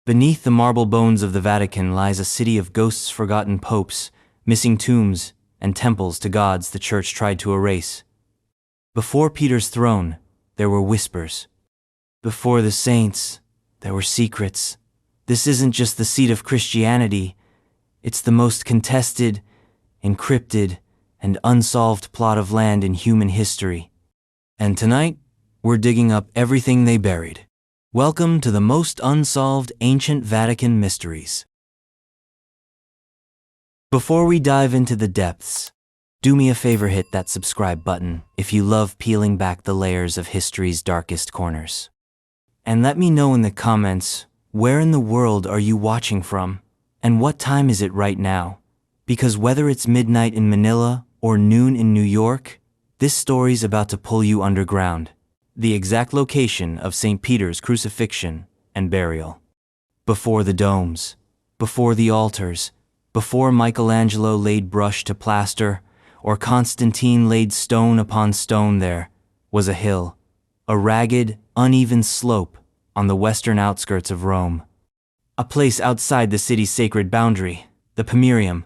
Beneath the marble bones of the Vatican lies a city of ghosts, forgotten popes, missing tombs, and temples to gods the Church tried to erase. Before Peter's throne, there were whispers. Before the saints, there were secrets. This isn't just the seat of Christianity, it's the most contested, encrypted, and unsolved plot of land in human history. And tonight, we're digging up everything they buried. Welcome to the most unsolved ancient Vatican mysteries. Before we dive into the depths, do me a favor, hit that subscribe button if you love peeling back the layers of history's darkest corners. And let me know in the comments, where in the world are you watching from? And what time is it right now? Because whether it's midnight in Manila or noon in New York, this story's about to pull you underground. The exact location of St. Peter's crucifixion and burial. Before the domes, before the altars, before Michelangelo laid brush to plaster, or Constantine laid stone upon stone, there was a hill, a ragged, uneven slope on the western outskirts of Rome. A place outside the city's sacred boundary, the Pomerium,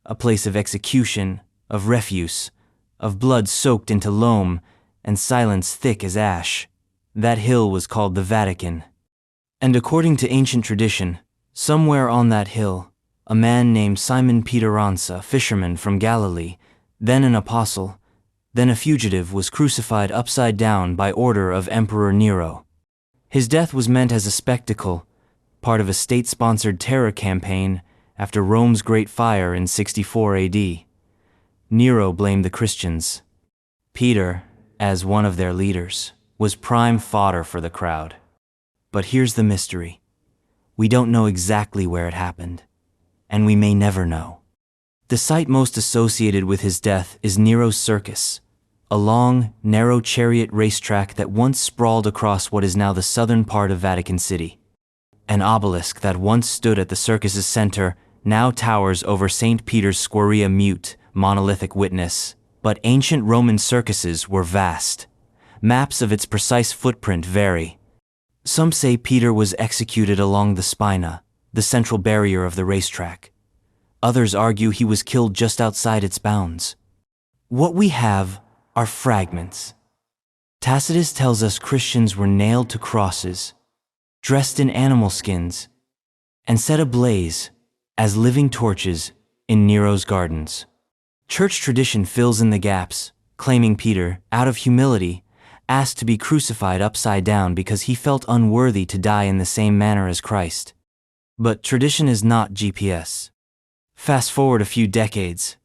a place of execution, of refuse, of blood soaked into loam, and silence thick as ash. That hill was called the Vatican. And according to ancient tradition, somewhere on that hill, a man named Simon Peter, a fisherman from Galilee, then an apostle, then a fugitive, was crucified upside down by order of Emperor Nero. His death was meant as a spectacle, part of a state-sponsored terror campaign after Rome's Great Fire in 64 AD. Nero blamed the Christians. Peter, as one of their leaders, was prime fodder for the crowd. But here's the mystery. We don't know exactly where it happened, and we may never know. The site most associated with his death is Nero's circus, a long, narrow chariot racetrack that once sprawled across what is now the southern part of Vatican City. An obelisk that once stood at the circus's center now towers over St. Peter's Square, mute, monolithic witness. But ancient Roman circuses were vast. Maps of its precise footprint vary. Some say Peter was executed along the spina, the central barrier of the racetrack. Others argue he was killed just outside its bounds. What we have are fragments. Tacitus tells us Christians were nailed to crosses, dressed in animal skins, and set ablaze as living torches in Nero's gardens. Church tradition fills in the gaps, claiming Peter, out of humility, asked to be crucified upside down because he felt unworthy to die in the same manner as Christ. But tradition is not GPS. Fast forward a few decades.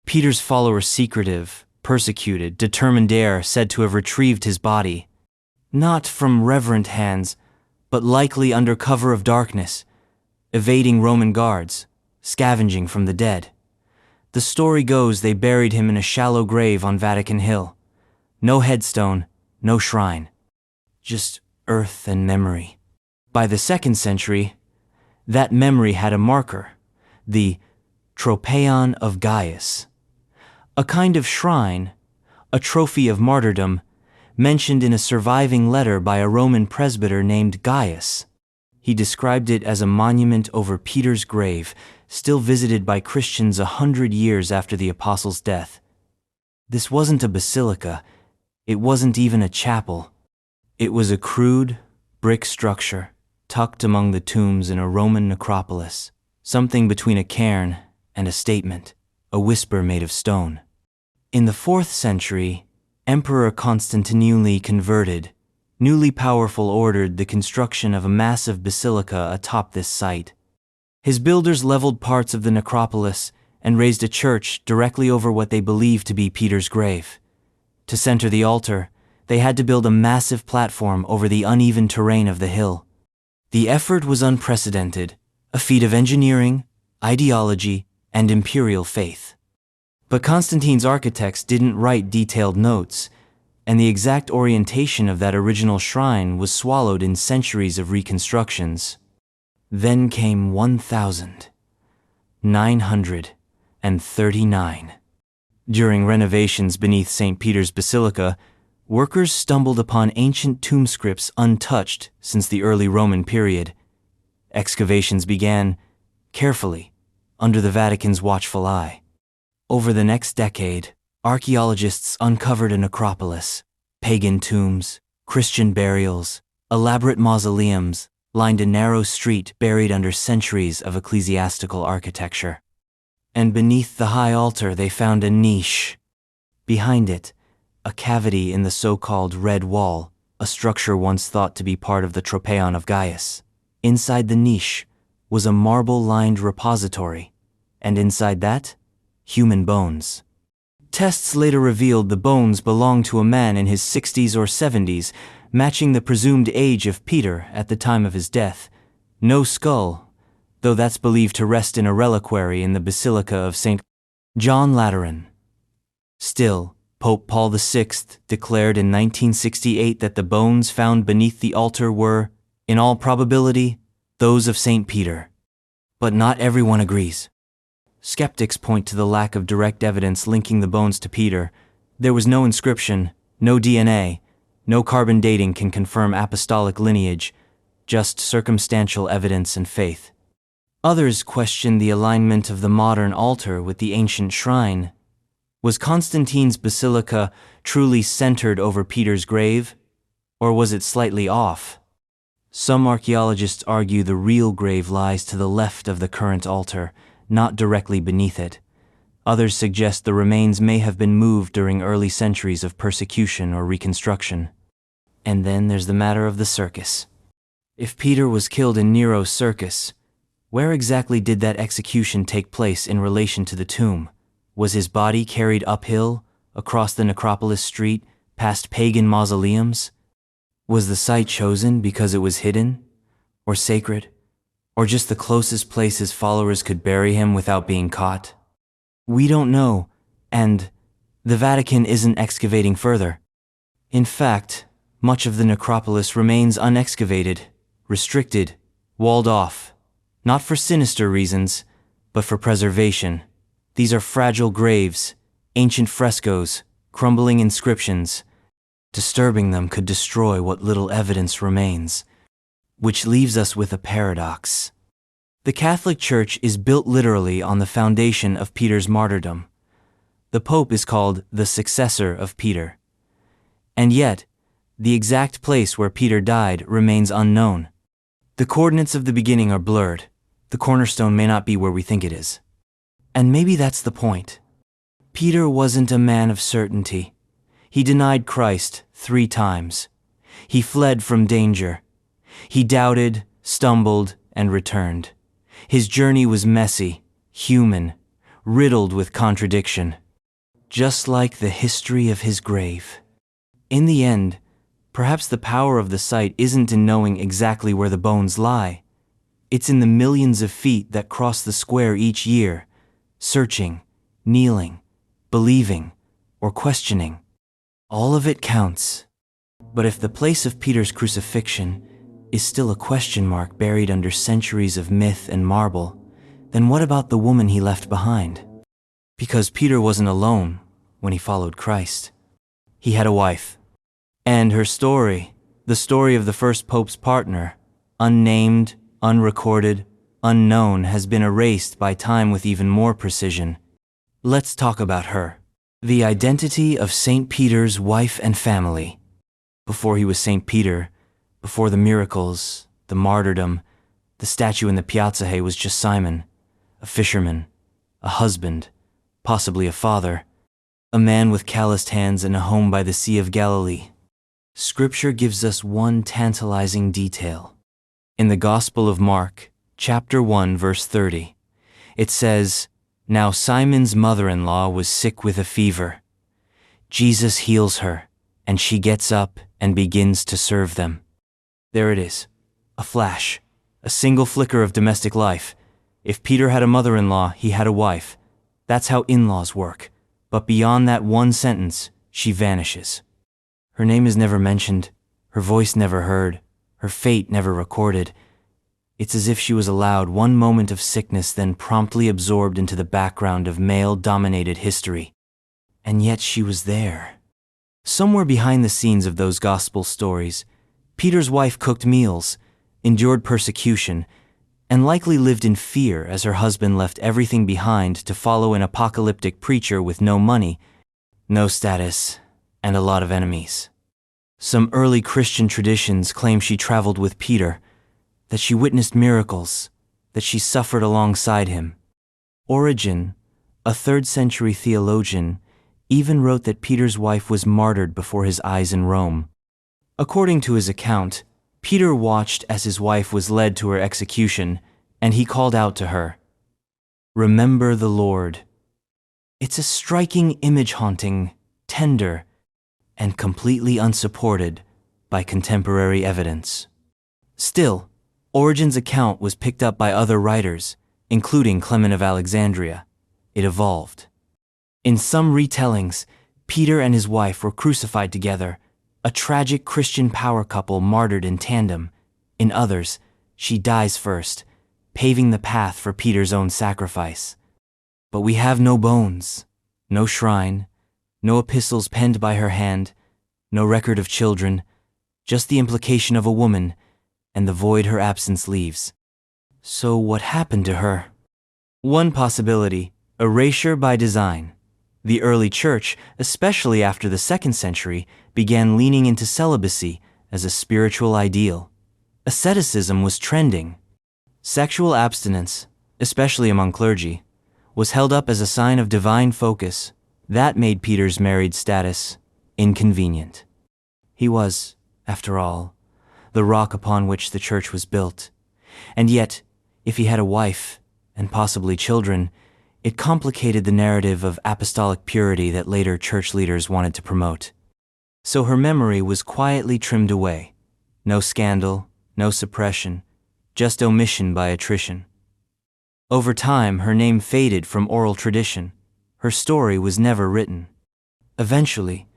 Peter's followers, secretive, persecuted, determined, said to have retrieved his body, not from reverent hands, but likely under cover of darkness, evading Roman guards, scavenging from the dead. The story goes they buried him in a shallow grave on Vatican Hill. No headstone, no shrine. Just earth and memory. By the 2nd century, that memory had a marker, the Tropeon of Gaes, a kind of shrine, a trophy of martyrdom, mentioned in a surviving letter by a Roman presbyter named Gaius. He described it as a monument over Peter's grave, still visited by Christians 100 years after the apostle's death. This wasn't a basilica, it wasn't even a chapel. It was a crude, brick structure, tucked among the tombs in a Roman necropolis, something between a cairn and a statement, a whisper made of stone. In the 4th century, Emperor Constantine, converted, newly powerful, ordered the construction of a massive basilica atop this site. His builders leveled parts of the necropolis and raised a church directly over what they believed to be Peter's grave. To center the altar, they had to build a massive platform over the uneven terrain of the hill. The effort was unprecedented, a feat of engineering, ideology, and imperial faith. But Constantine's architects didn't write detailed notes, and the exact orientation of that original shrine was swallowed in centuries of reconstructions. Then came 1939. During renovations beneath St. Peter's Basilica, workers stumbled upon ancient tomb scripts untouched since the early Roman period. Excavations began, carefully, under the Vatican's watchful eye. Over the next decade, archaeologists uncovered a necropolis, pagan tombs, Christian burials, elaborate mausoleums lined a narrow street buried under centuries of ecclesiastical architecture. And beneath the high altar they found a niche. Behind it, a cavity in the so-called Red Wall, a structure once thought to be part of the Tropeon of Gaes. Inside the niche was a marble-lined repository, and inside that, human bones. Tests later revealed the bones belonged to a man in his 60s or 70s, matching the presumed age of Peter at the time of his death. No skull, though that's believed to rest in a reliquary in the Basilica of St. John Lateran. Still, Pope Paul VI declared in 1968 that the bones found beneath the altar were, in all probability, those of St. Peter. But not everyone agrees. Skeptics point to the lack of direct evidence linking the bones to Peter. There was no inscription, no DNA, no carbon dating can confirm apostolic lineage, just circumstantial evidence and faith. Others question the alignment of the modern altar with the ancient shrine. Was Constantine's basilica truly centered over Peter's grave, or was it slightly off? Some archaeologists argue the real grave lies to the left of the current altar, not directly beneath it. Others suggest the remains may have been moved during early centuries of persecution or reconstruction. And then there's the matter of the circus. If Peter was killed in Nero's circus, where exactly did that execution take place in relation to the tomb? Was his body carried uphill, across the necropolis street, past pagan mausoleums? Was the site chosen because it was hidden, or sacred, or just the closest place his followers could bury him without being caught? We don't know, and the Vatican isn't excavating further. In fact, much of the necropolis remains unexcavated, restricted, walled off, not for sinister reasons, but for preservation. These are fragile graves, ancient frescoes, crumbling inscriptions. Disturbing them could destroy what little evidence remains. Which leaves us with a paradox. The Catholic Church is built literally on the foundation of Peter's martyrdom. The Pope is called the successor of Peter. And yet, the exact place where Peter died remains unknown. The coordinates of the beginning are blurred. The cornerstone may not be where we think it is. And maybe that's the point. Peter wasn't a man of certainty. He denied Christ 3 times. He fled from danger. He doubted, stumbled, and returned. His journey was messy, human, riddled with contradiction. Just like the history of his grave. In the end, perhaps the power of the site isn't in knowing exactly where the bones lie. It's in the millions of feet that cross the square each year, searching, kneeling, believing, or questioning. All of it counts. But if the place of Peter's crucifixion is still a question mark buried under centuries of myth and marble, then what about the woman he left behind? Because Peter wasn't alone when he followed Christ. He had a wife. And her story, the story of the first pope's partner, unnamed, unrecorded, unknown, has been erased by time with even more precision. Let's talk about her. The identity of St. Peter's wife and family. Before he was St. Peter, before the miracles, the martyrdom, the statue in the Piazza, he was just Simon, a fisherman, a husband, possibly a father, a man with calloused hands and a home by the Sea of Galilee. Scripture gives us one tantalizing detail. In the Gospel of Mark, chapter 1, verse 30, it says, "Now Simon's mother-in-law was sick with a fever. Jesus heals her, and she gets up and begins to serve them." There it is. A flash. A single flicker of domestic life. If Peter had a mother-in-law, he had a wife. That's how in-laws work. But beyond that one sentence, she vanishes. Her name is never mentioned, her voice never heard, her fate never recorded. It's as if she was allowed one moment of sickness, then promptly absorbed into the background of male-dominated history. And yet she was there. Somewhere behind the scenes of those gospel stories, Peter's wife cooked meals, endured persecution, and likely lived in fear as her husband left everything behind to follow an apocalyptic preacher with no money, no status, and a lot of enemies. Some early Christian traditions claim she traveled with Peter, that she witnessed miracles, that she suffered alongside him. Origen, a 3rd century theologian, even wrote that Peter's wife was martyred before his eyes in Rome. According to his account, Peter watched as his wife was led to her execution, and he called out to her, "Remember the Lord." It's a striking image, haunting, tender, and completely unsupported by contemporary evidence. Still, Origen's account was picked up by other writers, including Clement of Alexandria. It evolved. In some retellings, Peter and his wife were crucified together, a tragic Christian power couple martyred in tandem. In others, she dies first, paving the path for Peter's own sacrifice. But we have no bones, no shrine, no epistles penned by her hand, no record of children, just the implication of a woman and the void her absence leaves. So what happened to her? One possibility, erasure by design. The early church, especially after the 2nd century, began leaning into celibacy as a spiritual ideal. Asceticism was trending. Sexual abstinence, especially among clergy, was held up as a sign of divine focus. That made Peter's married status inconvenient. He was, after all, the rock upon which the church was built. And yet, if he had a wife, and possibly children, it complicated the narrative of apostolic purity that later church leaders wanted to promote. So her memory was quietly trimmed away. No scandal, no suppression, just omission by attrition. Over time, her name faded from oral tradition. Her story was never written. Eventually,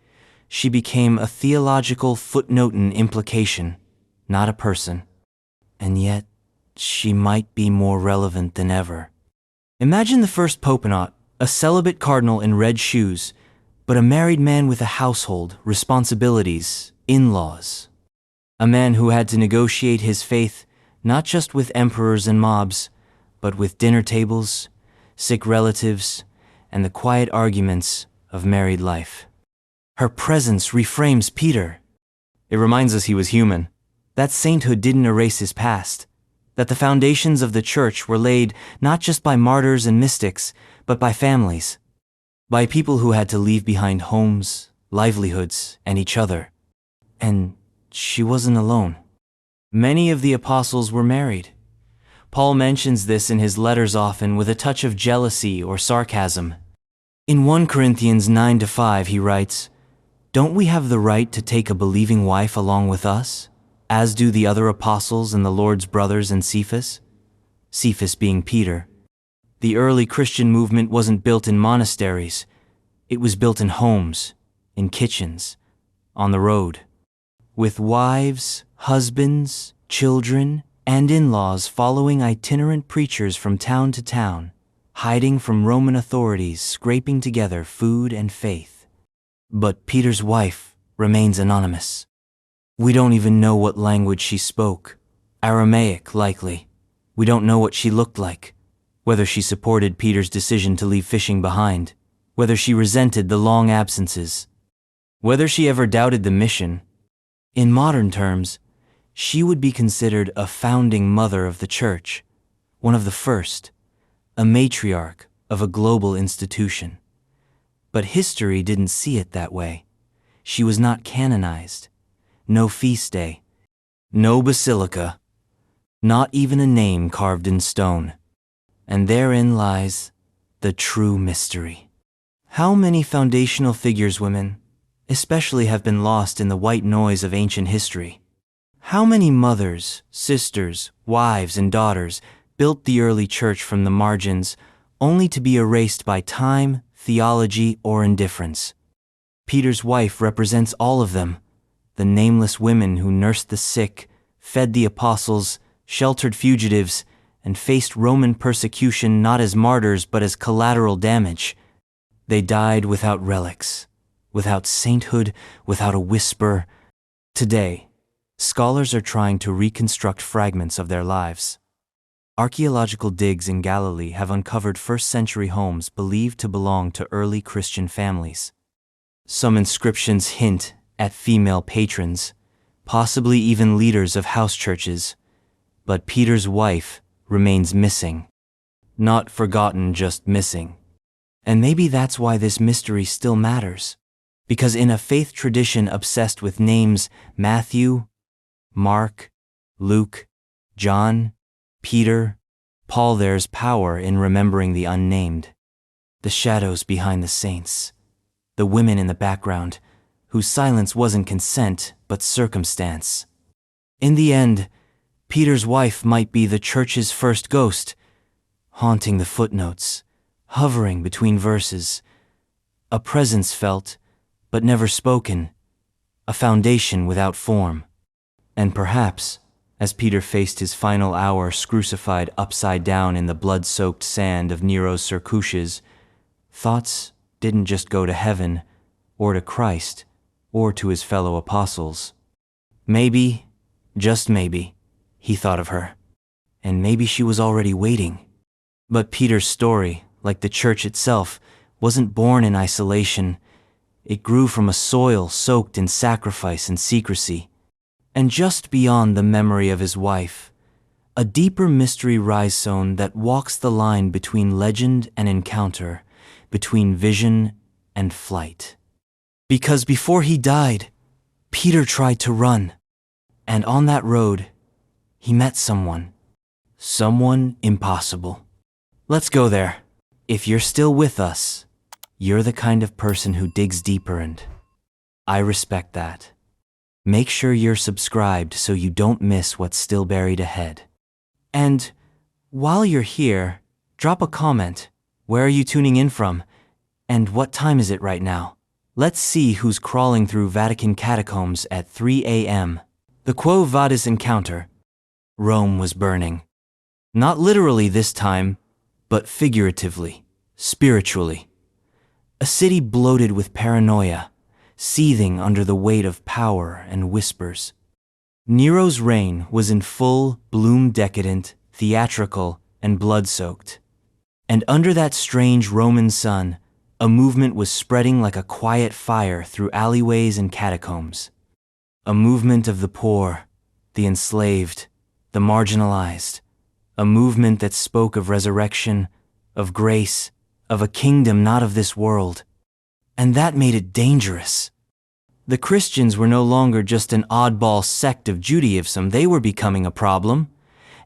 she became a theological footnote and implication, not a person. And yet, she might be more relevant than ever. Imagine the first pope, not a celibate cardinal in red shoes, but a married man with a household, responsibilities, in-laws. A man who had to negotiate his faith not just with emperors and mobs, but with dinner tables, sick relatives, and the quiet arguments of married life. Her presence reframes Peter. It reminds us he was human, that sainthood didn't erase his past, that the foundations of the church were laid not just by martyrs and mystics, but by families, by people who had to leave behind homes, livelihoods, and each other. And she wasn't alone. Many of the apostles were married. Paul mentions this in his letters often with a touch of jealousy or sarcasm. In 1 Corinthians 9-5 he writes, "Don't we have the right to take a believing wife along with us, as do the other apostles and the Lord's brothers and Cephas?" Cephas being Peter. The early Christian movement wasn't built in monasteries. It was built in homes, in kitchens, on the road, with wives, husbands, children, and in-laws following itinerant preachers from town to town, hiding from Roman authorities, scraping together food and faith. But Peter's wife remains anonymous. We don't even know what language she spoke. Aramaic, likely. We don't know what she looked like, whether she supported Peter's decision to leave fishing behind, whether she resented the long absences, whether she ever doubted the mission. In modern terms, she would be considered a founding mother of the church, one of the first, a matriarch of a global institution. But history didn't see it that way. She was not canonized. No feast day, no basilica, not even a name carved in stone. And therein lies the true mystery. How many foundational figures women, especially, have been lost in the white noise of ancient history? How many mothers, sisters, wives, and daughters built the early church from the margins only to be erased by time, theology, or indifference? Peter's wife represents all of them. The nameless women who nursed the sick, fed the apostles, sheltered fugitives, and faced Roman persecution not as martyrs but as collateral damage. They died without relics, without sainthood, without a whisper. Today, scholars are trying to reconstruct fragments of their lives. Archaeological digs in Galilee have uncovered first-century homes believed to belong to early Christian families. Some inscriptions hint at female patrons, possibly even leaders of house churches, but Peter's wife remains missing. Not forgotten, just missing. And maybe that's why this mystery still matters. Because in a faith tradition obsessed with names Matthew, Mark, Luke, John, Peter, Paul, there's power in remembering the unnamed. The shadows behind the saints. The women in the background, whose silence wasn't consent but circumstance. In the end, Peter's wife might be the church's first ghost, haunting the footnotes, hovering between verses. A presence felt, but never spoken. A foundation without form. And perhaps, as Peter faced his final hours crucified upside down in the blood-soaked sand of Nero's circuses, thoughts didn't just go to heaven, or to Christ, or to his fellow apostles. Maybe, just maybe, he thought of her. And maybe she was already waiting. But Peter's story, like the church itself, wasn't born in isolation. It grew from a soil soaked in sacrifice and secrecy. And just beyond the memory of his wife, a deeper mystery rhizome that walks the line between legend and encounter, between vision and flight. Because before he died, Peter tried to run. And on that road, he met someone. Someone impossible. Let's go there. If you're still with us, you're the kind of person who digs deeper, and I respect that. Make sure you're subscribed so you don't miss what's still buried ahead. And while you're here, drop a comment. Where are you tuning in from? And what time is it right now? Let's see who's crawling through Vatican catacombs at 3 a.m. The Quo Vadis encounter. Rome was burning. Not literally this time, but figuratively, spiritually. A city bloated with paranoia, seething under the weight of power and whispers. Nero's reign was in full bloom, decadent, theatrical, and blood-soaked. And under that strange Roman sun, a movement was spreading like a quiet fire through alleyways and catacombs. A movement of the poor, the enslaved, the marginalized. A movement that spoke of resurrection, of grace, of a kingdom not of this world. And that made it dangerous. The Christians were no longer just an oddball sect of Judaism, they were becoming a problem.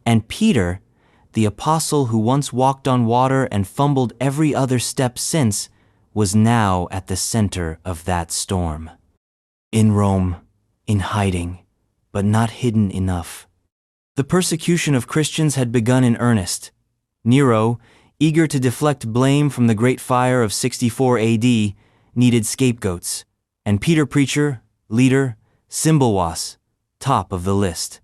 And Peter, the apostle who once walked on water and fumbled every other step since, was now at the center of that storm. In Rome, in hiding, but not hidden enough. The persecution of Christians had begun in earnest. Nero, eager to deflect blame from the Great Fire of 64 AD, needed scapegoats, and Peter, preacher, leader, symbol was top of the list.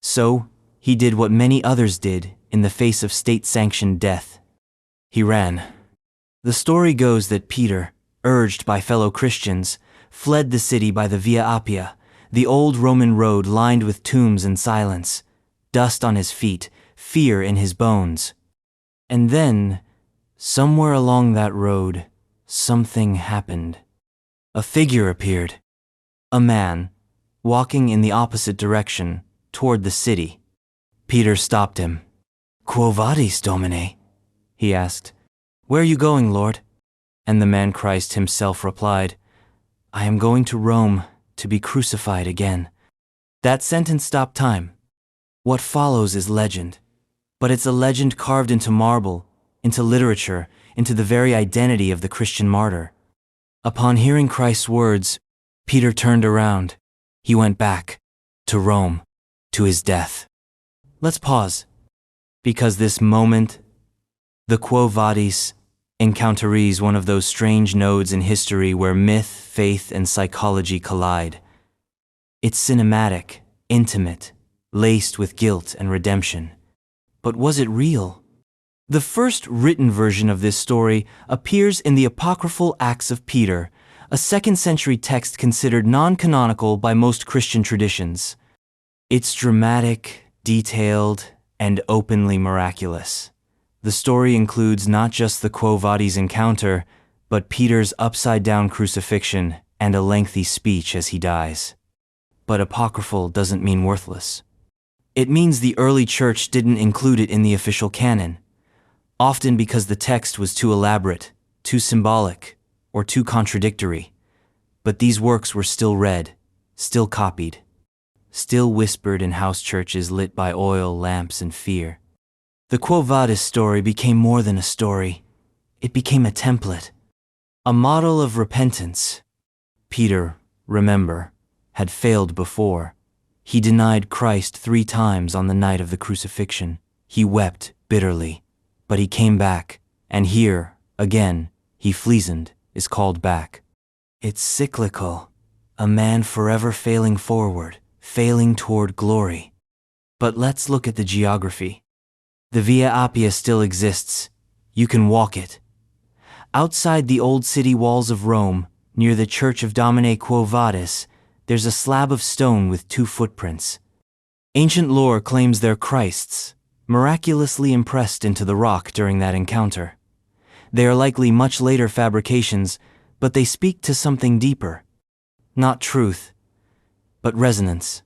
So, he did what many others did in the face of state-sanctioned death. He ran. The story goes that Peter, urged by fellow Christians, fled the city by the Via Appia, the old Roman road lined with tombs and silence, dust on his feet, fear in his bones. And then, somewhere along that road, something happened. A figure appeared. A man, walking in the opposite direction, toward the city. Peter stopped him. "Quo Vadis, Domine?" he asked. "Where are you going, Lord?" And the man Christ himself replied, "I am going to Rome to be crucified again." That sentence stopped time. What follows is legend. But it's a legend carved into marble, into literature, into the very identity of the Christian martyr. Upon hearing Christ's words, Peter turned around. He went back to Rome, to his death. Let's pause, because this moment, the Quo Vadis encounter, is one of those strange nodes in history where myth, faith, and psychology collide. It's cinematic, intimate, laced with guilt and redemption. But was it real? The first written version of this story appears in the apocryphal Acts of Peter, a 2nd century text considered non-canonical by most Christian traditions. It's dramatic, detailed, and openly miraculous. The story includes not just the Quo Vadis encounter, but Peter's upside-down crucifixion and a lengthy speech as he dies. But apocryphal doesn't mean worthless. It means the early church didn't include it in the official canon, often because the text was too elaborate, too symbolic, or too contradictory. But these works were still read, still copied, still whispered in house churches lit by oil, lamps, and fear. The Quo Vadis story became more than a story. It became a template, a model of repentance. Peter, remember, had failed before. He denied Christ 3 times on the night of the crucifixion. He wept bitterly, but he came back, and here, again, he flees and is called back. It's cyclical, a man forever failing forward, failing toward glory. But let's look at the geography. The Via Appia still exists. You can walk it. Outside the old city walls of Rome, near the Church of Domine Quo Vadis, there's a slab of stone with 2 footprints. Ancient lore claims they're Christ's, miraculously impressed into the rock during that encounter. They are likely much later fabrications, but they speak to something deeper. Not truth, but resonance.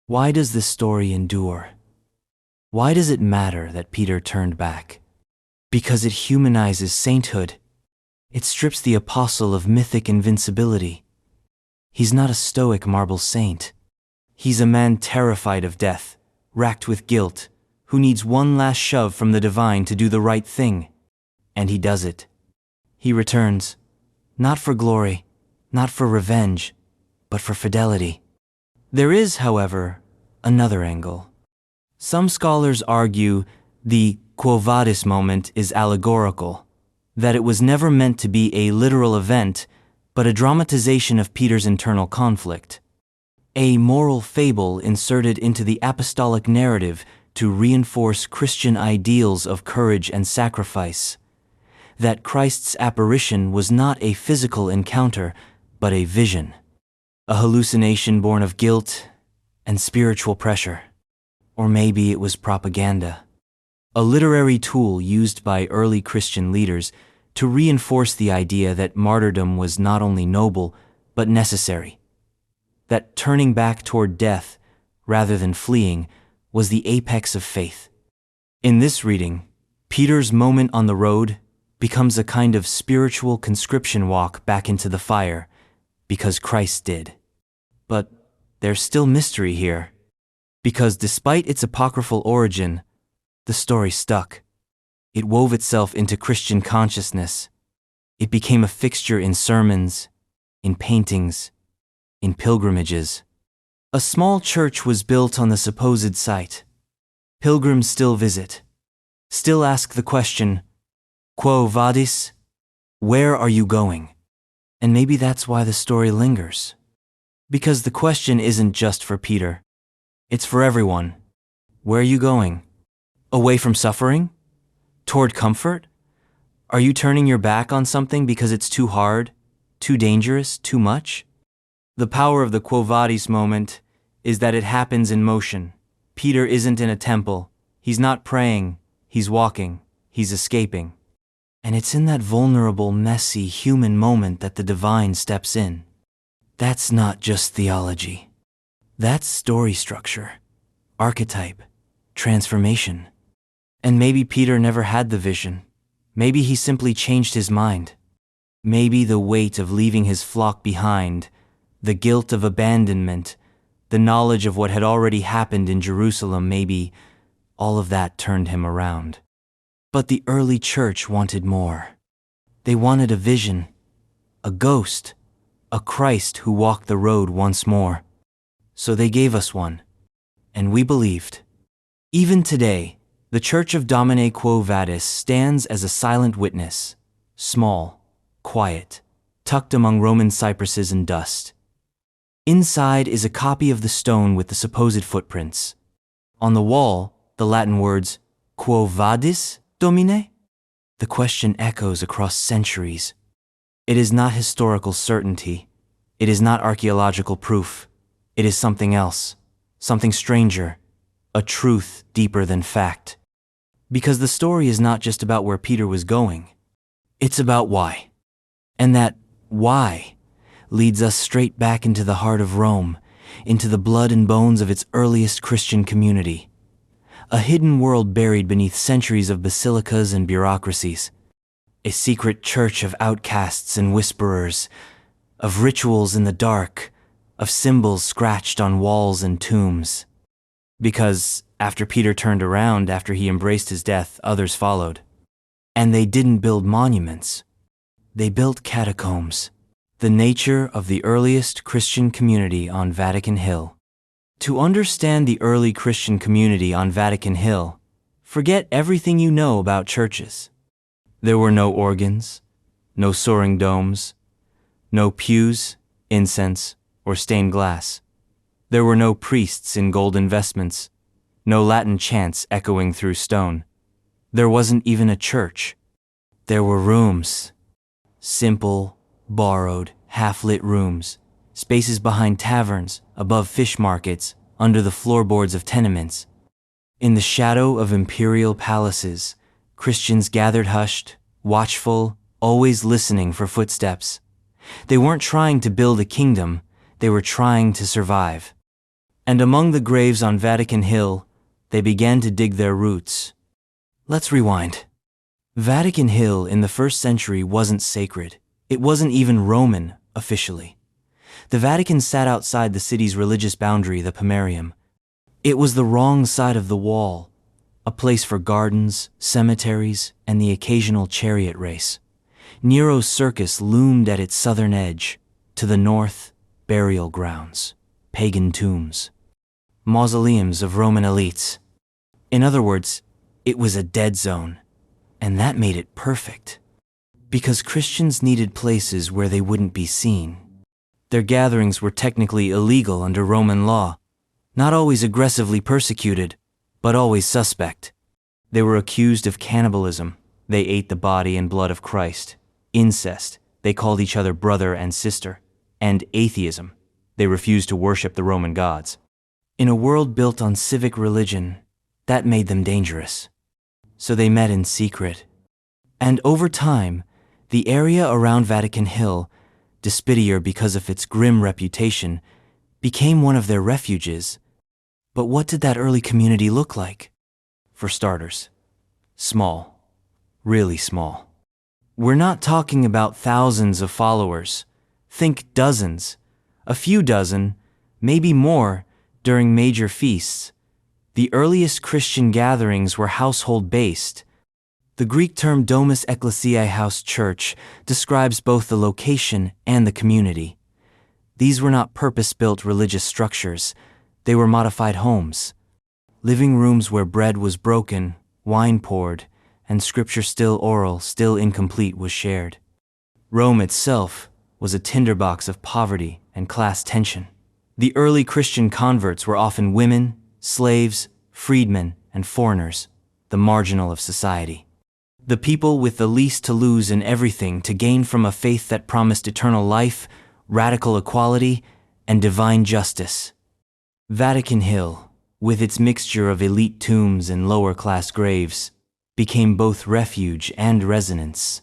Why does this story endure? Why does it matter that Peter turned back? Because it humanizes sainthood. It strips the apostle of mythic invincibility. He's not a stoic marble saint. He's a man terrified of death, racked with guilt, who needs one last shove from the divine to do the right thing. And he does it. He returns, not for glory, not for revenge, but for fidelity. There is, however, another angle. Some scholars argue the Quo Vadis moment is allegorical, that it was never meant to be a literal event, but a dramatization of Peter's internal conflict. A moral fable inserted into the apostolic narrative to reinforce Christian ideals of courage and sacrifice. That Christ's apparition was not a physical encounter, but a vision. A hallucination born of guilt and spiritual pressure. Or maybe it was propaganda. A literary tool used by early Christian leaders to reinforce the idea that martyrdom was not only noble, but necessary. That turning back toward death, rather than fleeing, was the apex of faith. In this reading, Peter's moment on the road becomes a kind of spiritual conscription walk back into the fire, because Christ did. But there's still mystery here, because despite its apocryphal origin, the story stuck. It wove itself into Christian consciousness. It became a fixture in sermons, in paintings, in pilgrimages. A small church was built on the supposed site. Pilgrims still visit, still ask the question, Quo Vadis? Where are you going? And maybe that's why the story lingers. Because the question isn't just for Peter. It's for everyone. Where are you going? Away from suffering? Toward comfort? Are you turning your back on something because it's too hard, too dangerous, too much? The power of the Quo Vadis moment is that it happens in motion. Peter isn't in a temple. He's not praying. He's walking. He's escaping. And it's in that vulnerable, messy, human moment that the divine steps in. That's not just theology. That's story structure, archetype, transformation. And maybe Peter never had the vision. Maybe he simply changed his mind. Maybe the weight of leaving his flock behind, the guilt of abandonment, the knowledge of what had already happened in Jerusalem, maybe all of that turned him around. But the early church wanted more. They wanted a vision, a ghost, a Christ who walked the road once more. So they gave us one, and we believed. Even today, the Church of Domine Quo Vadis stands as a silent witness, small, quiet, tucked among Roman cypresses and dust. Inside is a copy of the stone with the supposed footprints. On the wall, the Latin words, Quo Vadis, Domine? The question echoes across centuries. It is not historical certainty. It is not archaeological proof. It is something else, something stranger, a truth deeper than fact. Because the story is not just about where Peter was going, it's about why. And that why leads us straight back into the heart of Rome, into the blood and bones of its earliest Christian community. A hidden world buried beneath centuries of basilicas and bureaucracies. A secret church of outcasts and whisperers, of rituals in the dark, of symbols scratched on walls and tombs. Because after Peter turned around, after he embraced his death, others followed. And they didn't build monuments. They built catacombs, the nature of the earliest Christian community on Vatican Hill. To understand the early Christian community on Vatican Hill, forget everything you know about churches. There were no organs, no soaring domes, no pews, incense, or stained glass. There were no priests in golden vestments, no Latin chants echoing through stone. There wasn't even a church. There were rooms. Simple, borrowed, half-lit rooms, spaces behind taverns, above fish markets, under the floorboards of tenements. In the shadow of imperial palaces, Christians gathered hushed, watchful, always listening for footsteps. They weren't trying to build a kingdom, they were trying to survive. And among the graves on Vatican Hill, they began to dig their roots. Let's rewind. Vatican Hill in the first century wasn't sacred. It wasn't even Roman, officially. The Vatican sat outside the city's religious boundary, the Pomerium. It was the wrong side of the wall, a place for gardens, cemeteries, and the occasional chariot race. Nero's circus loomed at its southern edge. To the north, burial grounds, pagan tombs, mausoleums of Roman elites. In other words, it was a dead zone, and that made it perfect. Because Christians needed places where they wouldn't be seen. Their gatherings were technically illegal under Roman law, not always aggressively persecuted, but always suspect. They were accused of cannibalism. They ate the body and blood of Christ. Incest. They called each other brother and sister. And atheism. They refused to worship the Roman gods. In a world built on civic religion, that made them dangerous. So they met in secret. And over time, the area around Vatican Hill, Disappearance because of its grim reputation, became one of their refuges. But what did that early community look like? For starters, small. Really small. We're not talking about thousands of followers. Think dozens, a few dozen, maybe more, during major feasts. The earliest Christian gatherings were household-based. The Greek term domus ecclesiae, house church, describes both the location and the community. These were not purpose-built religious structures. They were modified homes. Living rooms where bread was broken, wine poured, and scripture still oral, still incomplete was shared. Rome itself was a tinderbox of poverty and class tension. The early Christian converts were often women, slaves, freedmen, and foreigners, the marginal of society. The people with the least to lose and everything to gain from a faith that promised eternal life, radical equality, and divine justice. Vatican Hill, with its mixture of elite tombs and lower-class graves, became both refuge and resonance.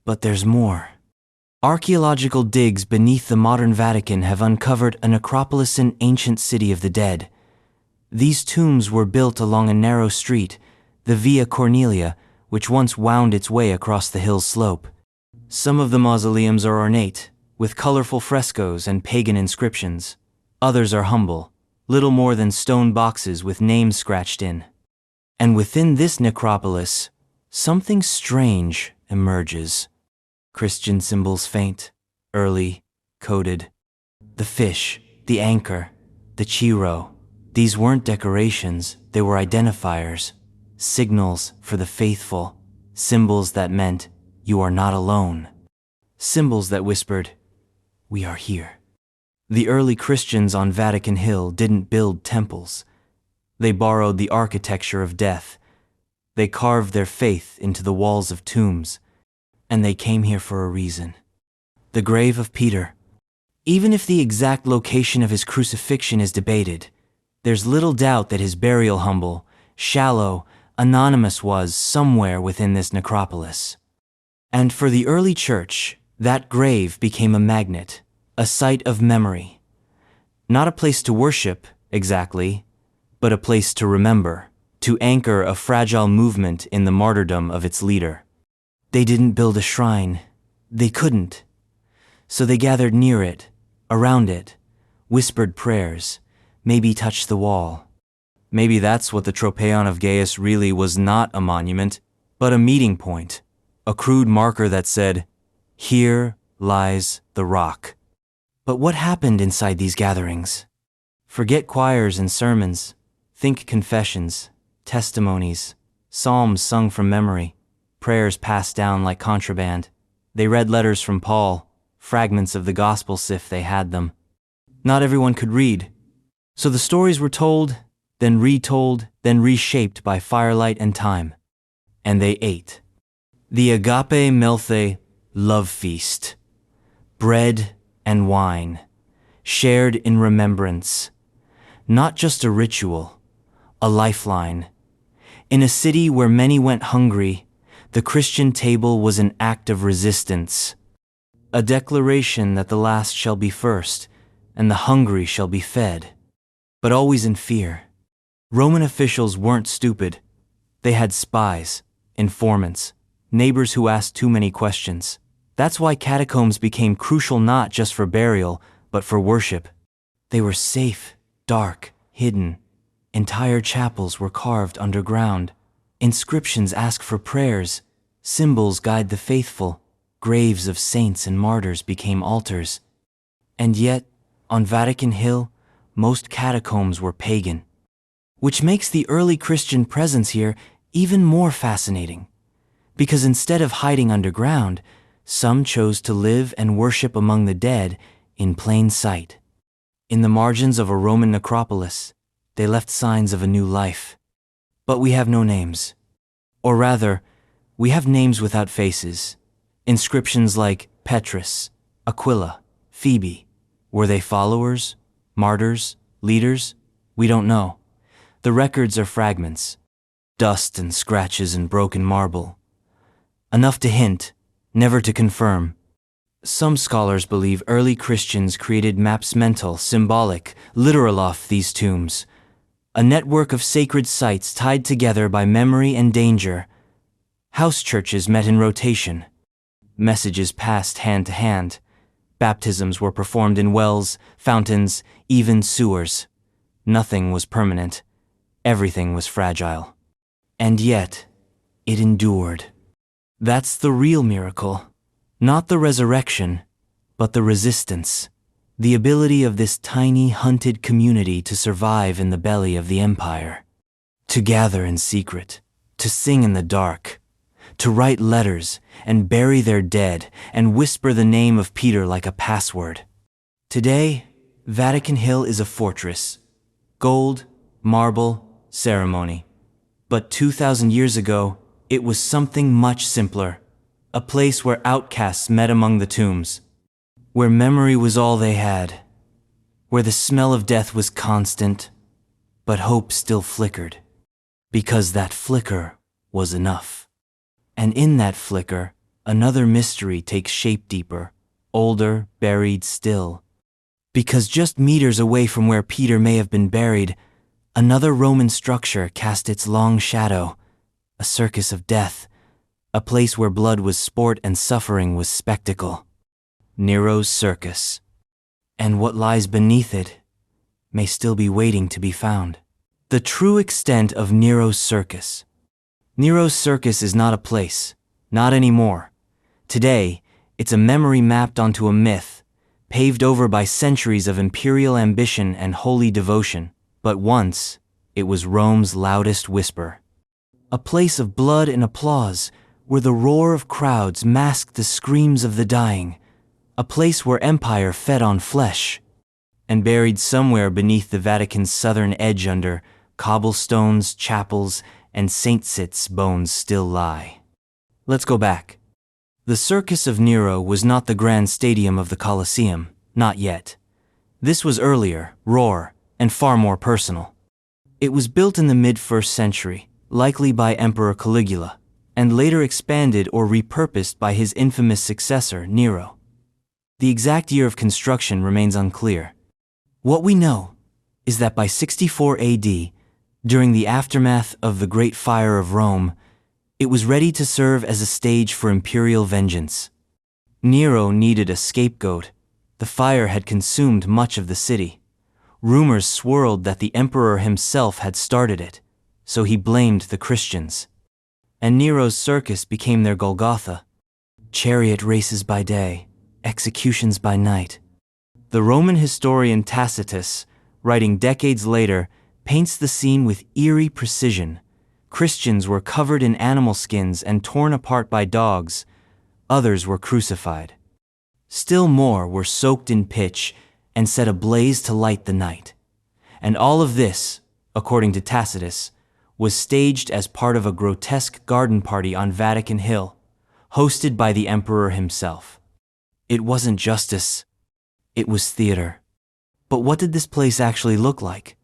But there's more. Archaeological digs beneath the modern Vatican have uncovered a necropolis, an ancient city of the dead. These tombs were built along a narrow street, the Via Cornelia, which once wound its way across the hill's slope. Some of the mausoleums are ornate, with colorful frescoes and pagan inscriptions. Others are humble, little more than stone boxes with names scratched in. And within this necropolis, something strange emerges. Christian symbols faint, early, coded. The fish, the anchor, the chiro. These weren't decorations, they were identifiers. Signals for the faithful, symbols that meant, you are not alone. Symbols that whispered, we are here. The early Christians on Vatican Hill didn't build temples. They borrowed the architecture of death. They carved their faith into the walls of tombs. And they came here for a reason. The grave of Peter. Even if the exact location of his crucifixion is debated, There's little doubt that his burial humble, shallow, anonymous was somewhere within this necropolis. And for the early church, that grave became a magnet, a site of memory. Not a place to worship, exactly, but a place to remember, to anchor a fragile movement in the martyrdom of its leader. They didn't build a shrine. They couldn't. So they gathered near it, around it, whispered prayers, maybe touched the wall. Maybe that's what the Tropeon of Gaes really was, not a monument, but a meeting point, a crude marker that said, "Here lies the rock." But what happened inside these gatherings? Forget choirs and sermons. Think confessions, testimonies, psalms sung from memory, prayers passed down like contraband. They read letters from Paul, fragments of the Gospels if they had them. Not everyone could read. So the stories were told, then retold, then reshaped by firelight and time. And they ate. The agape melthe love feast. Bread and wine, shared in remembrance. Not just a ritual, a lifeline. In a city where many went hungry, the Christian table was an act of resistance. A declaration that the last shall be first, and the hungry shall be fed. But always in fear. Roman officials weren't stupid. They had spies, informants, neighbors who asked too many questions. That's why catacombs became crucial not just for burial, but for worship. They were safe, dark, hidden. Entire chapels were carved underground. Inscriptions ask for prayers. Symbols guide the faithful. Graves of saints and martyrs became altars. And yet, on Vatican Hill, most catacombs were pagan. Which makes the early Christian presence here even more fascinating. Because instead of hiding underground, some chose to live and worship among the dead in plain sight. In the margins of a Roman necropolis, they left signs of a new life. But we have no names. Or rather, we have names without faces. Inscriptions like Petrus, Aquila, Phoebe. Were they followers, martyrs, leaders? We don't know. The records are fragments. Dust and scratches and broken marble. Enough to hint, never to confirm. Some scholars believe early Christians created maps, mental, symbolic, literal off these tombs. A network of sacred sites tied together by memory and danger. House churches met in rotation. Messages passed hand to hand. Baptisms were performed in wells, fountains, even sewers. Nothing was permanent. Everything was fragile. And yet, it endured. That's the real miracle. Not the resurrection, but the resistance. The ability of this tiny, hunted community to survive in the belly of the empire. To gather in secret, to sing in the dark, to write letters and bury their dead and whisper the name of Peter like a password. Today, Vatican Hill is a fortress. Gold, marble, ceremony. But 2,000 years ago, it was something much simpler. A place where outcasts met among the tombs. Where memory was all they had. Where the smell of death was constant, but hope still flickered. Because that flicker was enough. And in that flicker, another mystery takes shape deeper, older, buried still. Because just meters away from where Peter may have been buried, another Roman structure cast its long shadow, a circus of death, a place where blood was sport and suffering was spectacle. Nero's circus. And what lies beneath it may still be waiting to be found. The true extent of Nero's circus. Nero's circus is not a place, not anymore. Today, it's a memory mapped onto a myth, paved over by centuries of imperial ambition and holy devotion. But once, it was Rome's loudest whisper. A place of blood and applause, where the roar of crowds masked the screams of the dying. A place where empire fed on flesh. And buried somewhere beneath the Vatican's southern edge under cobblestones, chapels, and saint-sits bones still lie. Let's go back. The Circus of Nero was not the grand stadium of the Colosseum, not yet. This was earlier, raw, and far more personal. It was built in the mid-1st century, likely by Emperor Caligula, and later expanded or repurposed by his infamous successor, Nero. The exact year of construction remains unclear. What we know is that by 64 AD, during the aftermath of the Great Fire of Rome, it was ready to serve as a stage for imperial vengeance. Nero needed a scapegoat. The fire had consumed much of the city. Rumors swirled that the emperor himself had started it, so he blamed the Christians. And Nero's circus became their Golgotha. Chariot races by day, executions by night. The Roman historian Tacitus, writing decades later, paints the scene with eerie precision. Christians were covered in animal skins and torn apart by dogs. Others were crucified. Still more were soaked in pitch and set ablaze to light the night. And all of this, according to Tacitus, was staged as part of a grotesque garden party on Vatican Hill, hosted by the emperor himself. It wasn't justice, it was theater. But what did this place actually look like?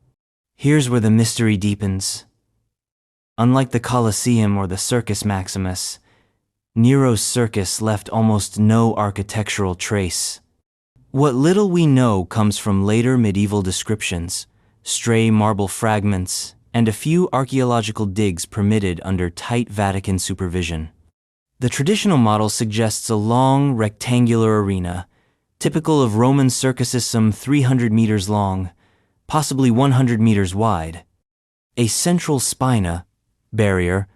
Here's where the mystery deepens. Unlike the Colosseum or the Circus Maximus, Nero's circus left almost no architectural trace. What little we know comes from later medieval descriptions, stray marble fragments, and a few archaeological digs permitted under tight Vatican supervision. The traditional model suggests a long, rectangular arena, typical of Roman circuses some 300 meters long, possibly 100 meters wide. A central spina, barrier,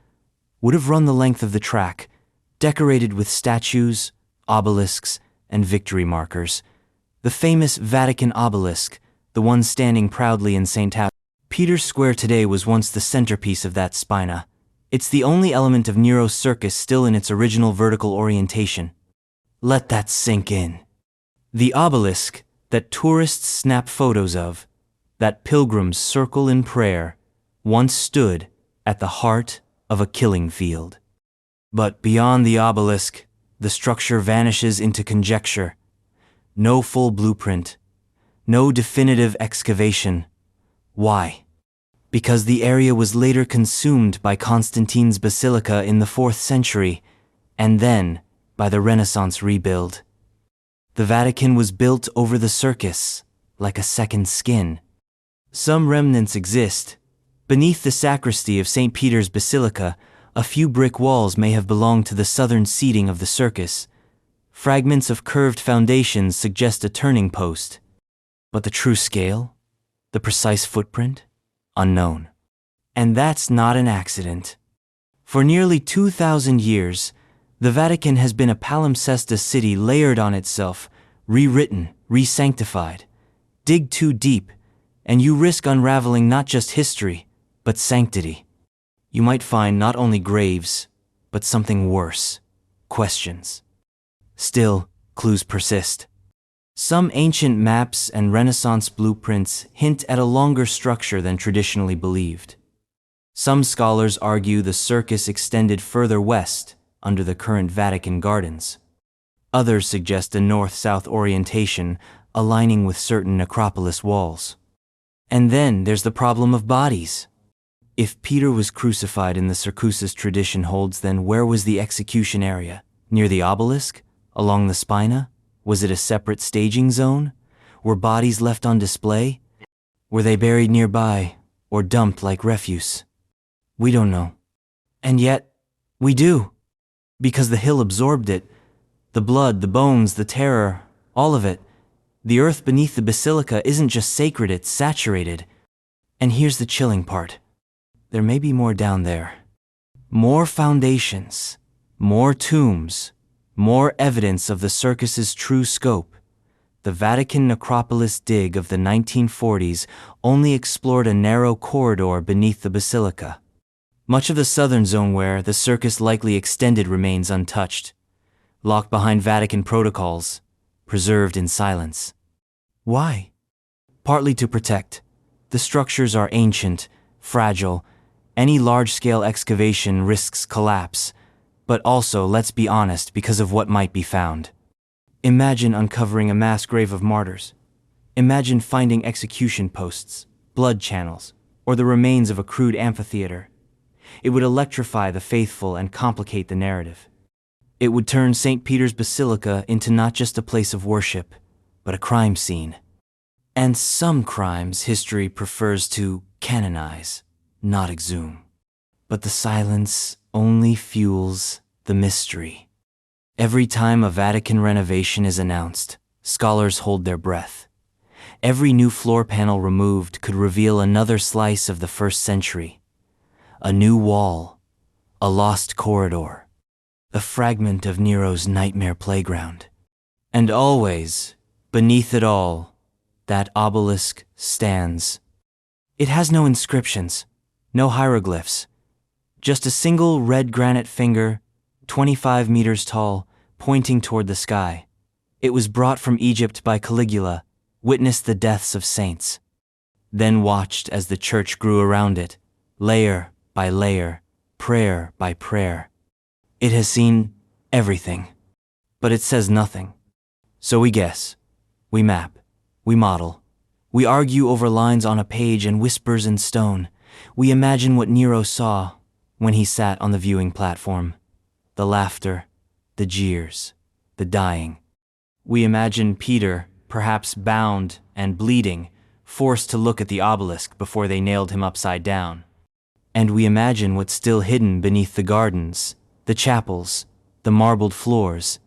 would have run the length of the track, decorated with statues, obelisks, and victory markers. The famous Vatican obelisk, the one standing proudly in St. Peter's Square today, was once the centerpiece of that spina. It's the only element of Nero's circus still in its original vertical orientation. Let that sink in. The obelisk that tourists snap photos of, that pilgrims circle in prayer, once stood at the heart of a killing field. But beyond the obelisk, the structure vanishes into conjecture. No full blueprint, no definitive excavation. Why? Because the area was later consumed by Constantine's basilica in the 4th century, and then by the Renaissance rebuild. The Vatican was built over the circus, like a second skin. Some remnants exist. Beneath the sacristy of St. Peter's Basilica, a few brick walls may have belonged to the southern seating of the circus. Fragments of curved foundations suggest a turning post. But the true scale? The precise footprint? Unknown. And that's not an accident. For nearly 2,000 years, the Vatican has been a palimpsest city layered on itself, rewritten, re-sanctified. Dig too deep, and you risk unraveling not just history, but sanctity. You might find not only graves, but something worse: questions. Still, clues persist. Some ancient maps and Renaissance blueprints hint at a longer structure than traditionally believed. Some scholars argue the circus extended further west, under the current Vatican gardens. Others suggest a north-south orientation, aligning with certain necropolis walls. And then there's the problem of bodies. If Peter was crucified in the circus tradition holds, then where was the execution area? Near the obelisk? Along the spina? Was it a separate staging zone? Were bodies left on display? Were they buried nearby, or dumped like refuse? We don't know. And yet, we do. Because the hill absorbed it. The blood, the bones, the terror, all of it. The earth beneath the basilica isn't just sacred, it's saturated. And here's the chilling part. There may be more down there. More foundations, more tombs, more evidence of the circus's true scope. The Vatican necropolis dig of the 1940s only explored a narrow corridor beneath the basilica. Much of the southern zone where the circus likely extended remains untouched, locked behind Vatican protocols, preserved in silence. Why? Partly to protect. The structures are ancient, fragile. Any large-scale excavation risks collapse, but also, let's be honest, because of what might be found. Imagine uncovering a mass grave of martyrs. Imagine finding execution posts, blood channels, or the remains of a crude amphitheater. It would electrify the faithful and complicate the narrative. It would turn St. Peter's Basilica into not just a place of worship, but a crime scene. And some crimes history prefers to canonize, not exhume. But the silence only fuels the mystery. Every time a Vatican renovation is announced, scholars hold their breath. Every new floor panel removed could reveal another slice of the first century. A new wall, a lost corridor, a fragment of Nero's nightmare playground. And always, beneath it all, that obelisk stands. It has no inscriptions, no hieroglyphs, just a single red granite finger, 25 meters tall, pointing toward the sky. It was brought from Egypt by Caligula, witnessed the deaths of saints, then watched as the church grew around it, layer by layer, prayer by prayer. It has seen everything, but it says nothing. So we guess, we map, we model, we argue over lines on a page and whispers in stone. We imagine what Nero saw when he sat on the viewing platform, the laughter, the jeers, the dying. We imagine Peter, perhaps bound and bleeding, forced to look at the obelisk before they nailed him upside down. And we imagine what's still hidden beneath the gardens, the chapels, the marbled floors.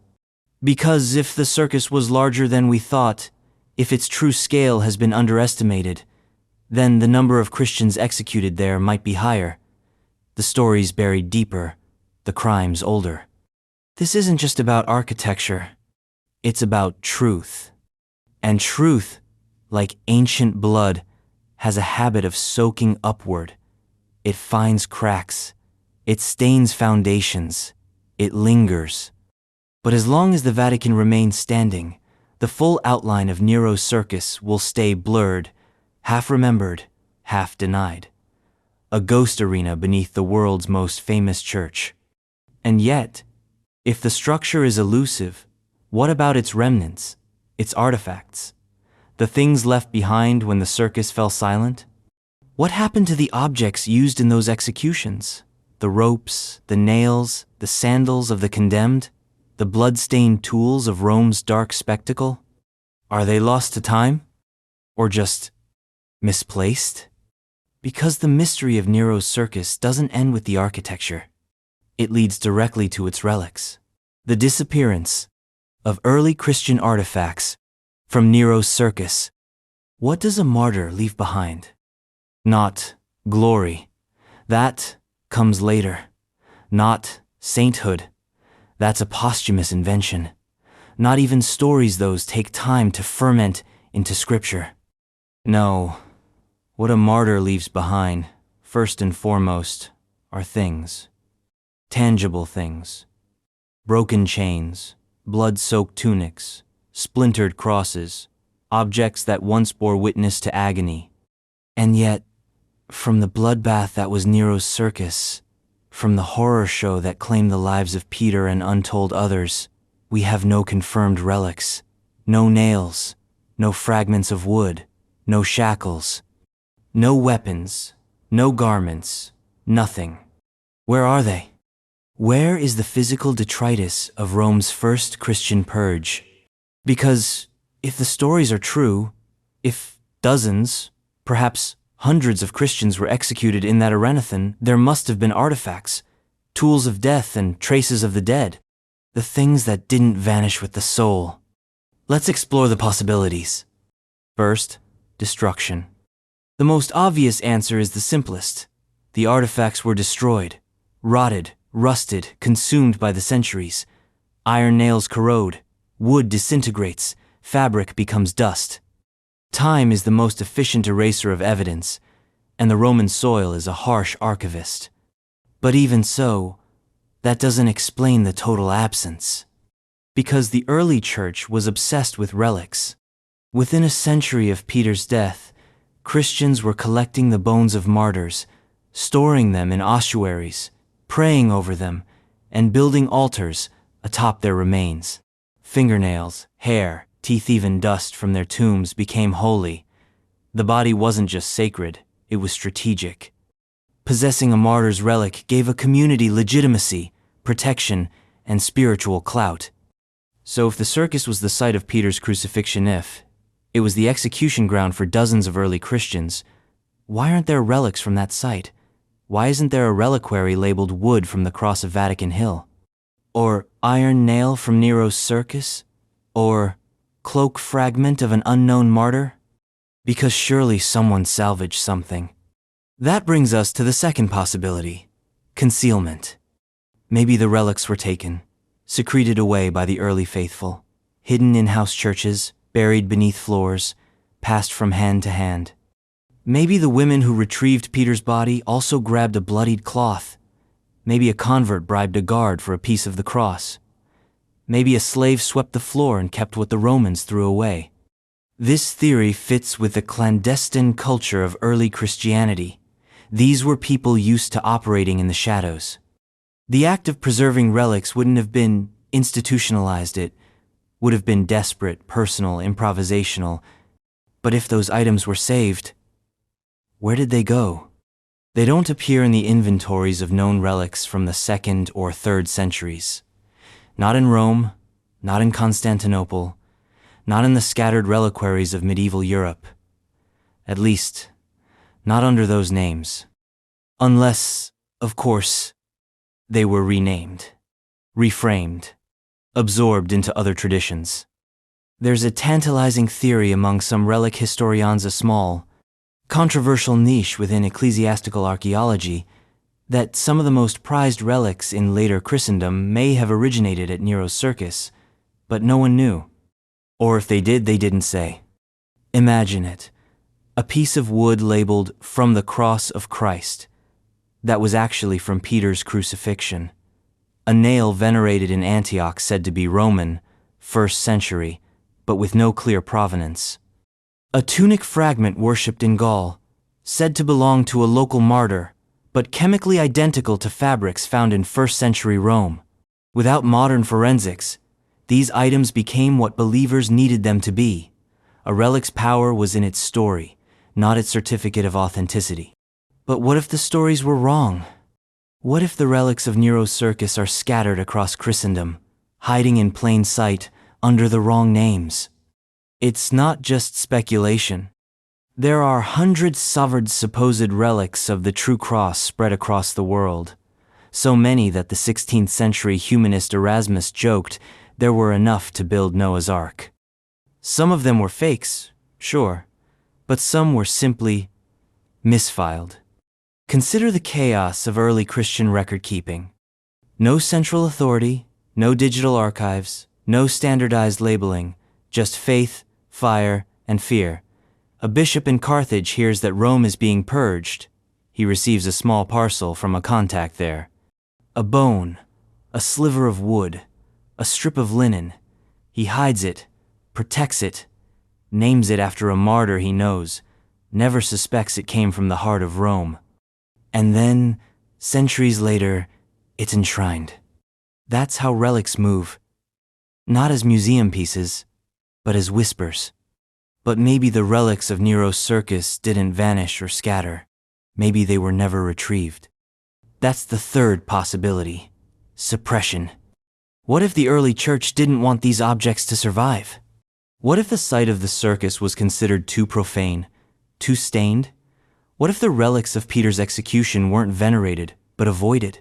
Because if the circus was larger than we thought, if its true scale has been underestimated, then the number of Christians executed there might be higher, the stories buried deeper, the crimes older. This isn't just about architecture, it's about truth. And truth, like ancient blood, has a habit of soaking upward. It finds cracks, it stains foundations, it lingers. But as long as the Vatican remains standing, the full outline of Nero's circus will stay blurred, half remembered, half denied. A ghost arena beneath the world's most famous church. And yet, if the structure is elusive, what about its remnants, its artifacts? The things left behind when the circus fell silent? What happened to the objects used in those executions? The ropes, the nails, the sandals of the condemned? The blood-stained tools of Rome's dark spectacle? Are they lost to time? Or just misplaced? Because the mystery of Nero's circus doesn't end with the architecture. It leads directly to its relics. The disappearance of early Christian artifacts from Nero's circus. What does a martyr leave behind? Not glory. That comes later. Not sainthood. That's a posthumous invention. Not even stories, those take time to ferment into scripture. No, what a martyr leaves behind, first and foremost, are things. Tangible things. Broken chains, blood-soaked tunics, splintered crosses, objects that once bore witness to agony. And yet, from the bloodbath that was Nero's circus, from the horror show that claimed the lives of Peter and untold others, we have no confirmed relics, no nails, no fragments of wood, no shackles, no weapons, no garments, nothing. Where are they? Where is the physical detritus of Rome's first Christian purge? Because if the stories are true, if dozens, perhaps hundreds of Christians were executed in that arenathon, there must have been artifacts, tools of death and traces of the dead, the things that didn't vanish with the soul. Let's explore the possibilities. First, destruction. The most obvious answer is the simplest. The artifacts were destroyed, rotted, rusted, consumed by the centuries. Iron nails corrode, wood disintegrates, fabric becomes dust. Time is the most efficient eraser of evidence, and the Roman soil is a harsh archivist. But even so, that doesn't explain the total absence. Because the early church was obsessed with relics. Within a century of Peter's death, Christians were collecting the bones of martyrs, storing them in ossuaries, praying over them, and building altars atop their remains. Fingernails, hair, teeth, even dust from their tombs became holy. The body wasn't just sacred, it was strategic. Possessing a martyr's relic gave a community legitimacy, protection, and spiritual clout. So if the circus was the site of Peter's crucifixion, if it was the execution ground for dozens of early Christians, why aren't there relics from that site? Why isn't there a reliquary labeled wood from the cross of Vatican Hill? Or iron nail from Nero's circus? Or cloak fragment of an unknown martyr? Because surely someone salvaged something. That brings us to the second possibility: concealment. Maybe the relics were taken, secreted away by the early faithful, hidden in house churches, buried beneath floors, passed from hand to hand. Maybe the women who retrieved Peter's body also grabbed a bloodied cloth. Maybe a convert bribed a guard for a piece of the cross. Maybe a slave swept the floor and kept what the Romans threw away. This theory fits with the clandestine culture of early Christianity. These were people used to operating in the shadows. The act of preserving relics wouldn't have been institutionalized, it would have been desperate, personal, improvisational. But if those items were saved, where did they go? They don't appear in the inventories of known relics from the 2nd or 3rd centuries. Not in Rome, not in Constantinople, not in the scattered reliquaries of medieval Europe. At least, not under those names. Unless, of course, they were renamed, reframed, absorbed into other traditions. There's a tantalizing theory among some relic historians, a small, controversial niche within ecclesiastical archaeology, that some of the most prized relics in later Christendom may have originated at Nero's circus, but no one knew. Or if they did, they didn't say. Imagine it. A piece of wood labeled "From the Cross of Christ" that was actually from Peter's crucifixion. A nail venerated in Antioch said to be Roman, 1st century, but with no clear provenance. A tunic fragment worshipped in Gaul, said to belong to a local martyr, but chemically identical to fabrics found in 1st century Rome. Without modern forensics, these items became what believers needed them to be. A relic's power was in its story, not its certificate of authenticity. But what if the stories were wrong? What if the relics of Nero's circus are scattered across Christendom, hiding in plain sight under the wrong names? It's not just speculation. There are hundreds of supposed relics of the true cross spread across the world, so many that the 16th century humanist Erasmus joked there were enough to build Noah's Ark. Some of them were fakes, sure, but some were simply misfiled. Consider the chaos of early Christian record-keeping. No central authority, no digital archives, no standardized labeling, just faith, fire, and fear. A bishop in Carthage hears that Rome is being purged. He receives a small parcel from a contact there. A bone, a sliver of wood, a strip of linen. He hides it, protects it, names it after a martyr he knows, never suspects it came from the heart of Rome. And then, centuries later, it's enshrined. That's how relics move. Not as museum pieces, but as whispers. But maybe the relics of Nero's circus didn't vanish or scatter. Maybe they were never retrieved. That's the third possibility: suppression. What if the early church didn't want these objects to survive? What if the site of the circus was considered too profane, too stained? What if the relics of Peter's execution weren't venerated, but avoided?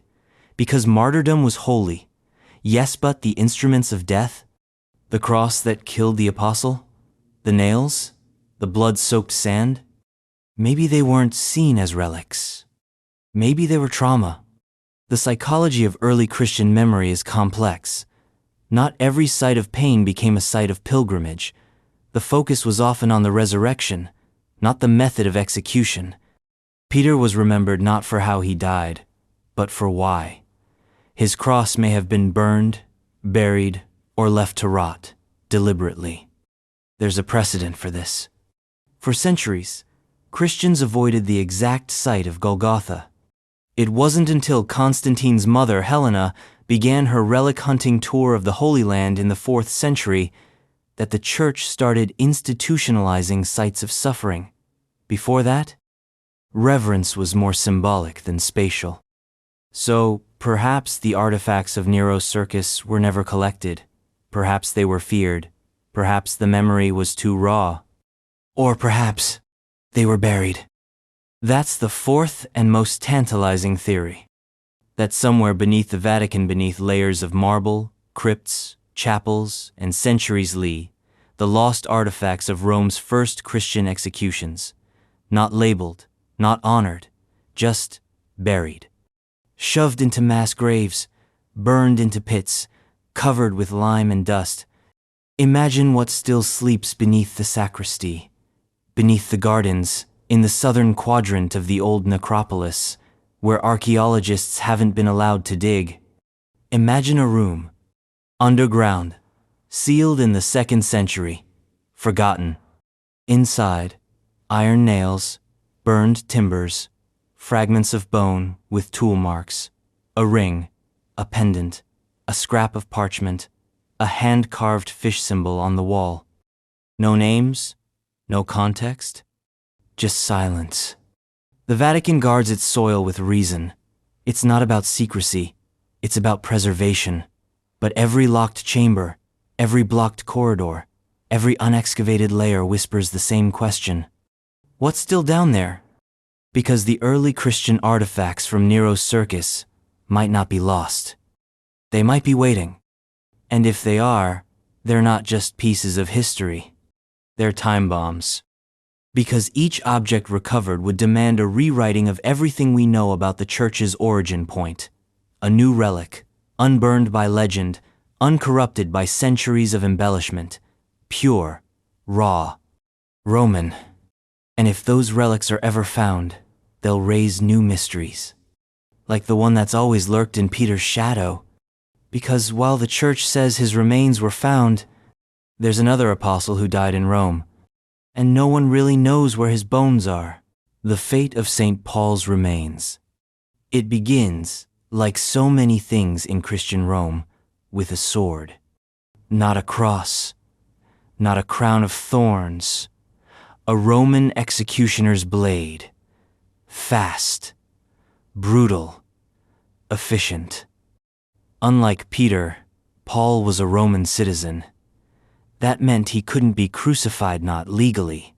Because martyrdom was holy. Yes, but the instruments of death? The cross that killed the apostle? The nails? The blood-soaked sand? Maybe they weren't seen as relics. Maybe they were trauma. The psychology of early Christian memory is complex. Not every site of pain became a site of pilgrimage. The focus was often on the resurrection, not the method of execution. Peter was remembered not for how he died, but for why. His cross may have been burned, buried, or left to rot, deliberately. There's a precedent for this. For centuries, Christians avoided the exact site of Golgotha. It wasn't until Constantine's mother, Helena, began her relic hunting tour of the Holy Land in the 4th century that the Church started institutionalizing sites of suffering. Before that, Reverence was more symbolic than spatial. So, perhaps the artifacts of Nero's circus were never collected. Perhaps they were feared. Perhaps the memory was too raw. Or perhaps they were buried. That's the fourth and most tantalizing theory. That somewhere beneath the Vatican, beneath layers of marble, crypts, chapels, and centuries-lee, the lost artifacts of Rome's first Christian executions, not labeled, not honored, just buried. Shoved into mass graves, burned into pits, covered with lime and dust. Imagine what still sleeps beneath the sacristy, beneath the gardens, in the southern quadrant of the old necropolis, where archaeologists haven't been allowed to dig. Imagine a room, underground, sealed in the 2nd century, forgotten. Inside, iron nails, burned timbers, fragments of bone with tool marks, a ring, a pendant, a scrap of parchment, a hand-carved fish symbol on the wall. No names, no context, just silence. The Vatican guards its soil with reason. It's not about secrecy, it's about preservation. But every locked chamber, every blocked corridor, every unexcavated layer whispers the same question. What's still down there? Because the early Christian artifacts from Nero's circus might not be lost. They might be waiting. And if they are, they're not just pieces of history. They're time bombs. Because each object recovered would demand a rewriting of everything we know about the Church's origin point. A new relic, unburned by legend, uncorrupted by centuries of embellishment, pure, raw, Roman. And if those relics are ever found, they'll raise new mysteries. Like the one that's always lurked in Peter's shadow. Because while the Church says his remains were found, there's another apostle who died in Rome. And no one really knows where his bones are. The fate of St. Paul's remains. It begins, like so many things in Christian Rome, with a sword. Not a cross, not a crown of thorns, a Roman executioner's blade. Fast, brutal, efficient. Unlike Peter, Paul was a Roman citizen. That meant he couldn't be crucified, not legally.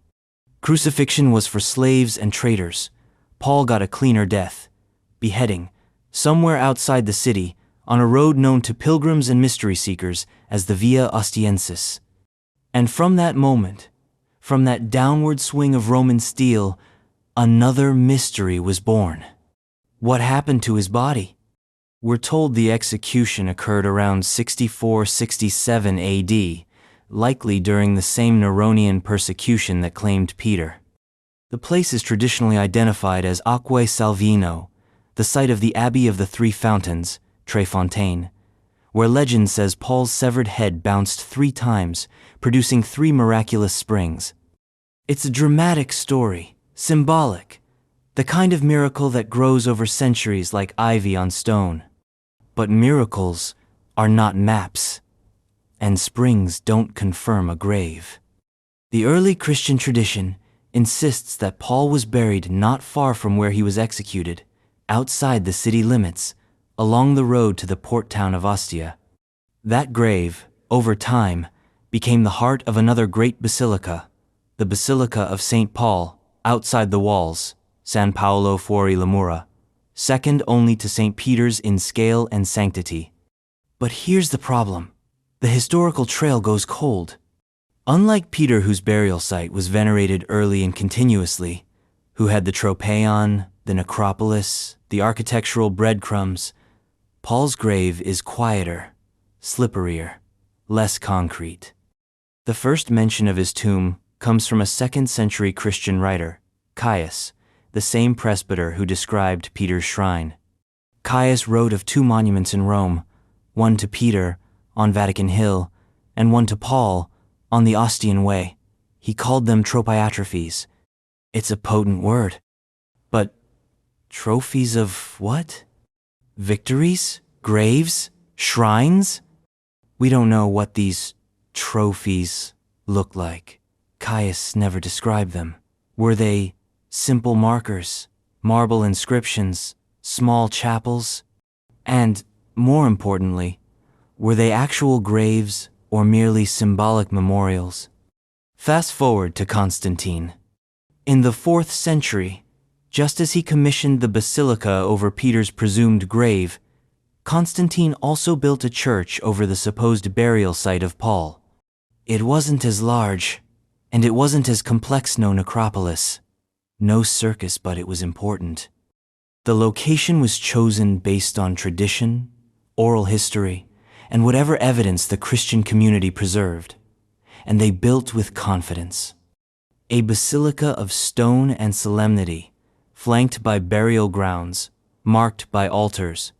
Crucifixion was for slaves and traitors. Paul got a cleaner death, beheading, somewhere outside the city, on a road known to pilgrims and mystery seekers as the Via Ostiensis. And from that moment, from that downward swing of Roman steel, another mystery was born. What happened to his body? We're told the execution occurred around 64-67 AD, likely during the same Neronian persecution that claimed Peter. The place is traditionally identified as Acque Salvino, the site of the Abbey of the Three Fountains, Tre Fontaine, where legend says Paul's severed head bounced 3 times, producing 3 miraculous springs. It's a dramatic story, symbolic, the kind of miracle that grows over centuries like ivy on stone. But miracles are not maps. And springs don't confirm a grave. The early Christian tradition insists that Paul was buried not far from where he was executed, outside the city limits, along the road to the port town of Ostia. That grave, over time, became the heart of another great basilica, the Basilica of St. Paul, outside the walls, San Paolo fuori le mura, second only to St. Peter's in scale and sanctity. But here's the problem. The historical trail goes cold. Unlike Peter, whose burial site was venerated early and continuously, who had the Tropeon, the necropolis, the architectural breadcrumbs, Paul's grave is quieter, slipperier, less concrete. The first mention of his tomb comes from a 2nd century Christian writer, Caius, the same presbyter who described Peter's shrine. Caius wrote of 2 monuments in Rome, one to Peter, on Vatican Hill, and one to Paul, on the Ostian Way. He called them tropaiatrophes. It's a potent word. But trophies of what? Victories? Graves? Shrines? We don't know what these trophies look like. Caius never described them. Were they simple markers, marble inscriptions, small chapels? And, more importantly, were they actual graves or merely symbolic memorials? Fast forward to Constantine. In the 4th century, just as he commissioned the basilica over Peter's presumed grave, Constantine also built a church over the supposed burial site of Paul. It wasn't as large, and it wasn't as complex no necropolis. No circus, but it was important. The location was chosen based on tradition, oral history, and whatever evidence the Christian community preserved, and they built with confidence. A basilica of stone and solemnity, flanked by burial grounds, marked by altars.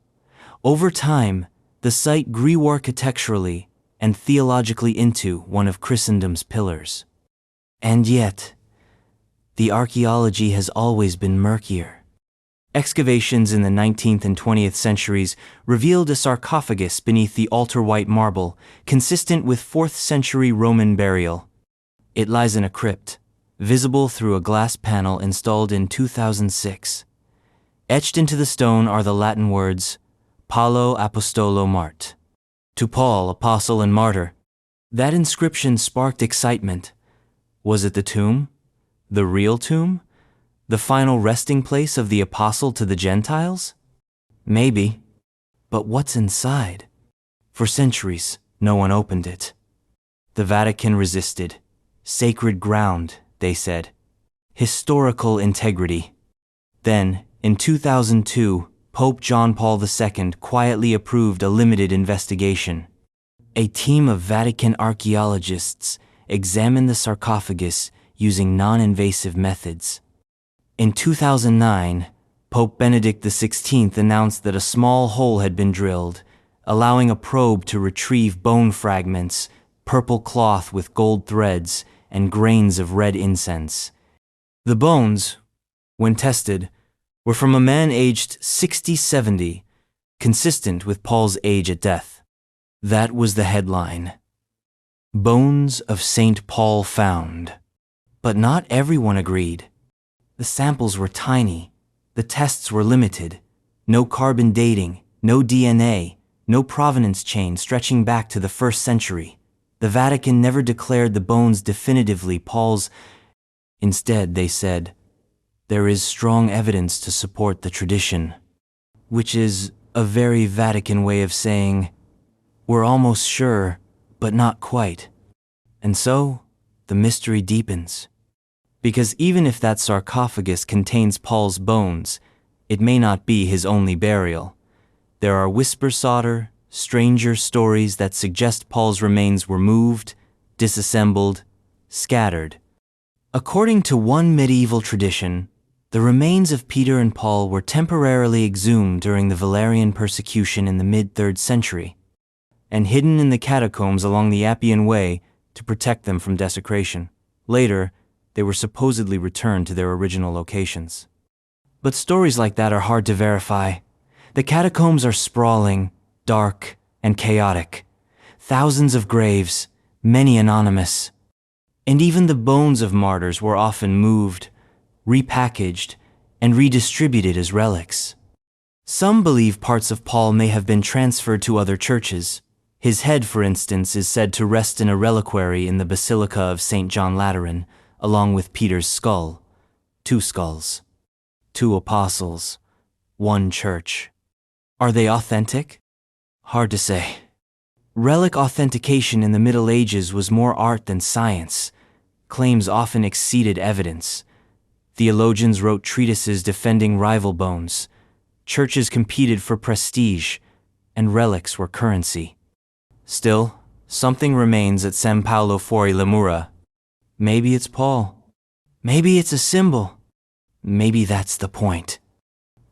Over time, the site grew architecturally and theologically into one of Christendom's pillars. And yet, the archaeology has always been murkier. Excavations in the 19th and 20th centuries revealed a sarcophagus beneath the altar white marble, consistent with 4th century Roman burial. It lies in a crypt, visible through a glass panel installed in 2006. Etched into the stone are the Latin words, Paulo Apostolo Mart. To Paul, apostle and martyr. That inscription sparked excitement. Was it the tomb? The real tomb? The final resting place of the apostle to the Gentiles? Maybe. But what's inside? For centuries, no one opened it. The Vatican resisted. Sacred ground, they said. Historical integrity. Then, in 2002, Pope John Paul II quietly approved a limited investigation. A team of Vatican archaeologists examined the sarcophagus using non-invasive methods. In 2009, Pope Benedict XVI announced that a small hole had been drilled, allowing a probe to retrieve bone fragments, purple cloth with gold threads, and grains of red incense. The bones, when tested, were from a man aged 60-70, consistent with Paul's age at death. That was the headline. Bones of St. Paul found. But not everyone agreed. The samples were tiny, the tests were limited, no carbon dating, no DNA, no provenance chain stretching back to the 1st century. The Vatican never declared the bones definitively Paul's. Instead, they said, there is strong evidence to support the tradition, which is a very Vatican way of saying, we're almost sure, but not quite. And so, the mystery deepens. Because even if that sarcophagus contains Paul's bones, it may not be his only burial. There are whisper-sawter, stranger stories that suggest Paul's remains were moved, disassembled, scattered. According to one medieval tradition, the remains of Peter and Paul were temporarily exhumed during the Valerian persecution in the mid-3rd century, and hidden in the catacombs along the Appian Way to protect them from desecration. Later, they were supposedly returned to their original locations. But stories like that are hard to verify. The catacombs are sprawling, dark, and chaotic. Thousands of graves, many anonymous. And even the bones of martyrs were often moved, repackaged, and redistributed as relics. Some believe parts of Paul may have been transferred to other churches. His head, for instance, is said to rest in a reliquary in the Basilica of St. John Lateran, along with Peter's skull. 2 skulls. 2 apostles. 1 church. Are they authentic? Hard to say. Relic authentication in the Middle Ages was more art than science. Claims often exceeded evidence. Theologians wrote treatises defending rival bones. Churches competed for prestige, and relics were currency. Still, something remains at San Paolo fuori le mura. Maybe it's Paul. Maybe it's a symbol. Maybe that's the point.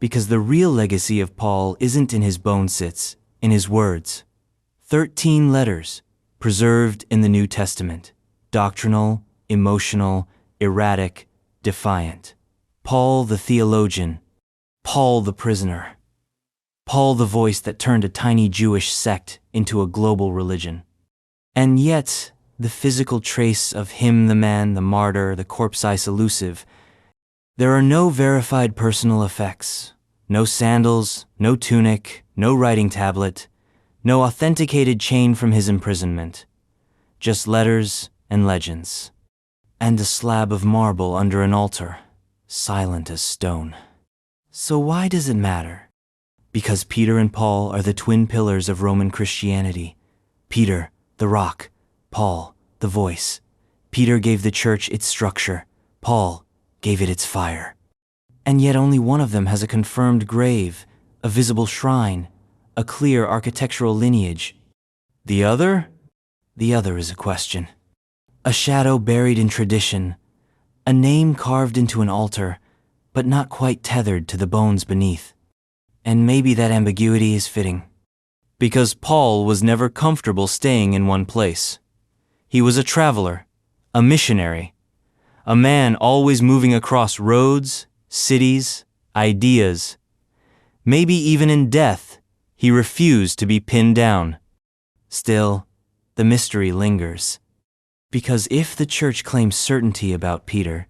Because the real legacy of Paul isn't in his bone sits, in his words. 13 letters, preserved in the New Testament. Doctrinal, emotional, erratic, defiant. Paul the theologian. Paul the prisoner. Paul the voice that turned a tiny Jewish sect into a global religion. And yet, the physical trace of him, the man, the martyr, the corpse elusive, There are no verified personal effects, no sandals, no tunic, no writing tablet, no authenticated chain from his imprisonment, just letters and legends, and a slab of marble under an altar, silent as stone. So why does it matter? Because Peter and Paul are the twin pillars of Roman Christianity. Peter, the rock; Paul, the voice. Peter gave the church its structure; Paul gave it its fire. And yet only one of them has a confirmed grave, a visible shrine, a clear architectural lineage. The other? The other is a question. A shadow buried in tradition, a name carved into an altar, but not quite tethered to the bones beneath. And maybe that ambiguity is fitting. Because Paul was never comfortable staying in one place. He was a traveler, a missionary, a man always moving across roads, cities, ideas. Maybe even in death, he refused to be pinned down. Still, the mystery lingers. Because if the church claims certainty about Peter,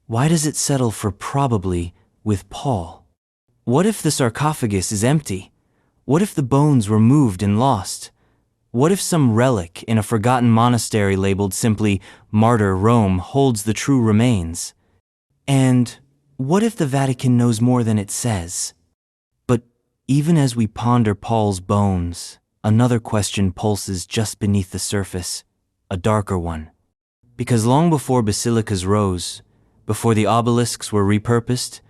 why does it settle for probably with Paul? What if the sarcophagus is empty? What if the bones were moved and lost? What if some relic in a forgotten monastery labeled simply Martyr Rome holds the true remains? And what if the Vatican knows more than it says? But even as we ponder Paul's bones, another question pulses just beneath the surface, a darker one. Because long before basilicas rose, before the obelisks were repurposed,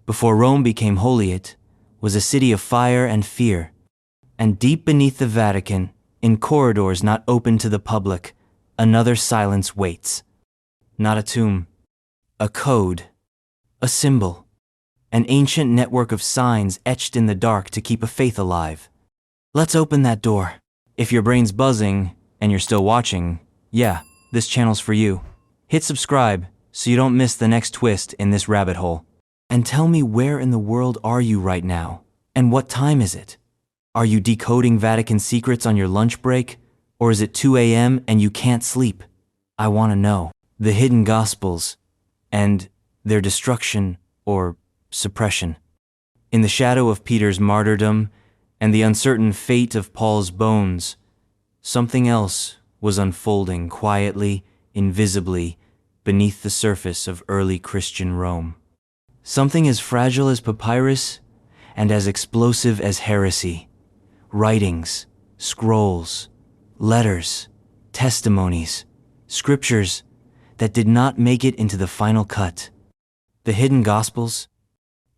before Rome became holiate, was a city of fire and fear. And deep beneath the Vatican, in corridors not open to the public, another silence waits. Not a tomb, a code, a symbol, an ancient network of signs etched in the dark to keep a faith alive. Let's open that door. If your brain's buzzing and you're still watching, yeah, this channel's for you. Hit subscribe so you don't miss the next twist in this rabbit hole. And tell me, where in the world are you right now? And what time is it? Are you decoding Vatican secrets on your lunch break? Or is it 2 a.m. and you can't sleep? I want to know. The hidden Gospels and their destruction or suppression. In the shadow of Peter's martyrdom and the uncertain fate of Paul's bones, something else was unfolding quietly, invisibly, beneath the surface of early Christian Rome. Something as fragile as papyrus and as explosive as heresy. Writings, scrolls, letters, testimonies, scriptures that did not make it into the final cut. The hidden Gospels.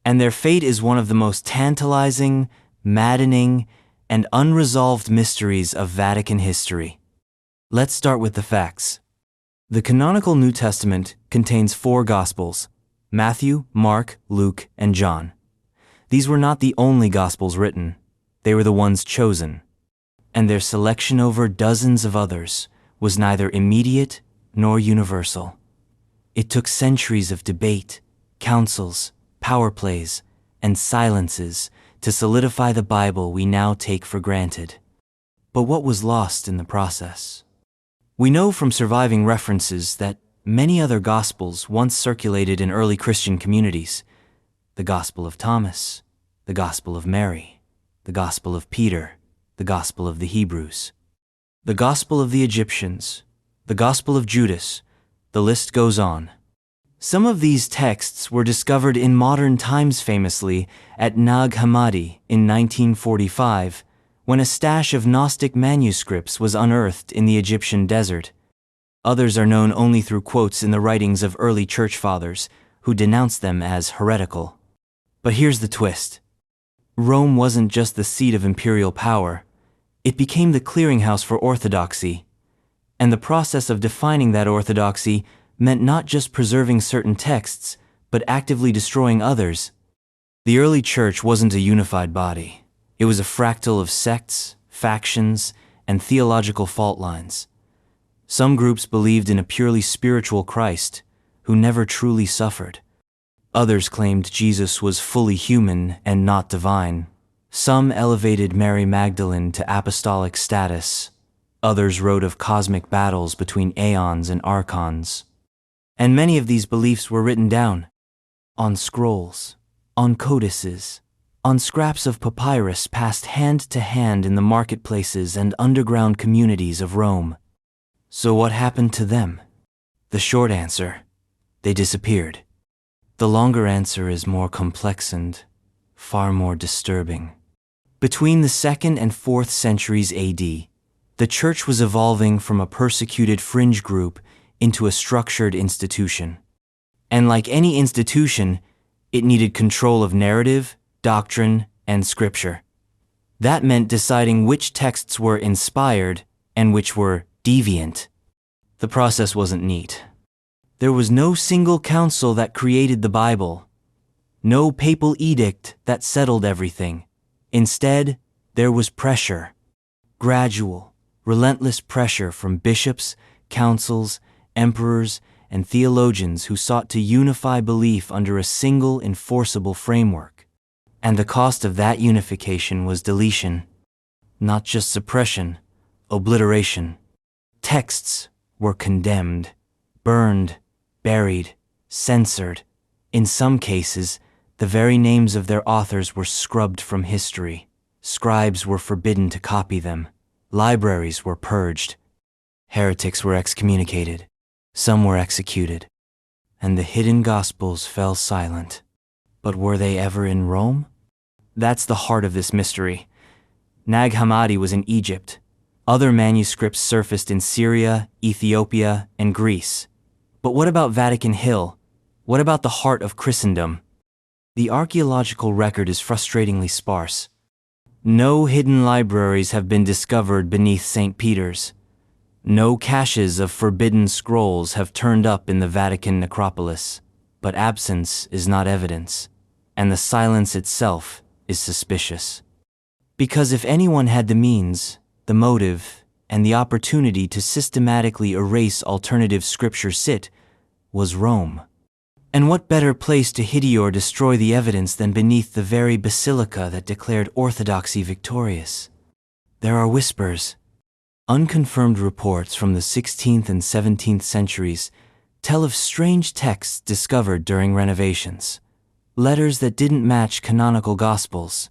And their fate is one of the most tantalizing, maddening, and unresolved mysteries of Vatican history. Let's start with the facts. The canonical New Testament contains 4 Gospels: Matthew, Mark, Luke, and John. These were not the only Gospels written. They were the ones chosen. And their selection over dozens of others was neither immediate nor universal. It took centuries of debate, councils, power plays, and silences to solidify the Bible we now take for granted. But what was lost in the process? We know from surviving references that many other Gospels once circulated in early Christian communities: the Gospel of Thomas, the Gospel of Mary, the Gospel of Peter, the Gospel of the Hebrews, the Gospel of the Egyptians, the Gospel of Judas. The list goes on. Some of these texts were discovered in modern times, famously at Nag Hammadi in 1945, when a stash of Gnostic manuscripts was unearthed in the Egyptian desert. Others are known only through quotes in the writings of early church fathers, who denounced them as heretical. But here's the twist. Rome wasn't just the seat of imperial power. It became the clearinghouse for orthodoxy. And the process of defining that orthodoxy meant not just preserving certain texts, but actively destroying others. The early church wasn't a unified body. It was a fractal of sects, factions, and theological fault lines. Some groups believed in a purely spiritual Christ, who never truly suffered. Others claimed Jesus was fully human and not divine. Some elevated Mary Magdalene to apostolic status. Others wrote of cosmic battles between aeons and archons. And many of these beliefs were written down. on scrolls, on codices, on scraps of papyrus passed hand to hand in the marketplaces and underground communities of Rome. So what happened to them? The short answer: they disappeared. The longer answer is more complex and far more disturbing. Between the 2nd and 4th centuries AD, the Church was evolving from a persecuted fringe group into a structured institution. And like any institution, it needed control of narrative, doctrine, and scripture. That meant deciding which texts were inspired and which were deviant. The process wasn't neat. There was no single council that created the Bible, no papal edict that settled everything. Instead, there was pressure. Gradual, relentless pressure from bishops, councils, emperors, and theologians who sought to unify belief under a single enforceable framework. And the cost of that unification was deletion. Not just suppression, obliteration. Texts were condemned, burned, buried, censored. In some cases, the very names of their authors were scrubbed from history. Scribes were forbidden to copy them. Libraries were purged. Heretics were excommunicated. Some were executed. And the hidden Gospels fell silent. But were they ever in Rome? That's the heart of this mystery. Nag Hammadi was in Egypt. Other manuscripts surfaced in Syria, Ethiopia, and Greece. But what about Vatican Hill? What about the heart of Christendom? The archaeological record is frustratingly sparse. No hidden libraries have been discovered beneath St. Peter's. No caches of forbidden scrolls have turned up in the Vatican necropolis. But absence is not evidence, and the silence itself is suspicious. Because if anyone had the means, the motive, and the opportunity to systematically erase alternative scriptures, it was Rome. And what better place to hide or destroy the evidence than beneath the very basilica that declared orthodoxy victorious? There are whispers. Unconfirmed reports from the 16th and 17th centuries tell of strange texts discovered during renovations. Letters that didn't match canonical gospels.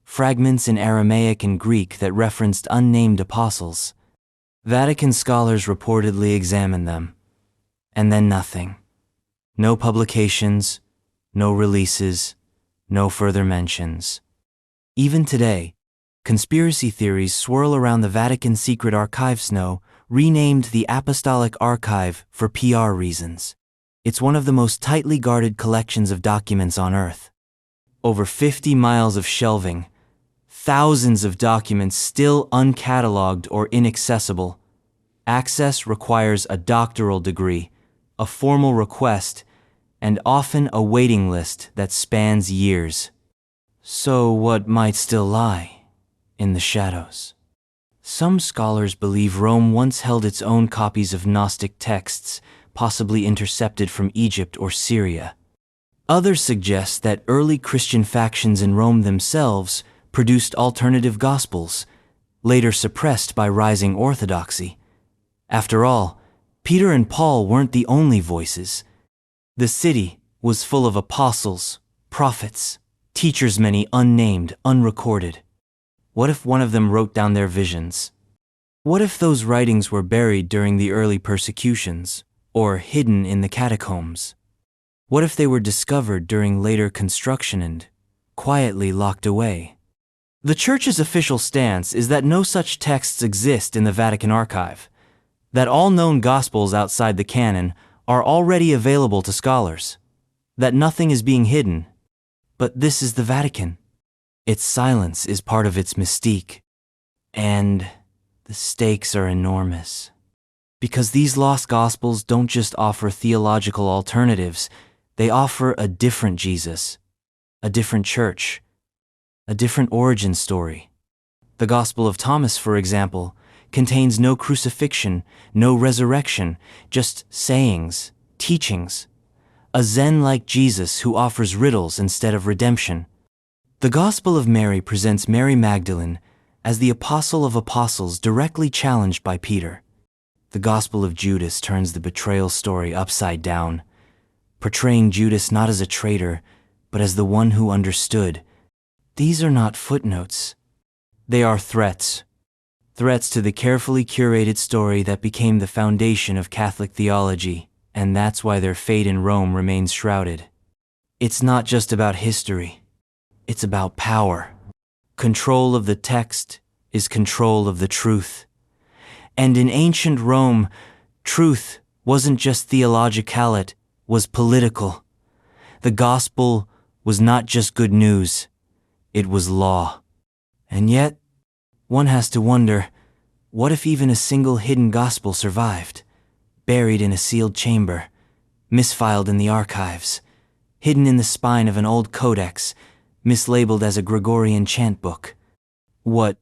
Fragments in Aramaic and Greek that referenced unnamed apostles. Vatican scholars reportedly examined them. And then nothing. No publications, no releases, no further mentions. Even today, conspiracy theories swirl around the Vatican Secret Archives, now renamed the Apostolic Archive for PR reasons. It's one of the most tightly guarded collections of documents on Earth. Over 50 miles of shelving, thousands of documents still uncatalogued or inaccessible. Access requires a doctoral degree, a formal request, and often a waiting list that spans years. So what might still lie in the shadows? Some scholars believe Rome once held its own copies of Gnostic texts, possibly intercepted from Egypt or Syria. Others suggest that early Christian factions in Rome themselves produced alternative gospels, later suppressed by rising orthodoxy. After all, Peter and Paul weren't the only voices. The city was full of apostles, prophets, teachers, many unnamed, unrecorded. What if one of them wrote down their visions? What if those writings were buried during the early persecutions, or hidden in the catacombs? What if they were discovered during later construction and quietly locked away? The Church's official stance is that no such texts exist in the Vatican archive, that all known Gospels outside the canon are already available to scholars, that nothing is being hidden. But this is the Vatican. Its silence is part of its mystique. And the stakes are enormous. Because these lost Gospels don't just offer theological alternatives, they offer a different Jesus, a different church, a different origin story. The Gospel of Thomas, for example, contains no crucifixion, no resurrection, just sayings, teachings. A Zen-like Jesus who offers riddles instead of redemption. The Gospel of Mary presents Mary Magdalene as the apostle of apostles directly challenged by Peter. The Gospel of Judas turns the betrayal story upside down. portraying Judas not as a traitor, but as the one who understood. These are not footnotes. They are threats. Threats to the carefully curated story that became the foundation of Catholic theology, and that's why their fate in Rome remains shrouded. It's not just about history. It's about power. Control of the text is control of the truth. And in ancient Rome, truth wasn't just theological, it was political. The gospel was not just good news, it was law. And yet, one has to wonder, what if even a single hidden gospel survived, buried in a sealed chamber, misfiled in the archives, hidden in the spine of an old codex, mislabeled as a Gregorian chant book? What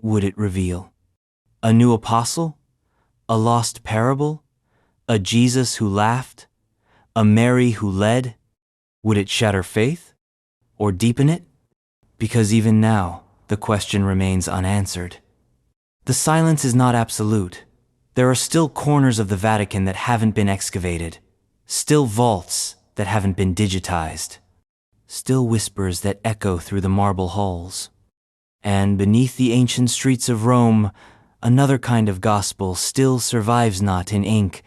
would it reveal? A new apostle? A lost parable? A Jesus who laughed? A Mary who led? Would it shatter faith? Or deepen it? Because even now, the question remains unanswered. The silence is not absolute. There are still corners of the Vatican that haven't been excavated, still vaults that haven't been digitized, still whispers that echo through the marble halls. And beneath the ancient streets of Rome, another kind of gospel still survives, not in ink,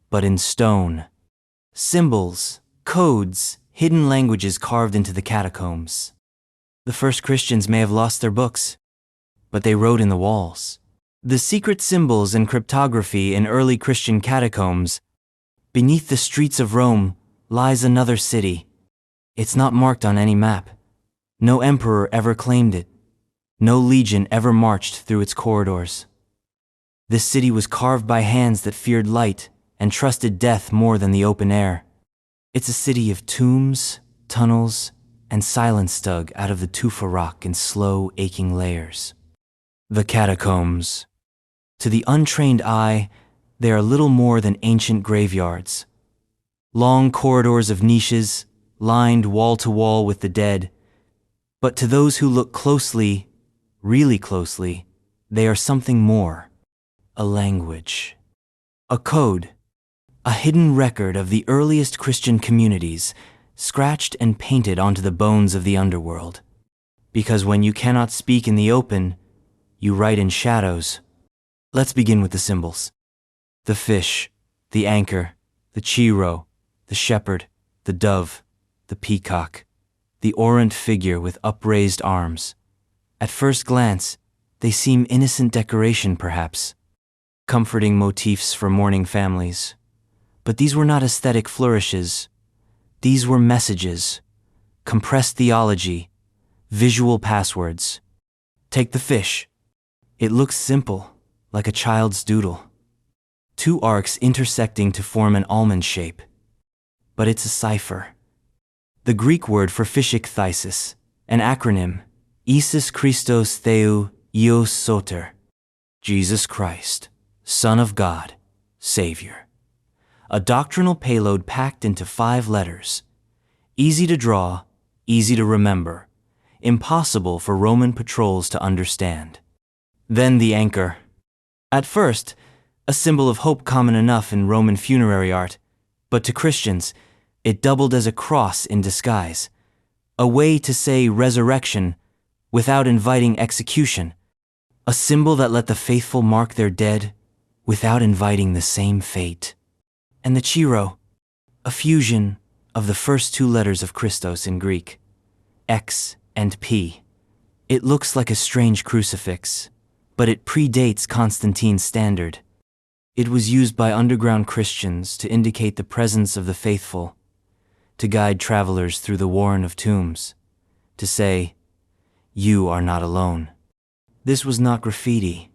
but in stone. Symbols, codes, hidden languages carved into the catacombs. The first Christians may have lost their books, but they wrote in the walls. The secret symbols and cryptography in early Christian catacombs. Beneath the streets of Rome lies another city. It's not marked on any map. No emperor ever claimed it. No legion ever marched through its corridors. This city was carved by hands that feared light and trusted death more than the open air. It's a city of tombs, tunnels, and silence dug out of the tufa rock in slow, aching layers. The catacombs. To the untrained eye, they are little more than ancient graveyards. Long corridors of niches, lined wall to wall with the dead. But to those who look closely, really closely, they are something more. A language. A code. A hidden record of the earliest Christian communities, scratched and painted onto the bones of the underworld. Because when you cannot speak in the open, you write in shadows. Let's begin with the symbols. The fish, the anchor, the chiro, the shepherd, the dove, the peacock, the orant figure with upraised arms. At first glance, they seem innocent decoration perhaps, comforting motifs for mourning families. But these were not aesthetic flourishes. These were messages, compressed theology, visual passwords. Take the fish. It looks simple, like a child's doodle. Two arcs intersecting to form an almond shape. But it's a cipher. The Greek word for fish ichthyosis, an acronym, Isus Christos Theou Ios Soter, Jesus Christ, Son of God, Savior. A doctrinal payload packed into 5 letters. Easy to draw, easy to remember, impossible for Roman patrols to understand. Then the anchor. At first, a symbol of hope common enough in Roman funerary art, but to Christians, it doubled as a cross in disguise, a way to say resurrection without inviting execution, a symbol that let the faithful mark their dead without inviting the same fate. And the chiro, a fusion of the first 2 letters of Christos in Greek, X and P. It looks like a strange crucifix, but it predates Constantine's standard. It was used by underground Christians to indicate the presence of the faithful, to guide travelers through the warren of tombs, to say, "You are not alone." This was not graffiti.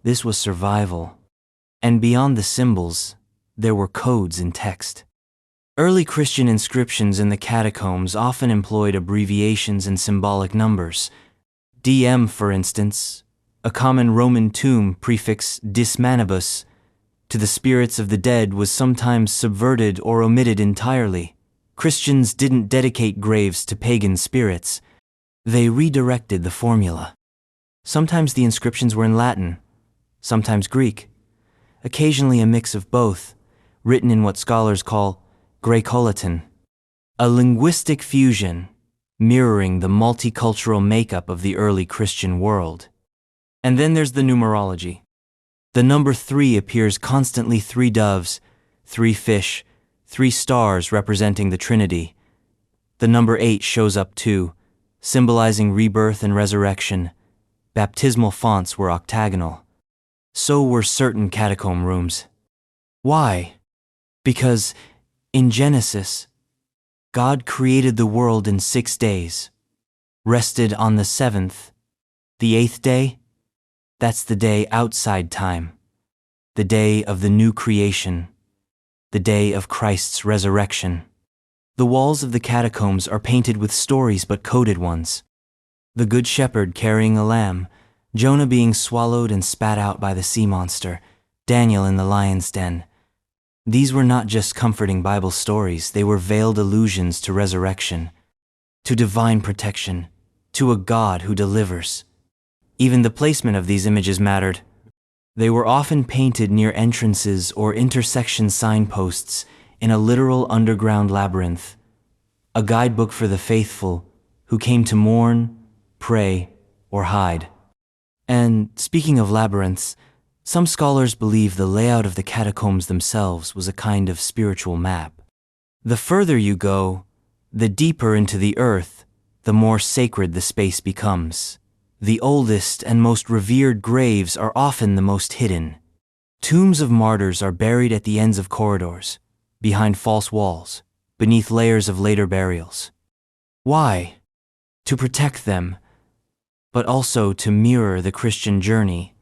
This was survival. And beyond the symbols, there were codes in text. Early Christian inscriptions in the catacombs often employed abbreviations and symbolic numbers. DM, for instance, a common Roman tomb prefix dis manibus, to the spirits of the dead, was sometimes subverted or omitted entirely. Christians didn't dedicate graves to pagan spirits. They redirected the formula. Sometimes the inscriptions were in Latin, sometimes Greek, occasionally a mix of both, written in what scholars call Grecolitan, a linguistic fusion mirroring the multicultural makeup of the early Christian world. And then there's the numerology. The number 3 appears constantly: 3 doves, 3 fish, 3 stars representing the Trinity. The number 8 shows up too, symbolizing rebirth and resurrection. Baptismal fonts were octagonal. So were certain catacomb rooms. Why? Because in Genesis, God created the world in 6 days, rested on the 7th. The 8th day? That's the day outside time, the day of the new creation, the day of Christ's resurrection. The walls of the catacombs are painted with stories, but coded ones. The Good Shepherd carrying a lamb, Jonah being swallowed and spat out by the sea monster, Daniel in the lion's den. These were not just comforting Bible stories, they were veiled allusions to resurrection, to divine protection, to a God who delivers. Even the placement of these images mattered. They were often painted near entrances or intersection signposts in a literal underground labyrinth, a guidebook for the faithful who came to mourn, pray, or hide. And speaking of labyrinths, some scholars believe the layout of the catacombs themselves was a kind of spiritual map. The further you go, the deeper into the earth, the more sacred the space becomes. The oldest and most revered graves are often the most hidden. Tombs of martyrs are buried at the ends of corridors, behind false walls, beneath layers of later burials. Why? To protect them, but also to mirror the Christian journey,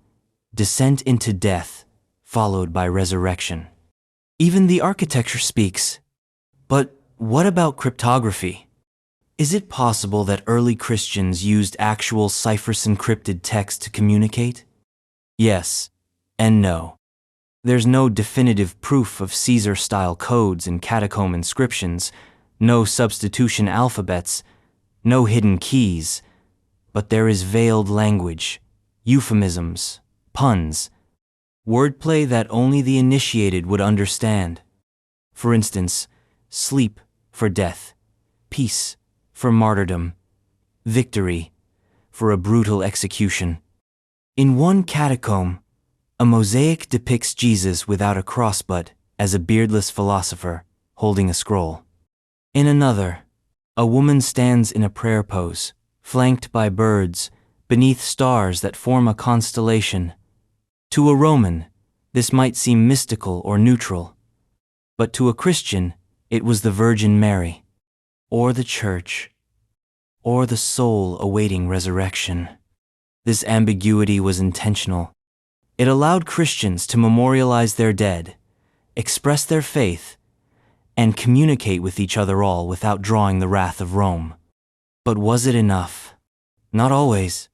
descent into death, followed by resurrection. Even the architecture speaks. But what about cryptography? Is it possible that early Christians used actual cipher-encrypted text to communicate? Yes and no. There's no definitive proof of Caesar-style codes in catacomb inscriptions, no substitution alphabets, no hidden keys, but there is veiled language, euphemisms, puns, wordplay that only the initiated would understand. For instance, sleep for death, peace for martyrdom, victory for a brutal execution. In one catacomb, a mosaic depicts Jesus without a cross but as a beardless philosopher holding a scroll. In another, a woman stands in a prayer pose, flanked by birds, beneath stars that form a constellation. To a Roman, this might seem mystical or neutral, but to a Christian, it was the Virgin Mary, or the Church, or the soul awaiting resurrection. This ambiguity was intentional. It allowed Christians to memorialize their dead, express their faith, and communicate with each other all without drawing the wrath of Rome. But was it enough? Not always.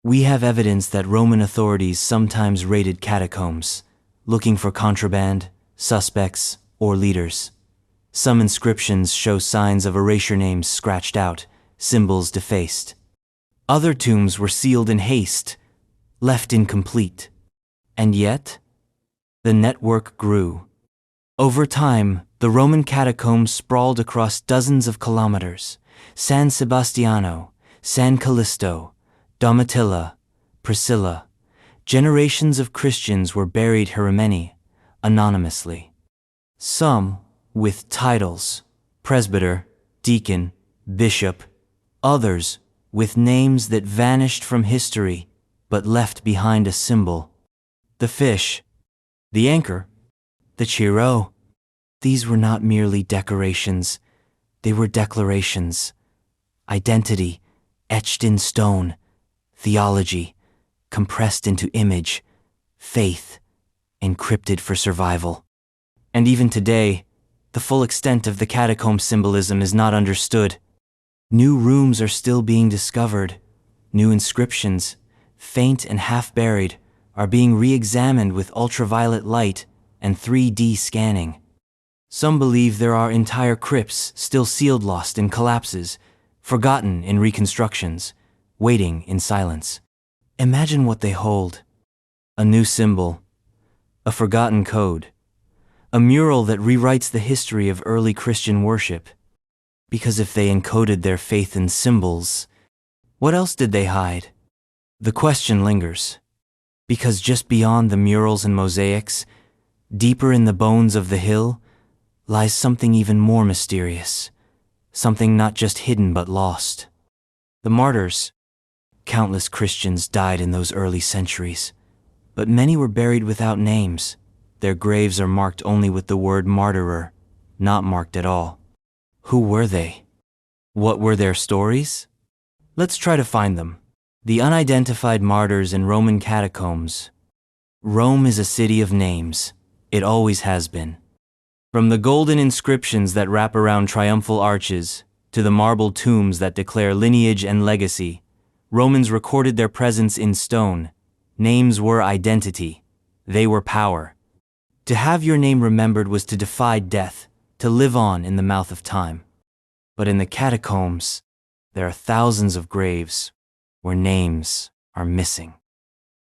We have evidence that Roman authorities sometimes raided catacombs, looking for contraband, suspects, or leaders. Some inscriptions show signs of erasure, names scratched out, symbols defaced. Other tombs were sealed in haste, left incomplete. And yet, the network grew. Over time, the Roman catacombs sprawled across dozens of kilometers. San Sebastiano, San Callisto, Domitilla, Priscilla. Generations of Christians were buried here, many anonymously. Some with titles, presbyter, deacon, bishop, others with names that vanished from history but left behind a symbol. The fish, the anchor, the Chiro. These were not merely decorations, they were declarations. Identity, etched in stone, theology, compressed into image, faith, encrypted for survival. And even today, the full extent of the catacomb symbolism is not understood. New rooms are still being discovered. New inscriptions, faint and half-buried, are being re-examined with ultraviolet light and 3D scanning. Some believe there are entire crypts still sealed, lost in collapses, forgotten in reconstructions, waiting in silence. Imagine what they hold. A new symbol, a forgotten code, A mural that rewrites the history of early Christian worship. Because if they encoded their faith in symbols, what else did they hide? The question lingers. Because just beyond the murals and mosaics, deeper in the bones of the hill, lies something even more mysterious. Something not just hidden but lost. The martyrs. Countless Christians died in those early centuries, but many were buried without names. Their graves are marked only with the word martyrer, not marked at all. Who were they? What were their stories? Let's try to find them. The unidentified martyrs in Roman catacombs. Rome is a city of names. It always has been. From the golden inscriptions that wrap around triumphal arches, to the marble tombs that declare lineage and legacy, Romans recorded their presence in stone. Names were identity. They were power. To have your name remembered was to defy death, to live on in the mouth of time. But in the catacombs, there are thousands of graves where names are missing.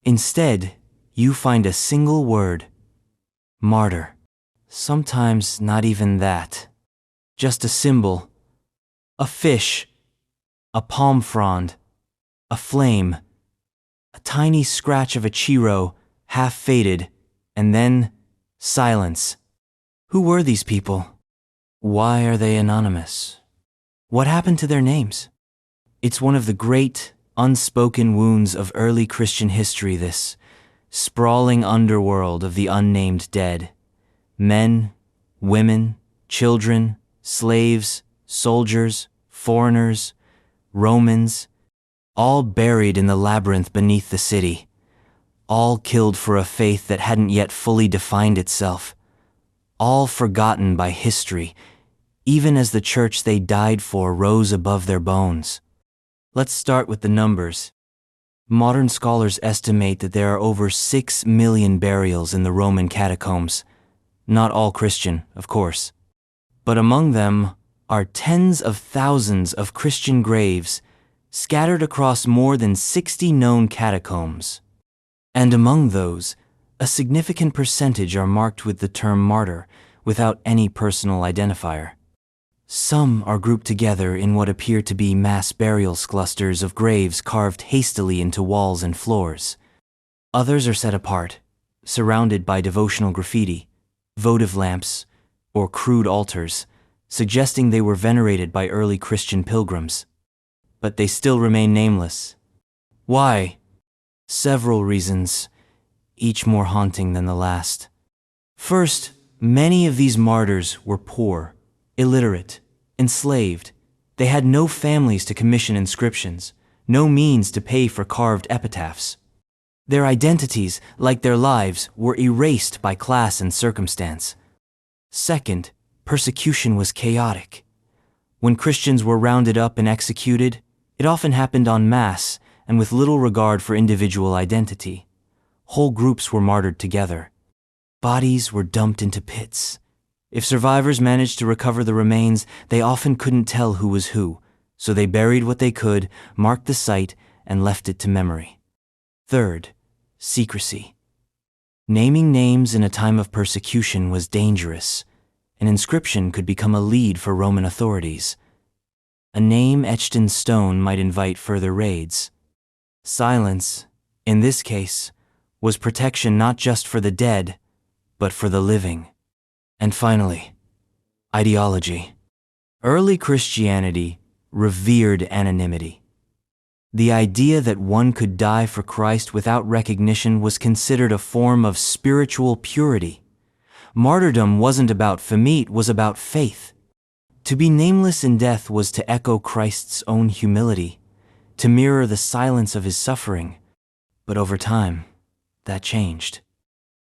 Instead, you find a single word: martyr. Sometimes not even that. Just a symbol, a fish, a palm frond, a flame, a tiny scratch of a chiro, half faded, and then silence. Who were these people? Why are they anonymous? What happened to their names? It's one of the great, unspoken wounds of early Christian history, this sprawling underworld of the unnamed dead. Men, women, children, slaves, soldiers, foreigners, Romans, all buried in the labyrinth beneath the city, all killed for a faith that hadn't yet fully defined itself, all forgotten by history, even as the church they died for rose above their bones. Let's start with the numbers. Modern scholars estimate that there are over 6 million burials in the Roman catacombs. Not all Christian, of course. But among them are tens of thousands of Christian graves scattered across more than 60 known catacombs. And among those, a significant percentage are marked with the term martyr without any personal identifier. Some are grouped together in what appear to be mass burial clusters of graves carved hastily into walls and floors. Others are set apart, surrounded by devotional graffiti, votive lamps, or crude altars, suggesting they were venerated by early Christian pilgrims. But they still remain nameless. Why? Several reasons, each more haunting than the last. First, many of these martyrs were poor, illiterate, enslaved. They had no families to commission inscriptions, no means to pay for carved epitaphs. Their identities, like their lives, were erased by class and circumstance. Second, persecution was chaotic. When Christians were rounded up and executed, it often happened en masse and with little regard for individual identity. Whole groups were martyred together. Bodies were dumped into pits. If survivors managed to recover the remains, they often couldn't tell who was who, so they buried what they could, marked the site, and left it to memory. Third, secrecy. Naming names in a time of persecution was dangerous. An inscription could become a lead for Roman authorities. A name etched in stone might invite further raids. Silence, in this case, was protection not just for the dead, but for the living. And finally, ideology. Early Christianity revered anonymity. The idea that one could die for Christ without recognition was considered a form of spiritual purity. Martyrdom wasn't about fame, it was about faith. To be nameless in death was to echo Christ's own humility, to mirror the silence of his suffering. But over time, that changed.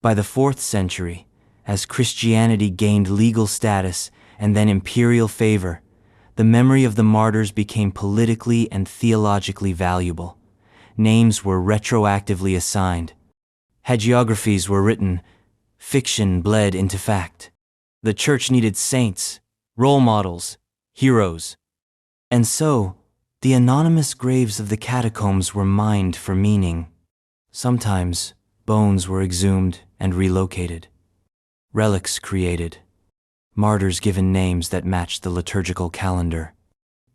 By the 4th century, as Christianity gained legal status and then imperial favor, the memory of the martyrs became politically and theologically valuable. Names were retroactively assigned. Hagiographies were written. Fiction bled into fact. The church needed saints, role models, heroes. And so, the anonymous graves of the catacombs were mined for meaning. Sometimes, bones were exhumed and relocated. relics created, martyrs given names that matched the liturgical calendar.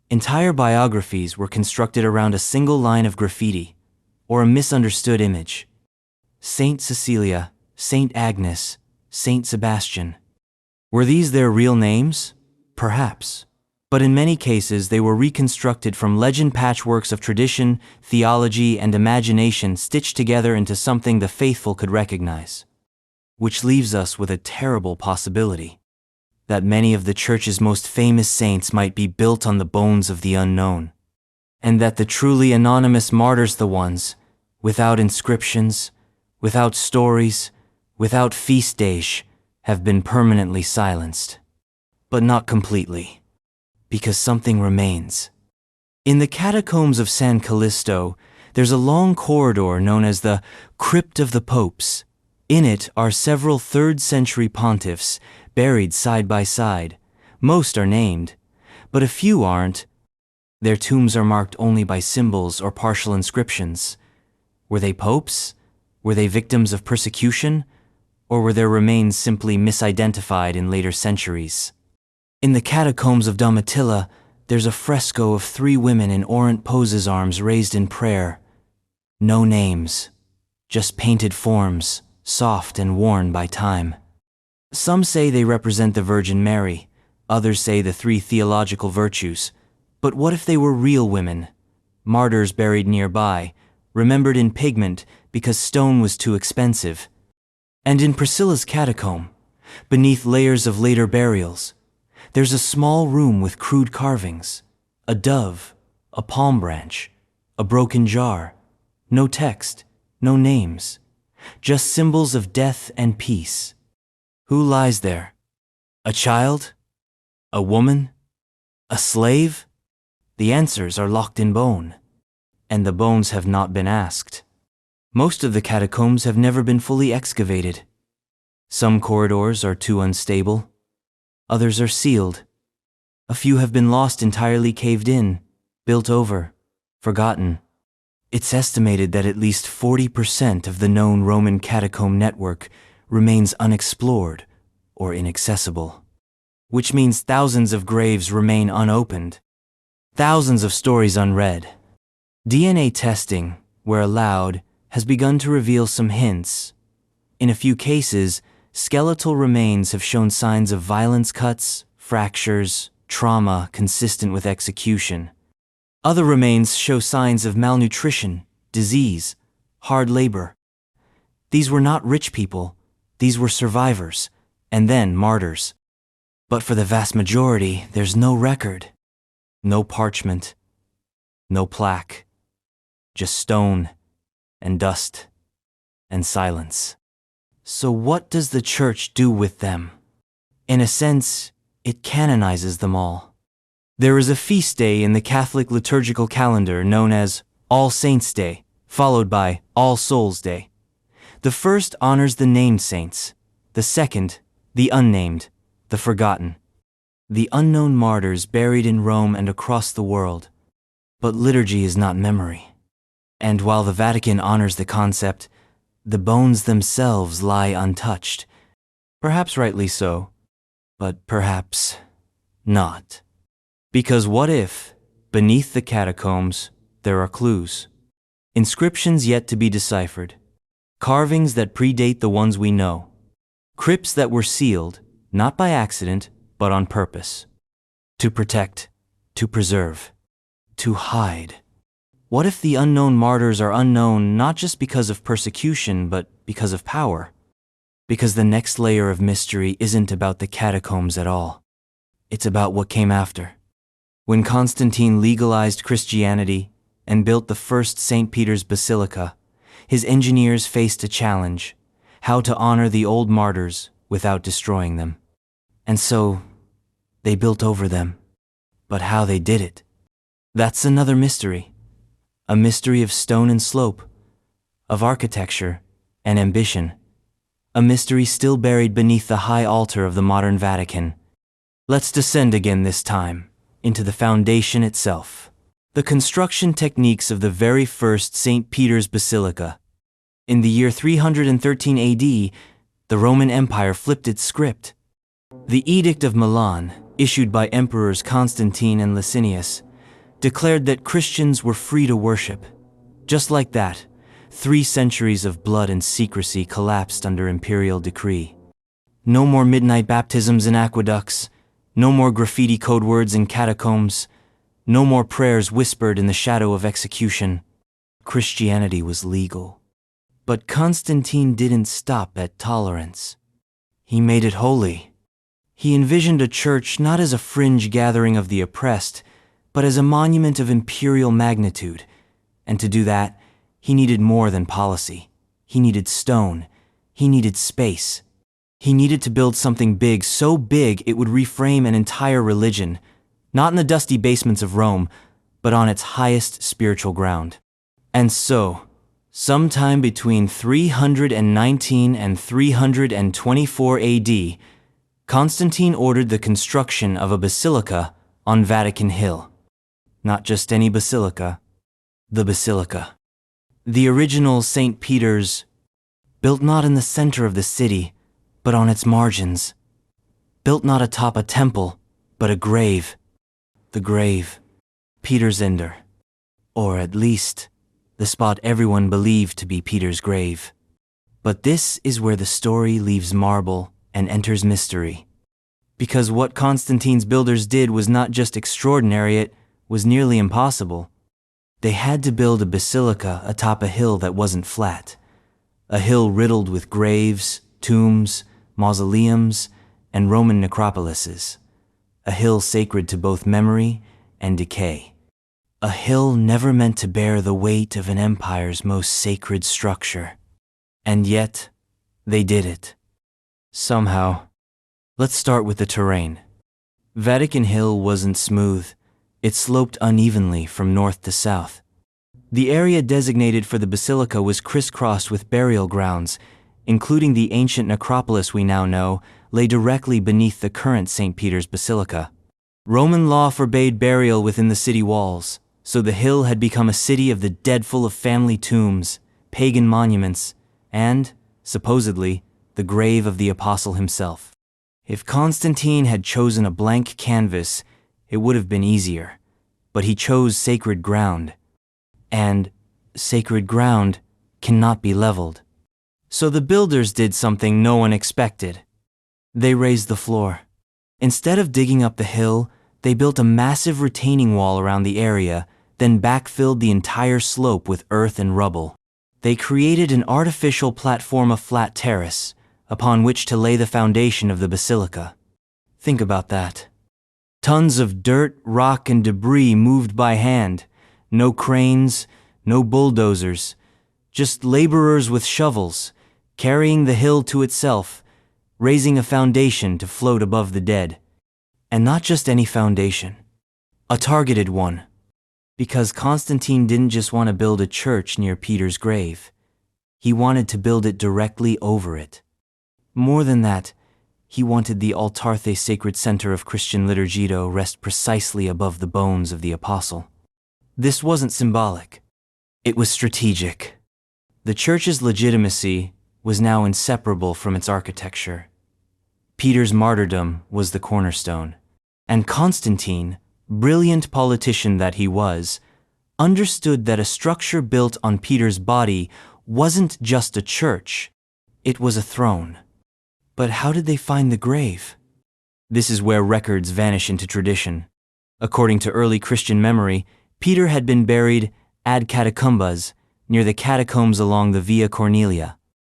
Entire biographies were constructed around a single line of graffiti, or a misunderstood image. Saint Cecilia, Saint Agnes, Saint Sebastian. Were these their real names? Perhaps. But in many cases they were reconstructed from legend patchworks of tradition, theology, and imagination stitched together into something the faithful could recognize. Which leaves us with a terrible possibility. That many of the Church's most famous saints might be built on the bones of the unknown. And that the truly anonymous martyrs, the ones, without inscriptions, without stories, without feast days, have been permanently silenced. But not completely. Because something remains. In the Catacombs of San Callisto, there's a long corridor known as the Crypt of the Popes. In it are several 3rd century pontiffs, buried side by side. Most are named, but a few aren't. Their tombs are marked only by symbols or partial inscriptions. Were they popes? Were they victims of persecution? Or were their remains simply misidentified in later centuries? In the Catacombs of Domitilla, there's a fresco of 3 women in orant poses, arms raised in prayer. No names, just painted forms, soft and worn by time. Some say they represent the Virgin Mary, others say the 3 theological virtues. But what if they were real women? Martyrs buried nearby, remembered in pigment because stone was too expensive. And in Priscilla's catacomb, beneath layers of later burials, there's a small room with crude carvings, a dove, a palm branch, a broken jar, no text, no names, just symbols of death and peace. Who lies there? A child? A woman? A slave? The answers are locked in bone, and the bones have not been asked. Most of the catacombs have never been fully excavated. Some corridors are too unstable. Others are sealed. A few have been lost entirely, caved in, built over, forgotten. It's estimated that at least 40% of the known Roman catacomb network remains unexplored or inaccessible, which means thousands of graves remain unopened, thousands of stories unread. DNA testing, where allowed, has begun to reveal some hints. In a few cases, skeletal remains have shown signs of violence, cuts, fractures, trauma consistent with execution. Other remains show signs of malnutrition, disease, hard labor. These were not rich people, these were survivors, and then martyrs. But for the vast majority, there's no record, no parchment, no plaque, just stone and dust and silence. So what does the Church do with them? In a sense, it canonizes them all. There is a feast day in the Catholic liturgical calendar known as All Saints' Day, followed by All Souls' Day. The first honors the named saints, the second, the unnamed, the forgotten, the unknown martyrs buried in Rome and across the world. But liturgy is not memory. And while the Vatican honors the concept, the bones themselves lie untouched. Perhaps rightly so, but perhaps not. Because what if, beneath the catacombs, there are clues? Inscriptions yet to be deciphered. Carvings that predate the ones we know. Crypts that were sealed, not by accident, but on purpose. To protect, to preserve, to hide. What if the unknown martyrs are unknown not just because of persecution, but because of power? Because the next layer of mystery isn't about the catacombs at all. It's about what came after. When Constantine legalized Christianity and built the first St. Peter's Basilica, his engineers faced a challenge: how to honor the old martyrs without destroying them. And so, they built over them. But how they did it, that's another mystery. A mystery of stone and slope, of architecture and ambition. A mystery still buried beneath the high altar of the modern Vatican. Let's descend again, this time, into the foundation itself. The construction techniques of the very first St. Peter's Basilica. In the year 313 AD, The Roman Empire flipped its script. The Edict of Milan, issued by Emperors Constantine and Licinius, declared that Christians were free to worship. Just like that, 3 centuries of blood and secrecy collapsed under imperial decree. No more midnight baptisms in aqueducts, no more graffiti code words in catacombs, no more prayers whispered in the shadow of execution. Christianity was legal. But Constantine didn't stop at tolerance. He made it holy. He envisioned a church not as a fringe gathering of the oppressed, but as a monument of imperial magnitude. And to do that, he needed more than policy. He needed stone. He needed space. He needed to build something big, so big it would reframe an entire religion, not in the dusty basements of Rome, but on its highest spiritual ground. And so, sometime between 319 and 324 AD, Constantine ordered the construction of a basilica on Vatican Hill. Not just any basilica, the basilica. The original St. Peter's, built not in the center of the city, but on its margins. Built not atop a temple, but a grave. The grave, Peter's Ender. Or at least, the spot everyone believed to be Peter's grave. But this is where the story leaves marble and enters mystery. Because what Constantine's builders did was not just extraordinary, it was nearly impossible. They had to build a basilica atop a hill that wasn't flat. A hill riddled with graves, tombs, mausoleums, and Roman necropolises. A hill sacred to both memory and decay. A hill never meant to bear the weight of an empire's most sacred structure. And yet, they did it. Somehow. Let's start with the terrain. Vatican Hill wasn't smooth. It sloped unevenly from north to south. The area designated for the basilica was crisscrossed with burial grounds, including the ancient necropolis we now know, lay directly beneath the current St. Peter's Basilica. Roman law forbade burial within the city walls, so the hill had become a city of the dead full of family tombs, pagan monuments, and, supposedly, the grave of the apostle himself. If Constantine had chosen a blank canvas, it would have been easier. But he chose sacred ground. And sacred ground cannot be leveled. So the builders did something no one expected. They raised the floor. Instead of digging up the hill, they built a massive retaining wall around the area, then backfilled the entire slope with earth and rubble. They created an artificial platform of flat terrace, upon which to lay the foundation of the basilica. Think about that. Tons of dirt, rock, and debris moved by hand. No cranes, no bulldozers. Just laborers with shovels, carrying the hill to itself, raising a foundation to float above the dead. And not just any foundation. A targeted one. Because Constantine didn't just want to build a church near Peter's grave. He wanted to build it directly over it. More than that, he wanted the Altarte sacred center of Christian liturgy to rest precisely above the bones of the apostle. This wasn't symbolic. It was strategic. The church's legitimacy was now inseparable from its architecture. Peter's martyrdom was the cornerstone. And Constantine, brilliant politician that he was, understood that a structure built on Peter's body wasn't just a church, it was a throne. But how did they find the grave? This is where records vanish into tradition. According to early Christian memory, Peter had been buried ad catacombas, near the catacombs along the Via Cornelia.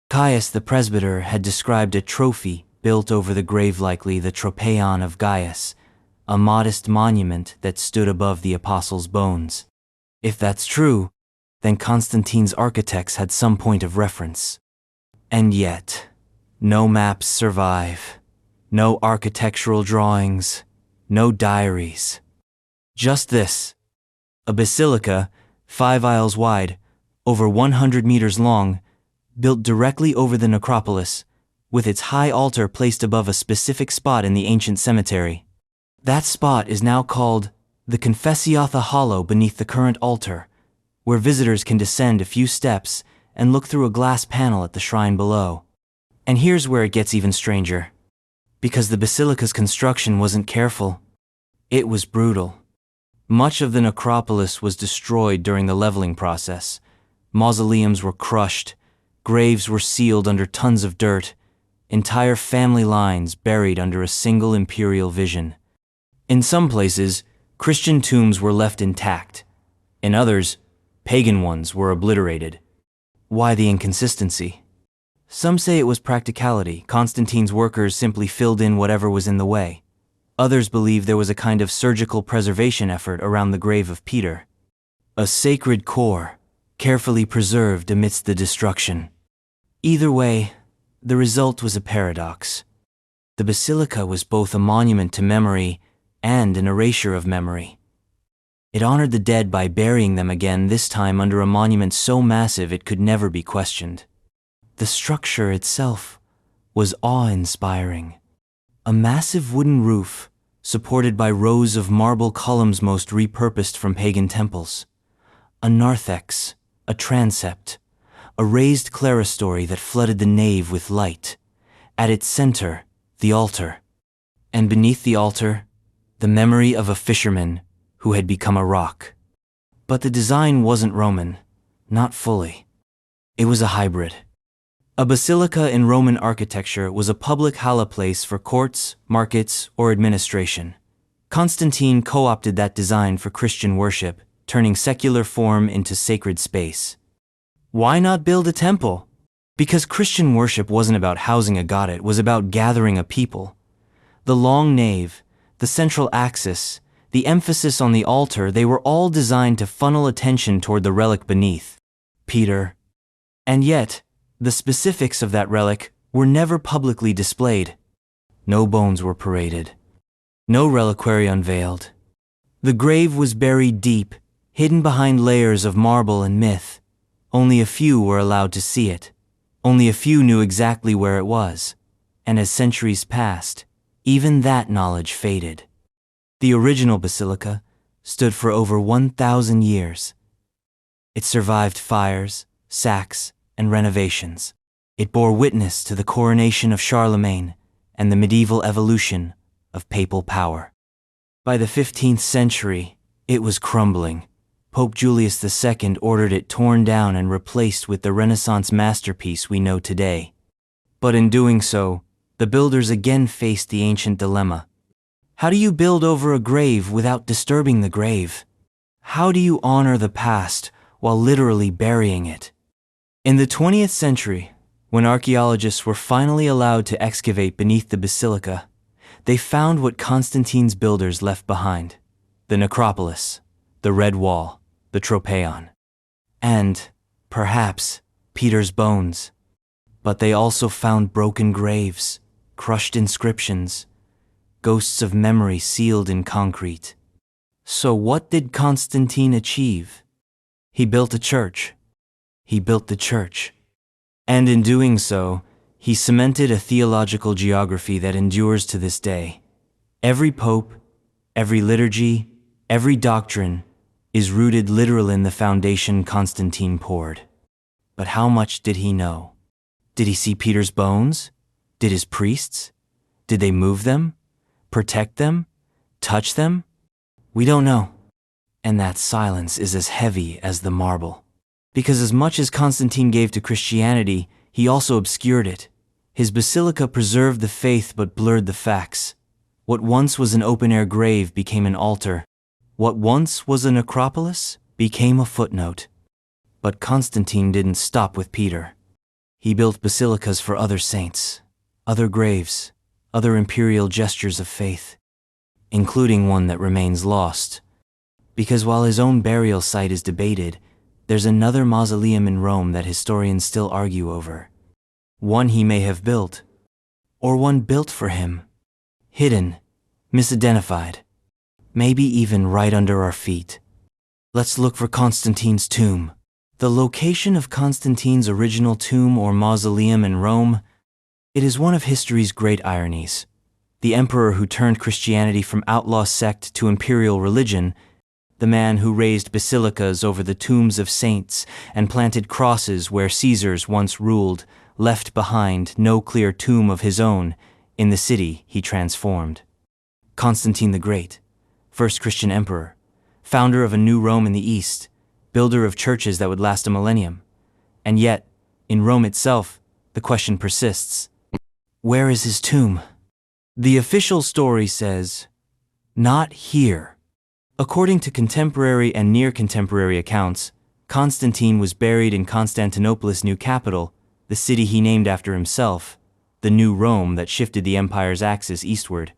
Caius the presbyter had described a trophy built over the grave, likely the Tropeon of Gaes, a modest monument that stood above the apostles' bones. If that's true, then Constantine's architects had some point of reference. And yet, no maps survive, no architectural drawings, no diaries. Just this: a basilica, 5 aisles wide, over 100 meters long, built directly over the necropolis, with its high altar placed above a specific spot in the ancient cemetery. That spot is now called the Confessiatha Hollow beneath the current altar, where visitors can descend a few steps and look through a glass panel at the shrine below. And here's where it gets even stranger. Because the basilica's construction wasn't careful, it was brutal. Much of the necropolis was destroyed during the leveling process. Mausoleums were crushed, graves were sealed under tons of dirt, entire family lines buried under a single imperial vision. In some places, Christian tombs were left intact. In others, pagan ones were obliterated. Why the inconsistency? Some say it was practicality. Constantine's workers simply filled in whatever was in the way. Others believe there was a kind of surgical preservation effort around the grave of Peter. A sacred core, carefully preserved amidst the destruction. Either way, the result was a paradox. The basilica was both a monument to memory and an erasure of memory. It honored the dead by burying them again, this time under a monument so massive it could never be questioned. The structure itself was awe-inspiring. A massive wooden roof, supported by rows of marble columns most repurposed from pagan temples. A narthex, a transept, a raised clerestory that flooded the nave with light. At its center, the altar. And beneath the altar, the memory of a fisherman who had become a rock. But the design wasn't Roman, not fully. It was a hybrid. A basilica in Roman architecture was a public hala place for courts, markets, or administration. Constantine co-opted that design for Christian worship, turning secular form into sacred space. Why not build a temple? Because Christian worship wasn't about housing a god, it was about gathering a people. The long nave, the central axis, the emphasis on the altar, they were all designed to funnel attention toward the relic beneath, Peter. And yet, the specifics of that relic were never publicly displayed. No bones were paraded. No reliquary unveiled. The grave was buried deep, hidden behind layers of marble and myth. Only a few were allowed to see it. Only a few knew exactly where it was. And as centuries passed, even that knowledge faded. The original basilica stood for over 1,000 years. It survived fires, sacks, and renovations. It bore witness to the coronation of Charlemagne and the medieval evolution of papal power. By the 15th century, it was crumbling. Pope Julius II ordered it torn down and replaced with the Renaissance masterpiece we know today. But in doing so, the builders again faced the ancient dilemma. How do you build over a grave without disturbing the grave? How do you honor the past while literally burying it? In the 20th century, when archaeologists were finally allowed to excavate beneath the basilica, they found what Constantine's builders left behind: the necropolis, the Red Wall, the Tropeon, and, perhaps, Peter's bones. But they also found broken graves, crushed inscriptions, ghosts of memory sealed in concrete. So what did Constantine achieve? He built a church. He built the church. And in doing so, he cemented a theological geography that endures to this day. Every pope, every liturgy, every doctrine is rooted literally in the foundation Constantine poured. But how much did he know? Did he see Peter's bones? Did his priests? Did they move them? Protect them? Touch them? We don't know. And that silence is as heavy as the marble. Because as much as Constantine gave to Christianity, he also obscured it. His basilica preserved the faith but blurred the facts. What once was an open-air grave became an altar. What once was a necropolis became a footnote. But Constantine didn't stop with Peter. He built basilicas for other saints, other graves, other imperial gestures of faith, including one that remains lost. Because while his own burial site is debated, there's another mausoleum in Rome that historians still argue over. One he may have built, or one built for him. Hidden, misidentified, maybe even right under our feet. Let's look for Constantine's tomb. The location of Constantine's original tomb or mausoleum in Rome, it is one of history's great ironies. The emperor who turned Christianity from outlaw sect to imperial religion, the man who raised basilicas over the tombs of saints and planted crosses where Caesars once ruled, left behind no clear tomb of his own in the city he transformed. Constantine the Great, first Christian emperor, founder of a new Rome in the East, builder of churches that would last a millennium. And yet, in Rome itself, the question persists. Where is his tomb? The official story says, "Not here." According to contemporary and near-contemporary accounts, Constantine was buried in Constantinople's new capital, the city he named after himself, the new Rome that shifted the empire's axis eastward.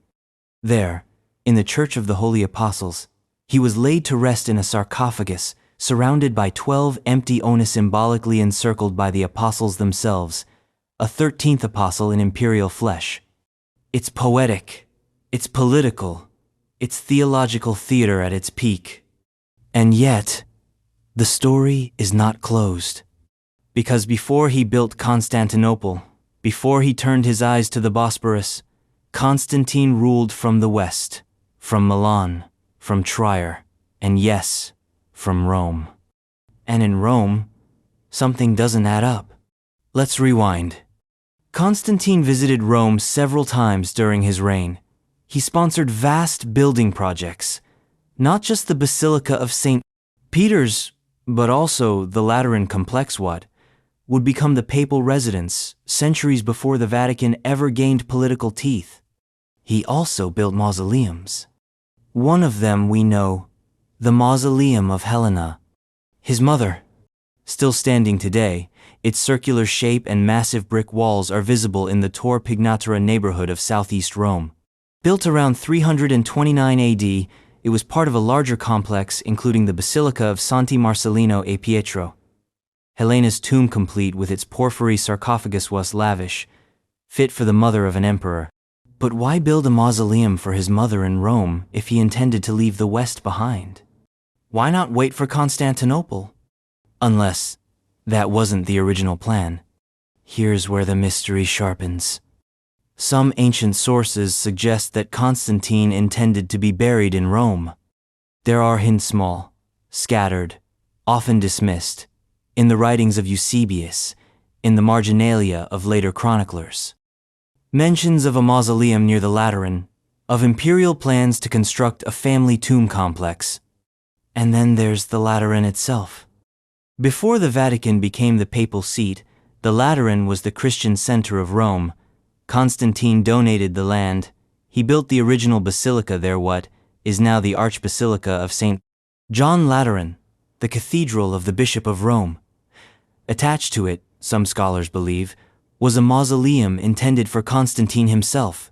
There, in the Church of the Holy Apostles, he was laid to rest in a sarcophagus, surrounded by 12 empty urns symbolically encircled by the apostles themselves, a 13th apostle in imperial flesh. It's poetic, it's political, it's theological theater at its peak. And yet, the story is not closed. Because before he built Constantinople, before he turned his eyes to the Bosporus, Constantine ruled from the west, from Milan, from Trier, and yes, from Rome. And in Rome, something doesn't add up. Let's rewind. Constantine visited Rome several times during his reign. He sponsored vast building projects, not just the Basilica of St. Peter's, but also the Lateran complex would become the papal residence centuries before the Vatican ever gained political teeth. He also built mausoleums. One of them we know, the Mausoleum of Helena, his mother. Still standing today, its circular shape and massive brick walls are visible in the Tor Pignatera neighborhood of southeast Rome. Built around 329 AD, it was part of a larger complex including the Basilica of Santi Marcellino e Pietro. Helena's tomb, complete with its porphyry sarcophagus, was lavish, fit for the mother of an emperor. But why build a mausoleum for his mother in Rome if he intended to leave the West behind? Why not wait for Constantinople? Unless that wasn't the original plan. Here's where the mystery sharpens. Some ancient sources suggest that Constantine intended to be buried in Rome. There are hints, small, scattered, often dismissed, in the writings of Eusebius, in the marginalia of later chroniclers. Mentions of a mausoleum near the Lateran, of imperial plans to construct a family tomb complex. And then there's the Lateran itself. Before the Vatican became the papal seat, the Lateran was the Christian center of Rome. Constantine donated the land. He built the original basilica there, what is now the Archbasilica of St. John Lateran, the cathedral of the Bishop of Rome. Attached to it, some scholars believe, was a mausoleum intended for Constantine himself.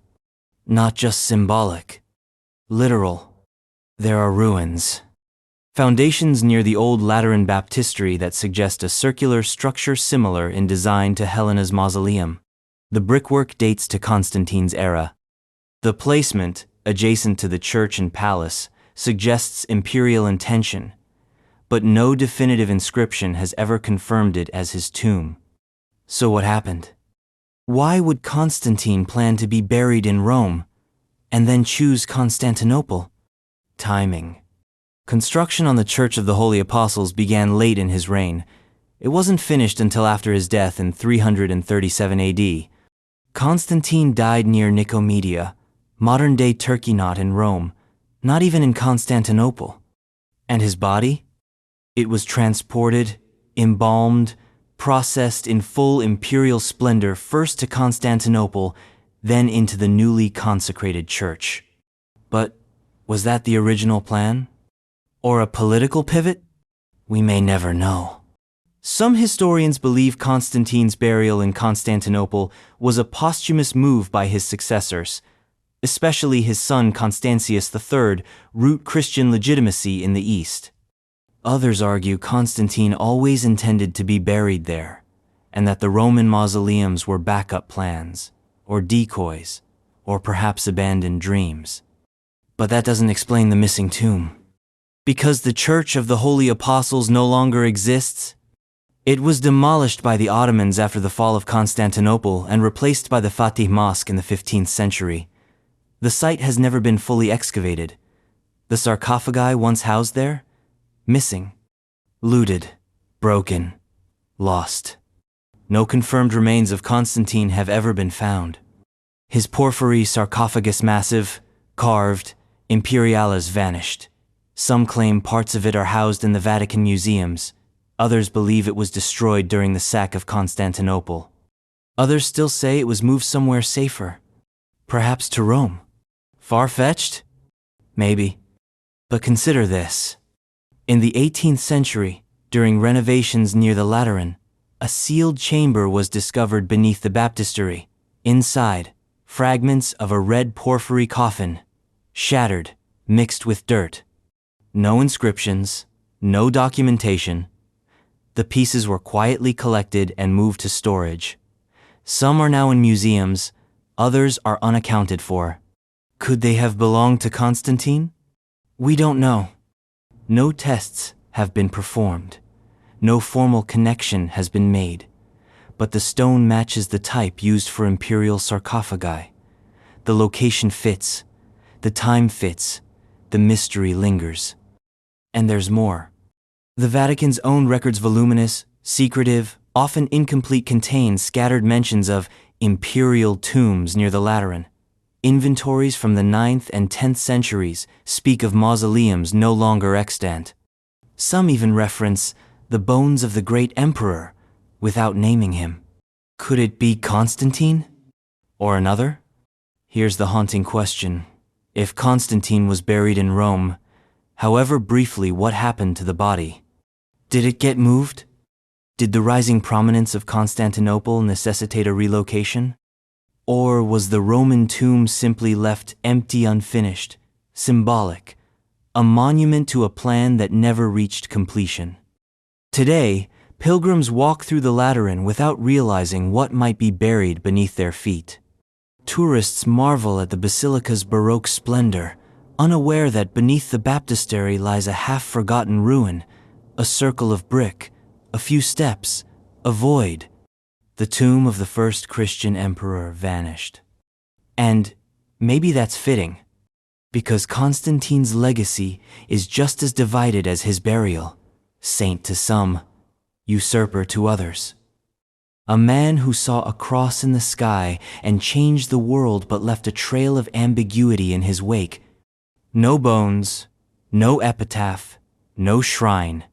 Not just symbolic. Literal. There are ruins. Foundations near the old Lateran baptistry that suggest a circular structure similar in design to Helena's mausoleum. The brickwork dates to Constantine's era. The placement, adjacent to the church and palace, suggests imperial intention, but no definitive inscription has ever confirmed it as his tomb. So what happened? Why would Constantine plan to be buried in Rome, and then choose Constantinople? Timing. Construction on the Church of the Holy Apostles began late in his reign. It wasn't finished until after his death in 337 AD. Constantine died near Nicomedia, modern-day Turkey, not in Rome, not even in Constantinople. And his body? It was transported, embalmed, processed in full imperial splendor first to Constantinople, then into the newly consecrated church. But was that the original plan? Or a political pivot? We may never know. Some historians believe Constantine's burial in Constantinople was a posthumous move by his successors, especially his son Constantius III, root Christian legitimacy in the East. Others argue Constantine always intended to be buried there, and that the Roman mausoleums were backup plans, or decoys, or perhaps abandoned dreams. But that doesn't explain the missing tomb. Because the Church of the Holy Apostles no longer exists? It was demolished by the Ottomans after the fall of Constantinople and replaced by the Fatih Mosque in the 15th century. The site has never been fully excavated. The sarcophagi once housed there? Missing. Looted. Broken. Lost. No confirmed remains of Constantine have ever been found. His porphyry sarcophagus massive, carved, imperialis vanished. Some claim parts of it are housed in the Vatican museums. Others believe it was destroyed during the sack of Constantinople. Others still say it was moved somewhere safer. Perhaps to Rome. Far-fetched? Maybe. But consider this. In the 18th century, during renovations near the Lateran, a sealed chamber was discovered beneath the baptistry. Inside, fragments of a red porphyry coffin, shattered, mixed with dirt. No inscriptions, no documentation. The pieces were quietly collected and moved to storage. Some are now in museums, others are unaccounted for. Could they have belonged to Constantine? We don't know. No tests have been performed. No formal connection has been made. But the stone matches the type used for imperial sarcophagi. The location fits. The time fits. The mystery lingers. And there's more. The Vatican's own records, voluminous, secretive, often incomplete, contain scattered mentions of imperial tombs near the Lateran. Inventories from the 9th and 10th centuries speak of mausoleums no longer extant. Some even reference the bones of the great emperor without naming him. Could it be Constantine? Or another? Here's the haunting question. If Constantine was buried in Rome, however briefly, what happened to the body? Did it get moved? Did the rising prominence of Constantinople necessitate a relocation? Or was the Roman tomb simply left empty, unfinished, symbolic, a monument to a plan that never reached completion? Today, pilgrims walk through the Lateran without realizing what might be buried beneath their feet. Tourists marvel at the basilica's Baroque splendor, unaware that beneath the baptistry lies a half-forgotten ruin, a circle of brick, a few steps, a void. The tomb of the first Christian emperor vanished. And maybe that's fitting, because Constantine's legacy is just as divided as his burial, saint to some, usurper to others. A man who saw a cross in the sky and changed the world but left a trail of ambiguity in his wake. No bones, no epitaph, no shrine,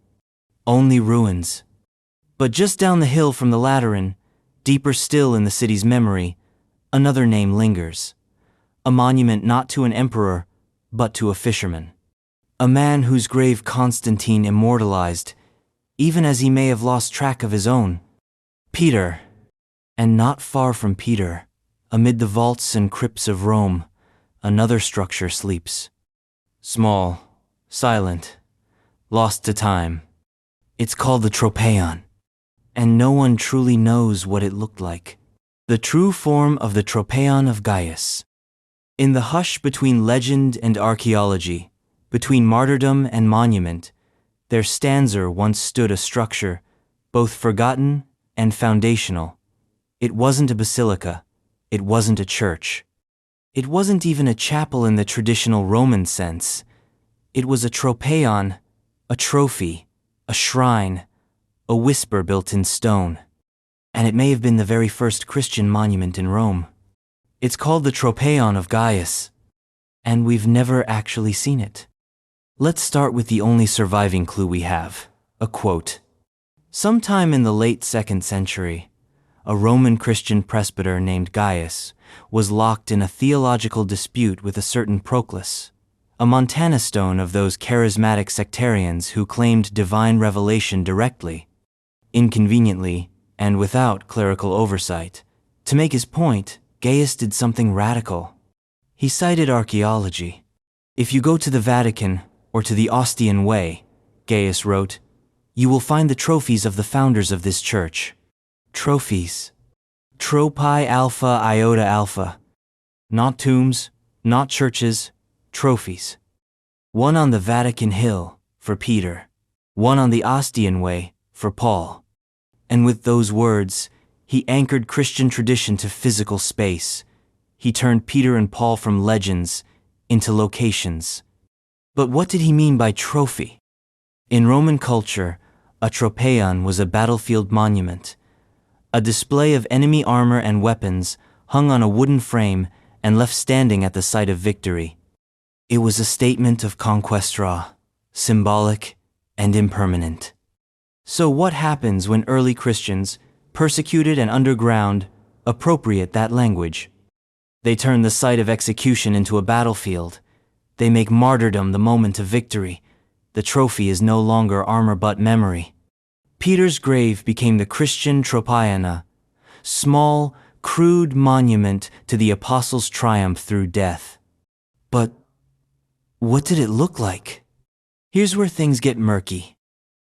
only ruins. But just down the hill from the Lateran, deeper still in the city's memory, another name lingers. A monument not to an emperor, but to a fisherman. A man whose grave Constantine immortalized, even as he may have lost track of his own. Peter. And not far from Peter, amid the vaults and crypts of Rome, another structure sleeps. Small, silent, lost to time. It's called the Tropeon. And no one truly knows what it looked like. The true form of the Tropeon of Gaes. In the hush between legend and archaeology, between martyrdom and monument, there stands or once stood a structure, both forgotten and foundational. It wasn't a basilica. It wasn't a church. It wasn't even a chapel in the traditional Roman sense. It was a tropeon, a trophy, a shrine, a whisper built in stone. And it may have been the very first Christian monument in Rome. It's called the Tropeon of Gaes, and we've never actually seen it. Let's start with the only surviving clue we have, a quote. Sometime in the late 2nd century, a Roman Christian presbyter named Gaius was locked in a theological dispute with a certain Proclus, a Montana stone of those charismatic sectarians who claimed divine revelation directly, inconveniently, and without clerical oversight. To make his point, Gaius did something radical. He cited archaeology. If you go to the Vatican or to the Ostian Way, Gaius wrote, you will find the trophies of the founders of this church. Trophies. Tropi alpha iota alpha. Not tombs, not churches, trophies. One on the Vatican Hill, for Peter. One on the Ostian Way, for Paul. And with those words, he anchored Christian tradition to physical space. He turned Peter and Paul from legends into locations. But what did he mean by trophy? In Roman culture, a tropeon was a battlefield monument, a display of enemy armor and weapons hung on a wooden frame and left standing at the site of victory. It was a statement of conquest, raw, symbolic, and impermanent. So what happens when early Christians, persecuted and underground, appropriate that language? They turn the site of execution into a battlefield. They make martyrdom the moment of victory. The trophy is no longer armor but memory. Peter's grave became the Christian Tropeon, small, crude monument to the apostles' triumph through death. But what did it look like? Here's where things get murky.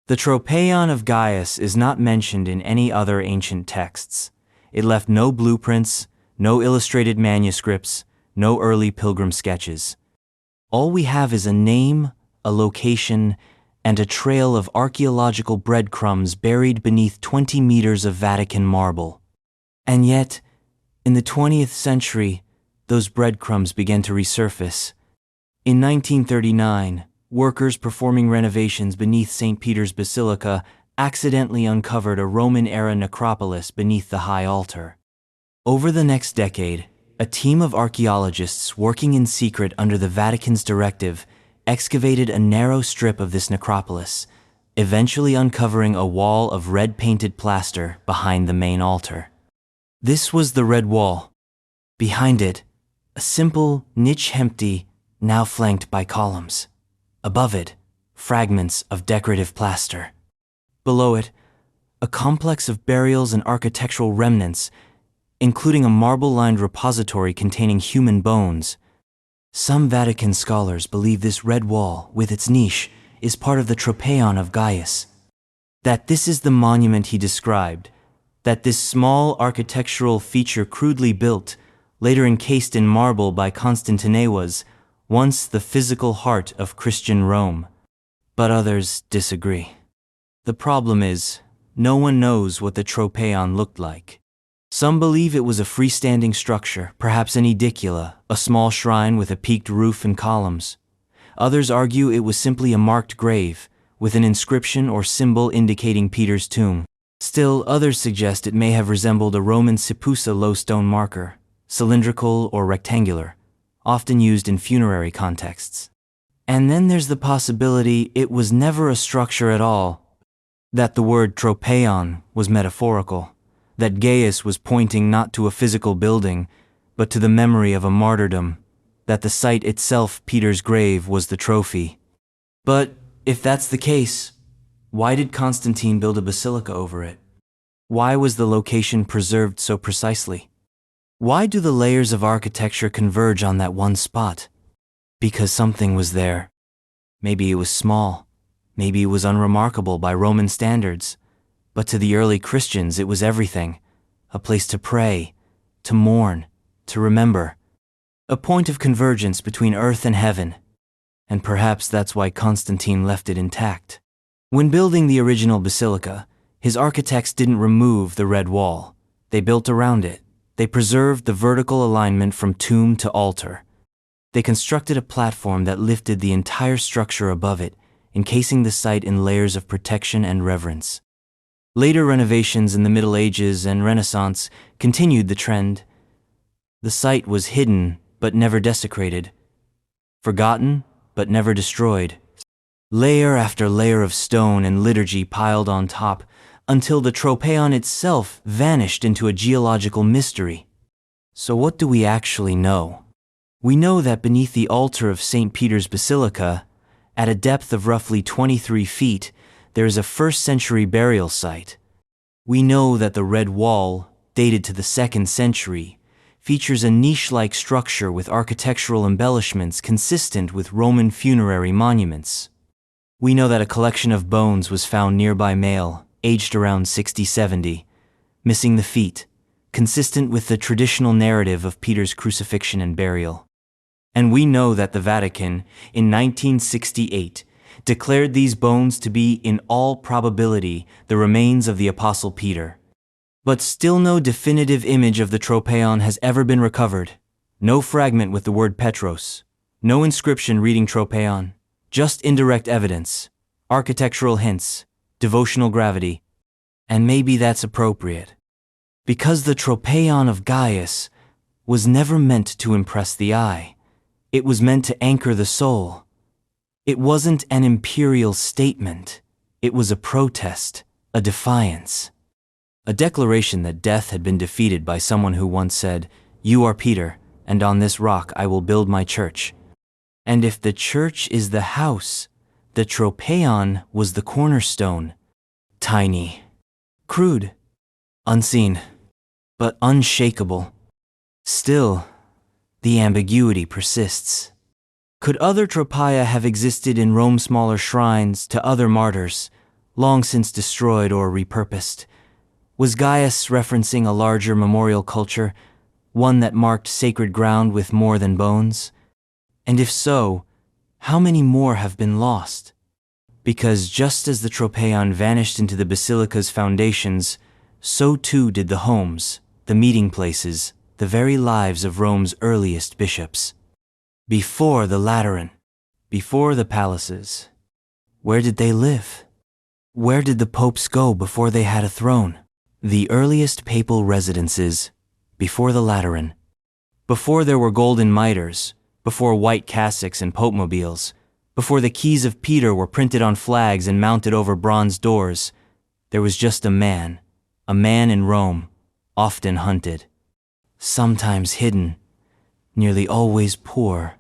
The Tropeon of Gaes is not mentioned in any other ancient texts. It left no blueprints, no illustrated manuscripts, no early pilgrim sketches. All we have is a name, a location, and a trail of archaeological breadcrumbs buried beneath 20 meters of Vatican marble. And yet, in the 20th century, those breadcrumbs began to resurface. In 1939, workers performing renovations beneath St. Peter's Basilica accidentally uncovered a Roman-era necropolis beneath the high altar. Over the next decade, a team of archaeologists working in secret under the Vatican's directive excavated a narrow strip of this necropolis, eventually uncovering a wall of red-painted plaster behind the main altar. This was the Red Wall. Behind it, a simple niche empty, now flanked by columns. Above it, fragments of decorative plaster. Below it, a complex of burials and architectural remnants, including a marble-lined repository containing human bones. Some Vatican scholars believe this red wall, with its niche, is part of the Tropeon of Gaes. That this is the monument he described, that this small architectural feature crudely built, later encased in marble by Constantine, was once the physical heart of Christian Rome. But others disagree. The problem is, no one knows what the Tropeon looked like. Some believe it was a freestanding structure, perhaps an edicula, a small shrine with a peaked roof and columns. Others argue it was simply a marked grave, with an inscription or symbol indicating Peter's tomb. Still, others suggest it may have resembled a Roman Sipusa low stone marker, cylindrical or rectangular, often used in funerary contexts. And then there's the possibility it was never a structure at all, that the word Tropeon was metaphorical, that Gaius was pointing not to a physical building, but to the memory of a martyrdom, that the site itself, Peter's grave, was the trophy. But if that's the case, why did Constantine build a basilica over it? Why was the location preserved so precisely? Why do the layers of architecture converge on that one spot? Because something was there. Maybe it was small. Maybe it was unremarkable by Roman standards. But to the early Christians, it was everything. A place to pray, to mourn, to remember. A point of convergence between earth and heaven. And perhaps that's why Constantine left it intact. When building the original basilica, his architects didn't remove the red wall. They built around it. They preserved the vertical alignment from tomb to altar. They constructed a platform that lifted the entire structure above it, encasing the site in layers of protection and reverence. Later renovations in the Middle Ages and Renaissance continued the trend. The site was hidden but never desecrated, forgotten but never destroyed. Layer after layer of stone and liturgy piled on top, until the Tropeon itself vanished into a geological mystery. So what do we actually know? We know that beneath the altar of St. Peter's Basilica, at a depth of roughly 23 feet, there is a 1st century burial site. We know that the red wall, dated to the 2nd century, features a niche-like structure with architectural embellishments consistent with Roman funerary monuments. We know that a collection of bones was found nearby, male, aged around 60-70, missing the feet, consistent with the traditional narrative of Peter's crucifixion and burial. And we know that the Vatican, in 1968, declared these bones to be, in all probability, the remains of the Apostle Peter. But still no definitive image of the Tropeon has ever been recovered. No fragment with the word Petros. No inscription reading Tropeon. Just indirect evidence, architectural hints, devotional gravity. And maybe that's appropriate. Because the Tropeon of Gaes was never meant to impress the eye. It was meant to anchor the soul. It wasn't an imperial statement. It was a protest, a defiance. A declaration that death had been defeated by someone who once said, "You are Peter, and on this rock I will build my church." And if the church is the house, the Tropeon was the cornerstone. Tiny, crude, unseen, but unshakable. Still, the ambiguity persists. Could other Tropaea have existed in Rome's smaller shrines to other martyrs, long since destroyed or repurposed? Was Gaius referencing a larger memorial culture, one that marked sacred ground with more than bones? And if so, how many more have been lost? Because just as the Tropeon vanished into the basilica's foundations, so too did the homes, the meeting places, the very lives of Rome's earliest bishops. Before the Lateran, before the palaces, where did they live? Where did the popes go before they had a throne? The earliest papal residences, before the Lateran, before there were golden mitres, before white cassocks and popemobiles, before the keys of Peter were printed on flags and mounted over bronze doors, there was just a man in Rome, often hunted, sometimes hidden, nearly always poor,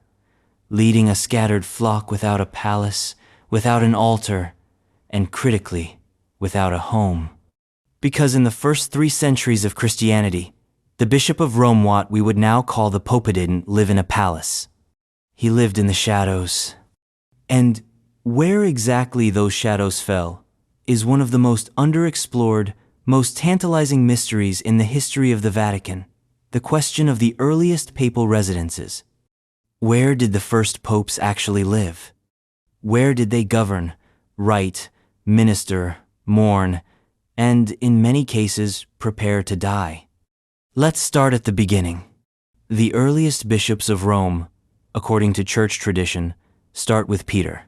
leading a scattered flock without a palace, without an altar, and critically, without a home. Because in the first 3 centuries of Christianity, the Bishop of Rome, what we would now call the Pope, didn't live in a palace. He lived in the shadows. And where exactly those shadows fell is one of the most underexplored, most tantalizing mysteries in the history of the Vatican, the question of the earliest papal residences. Where did the first popes actually live? Where did they govern, write, minister, mourn, and, in many cases, prepare to die? Let's start at the beginning. The earliest bishops of Rome, according to church tradition, start with Peter.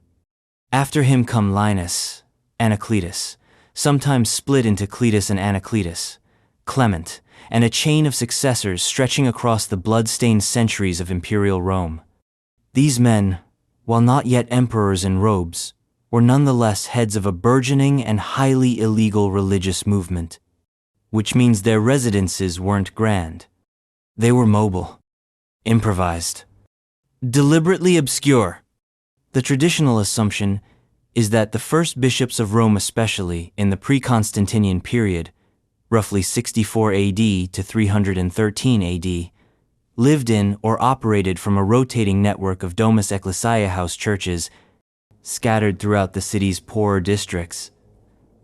After him come Linus, Anacletus, sometimes split into Cletus and Anacletus, Clement, and a chain of successors stretching across the blood-stained centuries of imperial Rome. These men, while not yet emperors in robes, were nonetheless heads of a burgeoning and highly illegal religious movement, which means their residences weren't grand. They were mobile, improvised, deliberately obscure. The traditional assumption is that the first bishops of Rome, especially in the pre-Constantinian period, roughly 64 AD to 313 AD, lived in or operated from a rotating network of Domus Ecclesiae house churches scattered throughout the city's poorer districts.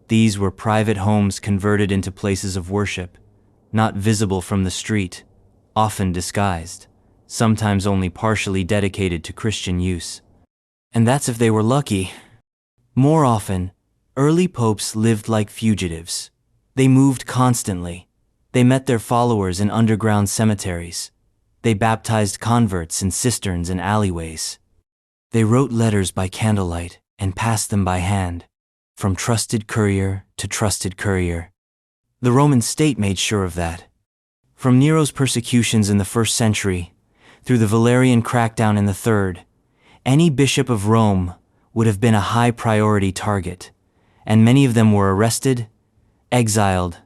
These were private homes converted into places of worship, not visible from the street, often disguised, sometimes only partially dedicated to Christian use. And that's if they were lucky. More often, early popes lived like fugitives. They moved constantly. They met their followers in underground cemeteries. They baptized converts in cisterns and alleyways. They wrote letters by candlelight and passed them by hand, from trusted courier to trusted courier. The Roman state made sure of that. From Nero's persecutions in the 1st century, through the Valerian crackdown in the 3rd, any bishop of Rome would have been a high-priority target, and many of them were arrested, exiled,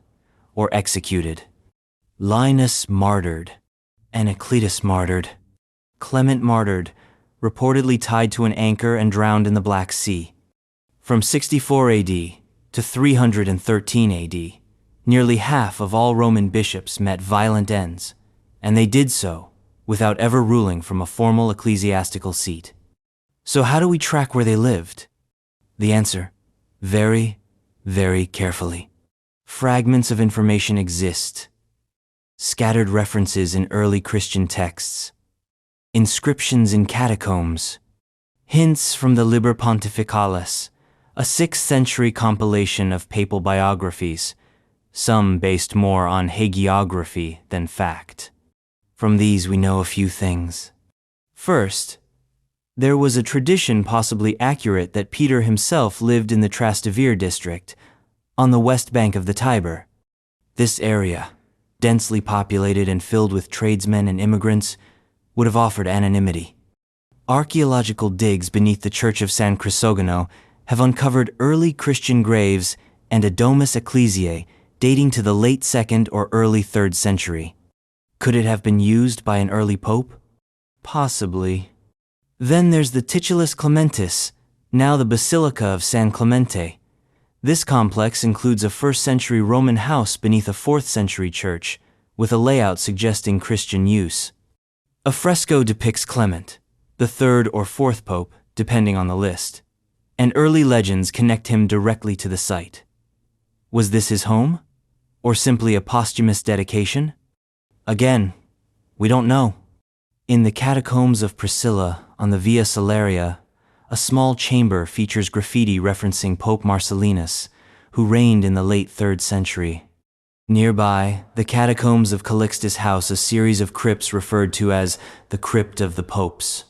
or executed. Linus martyred, Anacletus martyred, Clement martyred, reportedly tied to an anchor and drowned in the Black Sea. From 64 AD to 313 AD, nearly half of all Roman bishops met violent ends, and they did so without ever ruling from a formal ecclesiastical seat. So how do we track where they lived? The answer: very, very carefully. Fragments of information exist. Scattered references in early Christian texts. Inscriptions in catacombs. Hints from the Liber Pontificalis, a 6th century compilation of papal biographies, some based more on hagiography than fact. From these we know a few things. First, there was a tradition possibly accurate that Peter himself lived in the Trastevere district, on the west bank of the Tiber. This area, densely populated and filled with tradesmen and immigrants, would have offered anonymity. Archaeological digs beneath the Church of San Crisogono have uncovered early Christian graves and a domus ecclesiae dating to the late 2nd or early 3rd century. Could it have been used by an early pope? Possibly. Then there's the Titulus Clementis, now the Basilica of San Clemente. This complex includes a 1st century Roman house beneath a 4th century church, with a layout suggesting Christian use. A fresco depicts Clement, the 3rd or 4th pope, depending on the list, and early legends connect him directly to the site. Was this his home? Or simply a posthumous dedication? Again, we don't know. In the Catacombs of Priscilla on the Via Salaria, a small chamber features graffiti referencing Pope Marcellinus, who reigned in the late 3rd century. Nearby, the Catacombs of Calixtus house a series of crypts referred to as the Crypt of the Popes.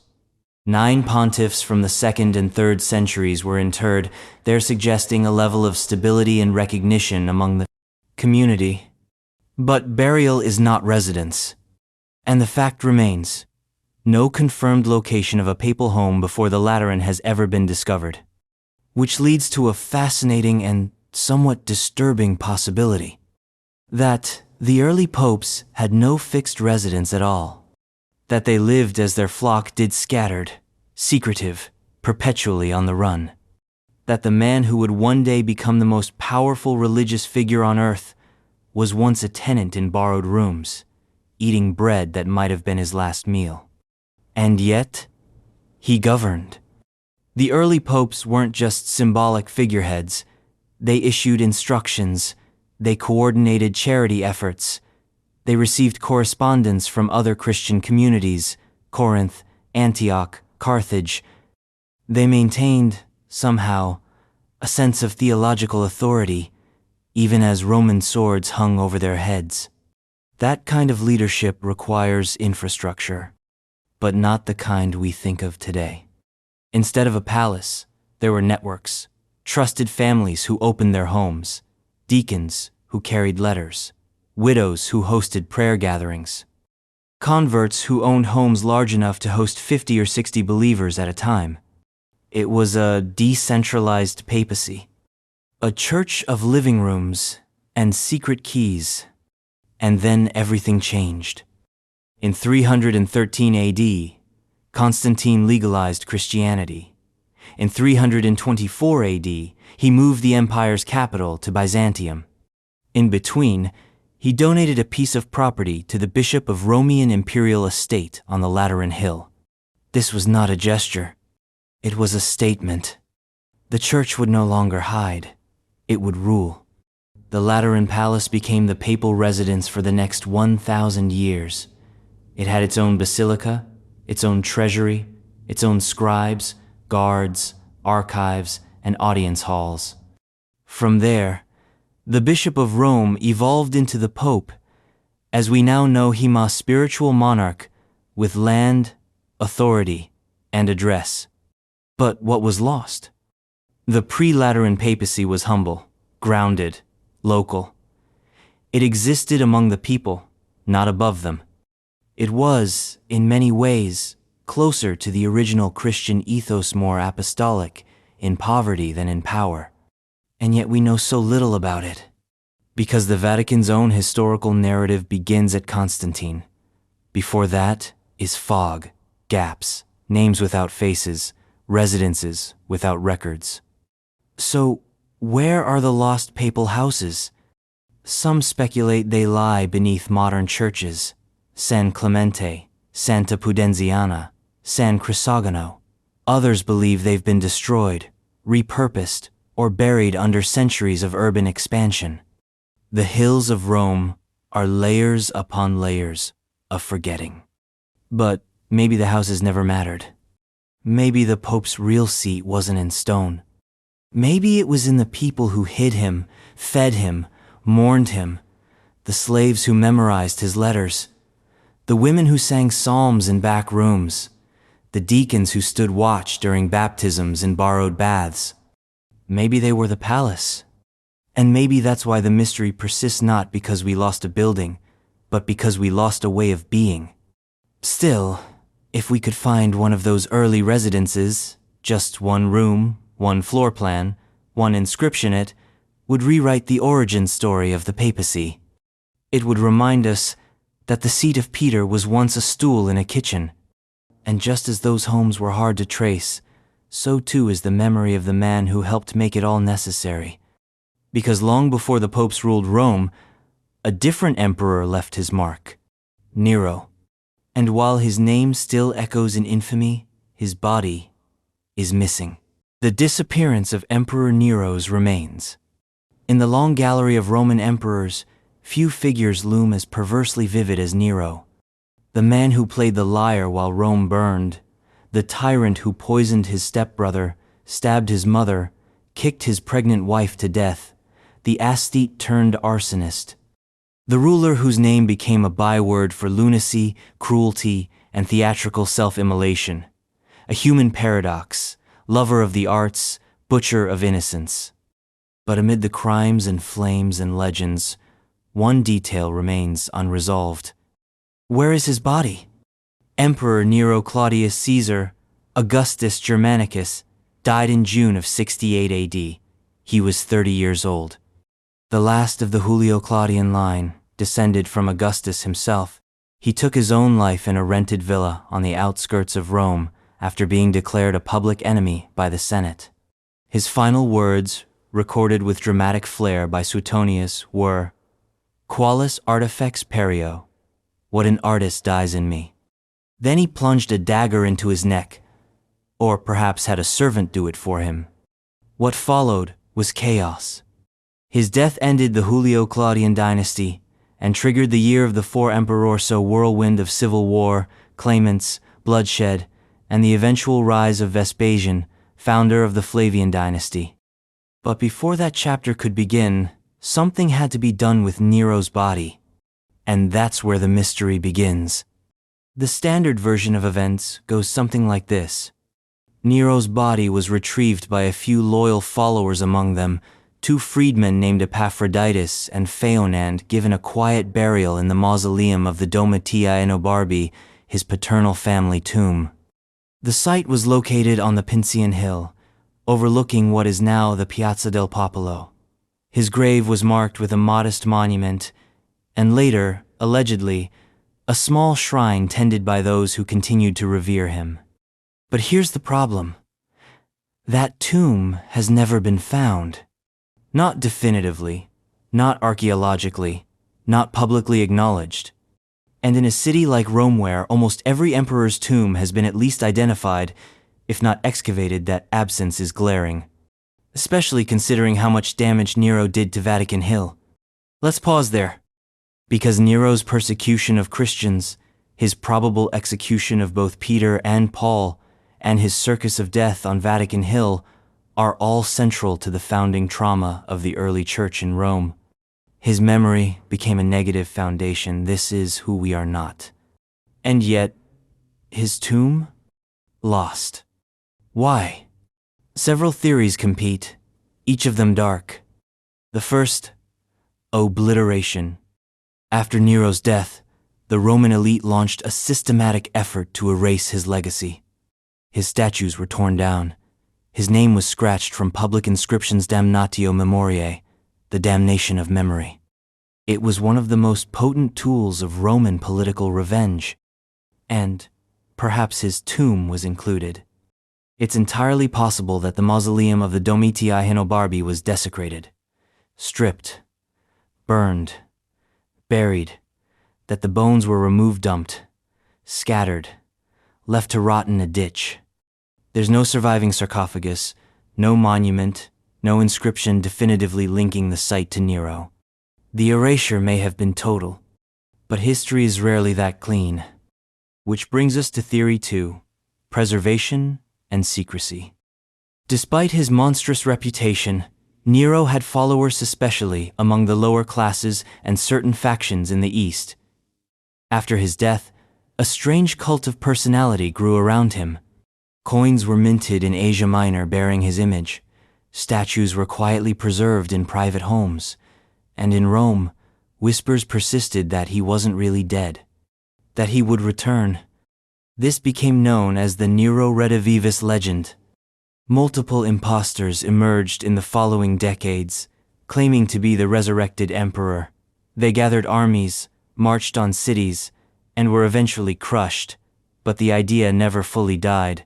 9 pontiffs from the 2nd and 3rd centuries were interred, there suggesting a level of stability and recognition among the community. But burial is not residence. And the fact remains, no confirmed location of a papal home before the Lateran has ever been discovered. Which leads to a fascinating and somewhat disturbing possibility. That the early popes had no fixed residence at all. That they lived as their flock did, scattered, secretive, perpetually on the run. That the man who would one day become the most powerful religious figure on earth was once a tenant in borrowed rooms, eating bread that might have been his last meal. And yet, he governed. The early popes weren't just symbolic figureheads. They issued instructions, they coordinated charity efforts, they received correspondence from other Christian communities, Corinth, Antioch, Carthage. They maintained, somehow, a sense of theological authority, even as Roman swords hung over their heads. That kind of leadership requires infrastructure, but not the kind we think of today. Instead of a palace, there were networks, trusted families who opened their homes, deacons who carried letters, widows who hosted prayer gatherings, converts who owned homes large enough to host 50 or 60 believers at a time. It was a decentralized papacy, a church of living rooms and secret keys. And then everything changed. In 313 AD, Constantine legalized Christianity. In 324 AD, he moved the empire's capital to Byzantium. In between, he donated a piece of property to the bishop of Roman imperial estate on the Lateran Hill. This was not a gesture. It was a statement. The church would no longer hide. It would rule. The Lateran Palace became the papal residence for the next 1,000 years. It had its own basilica, its own treasury, its own scribes, guards, archives, and audience halls. From there, the Bishop of Rome evolved into the Pope, as we now know him, a spiritual monarch with land, authority, and address. But what was lost? The pre-Lateran papacy was humble, grounded, local. It existed among the people, not above them. It was, in many ways, closer to the original Christian ethos, more apostolic, in poverty than in power. And yet we know so little about it. Because the Vatican's own historical narrative begins at Constantine. Before that is fog, gaps, names without faces, residences without records. So, where are the lost papal houses? Some speculate they lie beneath modern churches, San Clemente, Santa Pudenziana, San Crisogono. Others believe they've been destroyed, repurposed, or buried under centuries of urban expansion. The hills of Rome are layers upon layers of forgetting. But maybe the houses never mattered. Maybe the Pope's real seat wasn't in stone. Maybe it was in the people who hid him, fed him, mourned him, the slaves who memorized his letters, the women who sang psalms in back rooms, the deacons who stood watch during baptisms in borrowed baths. Maybe they were the palace. And maybe that's why the mystery persists, not because we lost a building, but because we lost a way of being. Still, if we could find one of those early residences, just one room, one floor plan, one inscription, it would rewrite the origin story of the papacy. It would remind us that the seat of Peter was once a stool in a kitchen. And just as those homes were hard to trace, so too is the memory of the man who helped make it all necessary. Because long before the popes ruled Rome, a different emperor left his mark, Nero. And while his name still echoes in infamy, his body is missing. The disappearance of Emperor Nero's remains. In the long gallery of Roman emperors, few figures loom as perversely vivid as Nero. The man who played the lyre while Rome burned, the tyrant who poisoned his stepbrother, stabbed his mother, kicked his pregnant wife to death, the aesthete turned arsonist. The ruler whose name became a byword for lunacy, cruelty, and theatrical self-immolation. A human paradox, lover of the arts, butcher of innocence. But amid the crimes and flames and legends, one detail remains unresolved. Where is his body? Emperor Nero Claudius Caesar, Augustus Germanicus, died in June of 68 AD. He was 30 years old. The last of the Julio-Claudian line, descended from Augustus himself, he took his own life in a rented villa on the outskirts of Rome after being declared a public enemy by the Senate. His final words, recorded with dramatic flair by Suetonius, were, "Qualis artifex perio, what an artist dies in me." Then he plunged a dagger into his neck, or perhaps had a servant do it for him. What followed was chaos. His death ended the Julio-Claudian dynasty and triggered the year of the four emperors, whirlwind of civil war, claimants, bloodshed, and the eventual rise of Vespasian, founder of the Flavian dynasty. But before that chapter could begin, something had to be done with Nero's body. And that's where the mystery begins. The standard version of events goes something like this. Nero's body was retrieved by a few loyal followers, among them two freedmen named Epaphroditus and Phaonand, given a quiet burial in the mausoleum of the Domitii Enobarbi, his paternal family tomb. The site was located on the Pincian Hill, overlooking what is now the Piazza del Popolo. His grave was marked with a modest monument, and later, allegedly, a small shrine tended by those who continued to revere him. But here's the problem. That tomb has never been found. Not definitively, not archaeologically, not publicly acknowledged. And in a city like Rome, where almost every emperor's tomb has been at least identified, if not excavated, that absence is glaring. Especially considering how much damage Nero did to Vatican Hill. Let's pause there. Because Nero's persecution of Christians, his probable execution of both Peter and Paul, and his circus of death on Vatican Hill are all central to the founding trauma of the early church in Rome. His memory became a negative foundation. This is who we are not. And yet, his tomb? Lost. Why? Several theories compete, each of them dark. The first, obliteration. After Nero's death, the Roman elite launched a systematic effort to erase his legacy. His statues were torn down. His name was scratched from public inscriptions, damnatio memoriae, the damnation of memory. It was one of the most potent tools of Roman political revenge. And perhaps his tomb was included. It's entirely possible that the mausoleum of the Domitii Enobarbi was desecrated, stripped, burned, buried, that the bones were removed, dumped, scattered, left to rot in a ditch. There's no surviving sarcophagus, no monument, no inscription definitively linking the site to Nero. The erasure may have been total, but history is rarely that clean. Which brings us to Theory 2, preservation and secrecy. Despite his monstrous reputation, Nero had followers, especially among the lower classes and certain factions in the East. After his death, a strange cult of personality grew around him. Coins were minted in Asia Minor bearing his image. Statues were quietly preserved in private homes. And in Rome, whispers persisted that he wasn't really dead, that he would return. This became known as the Nero Redivivus legend. Multiple impostors emerged in the following decades, claiming to be the resurrected emperor. They gathered armies, marched on cities, and were eventually crushed, but the idea never fully died.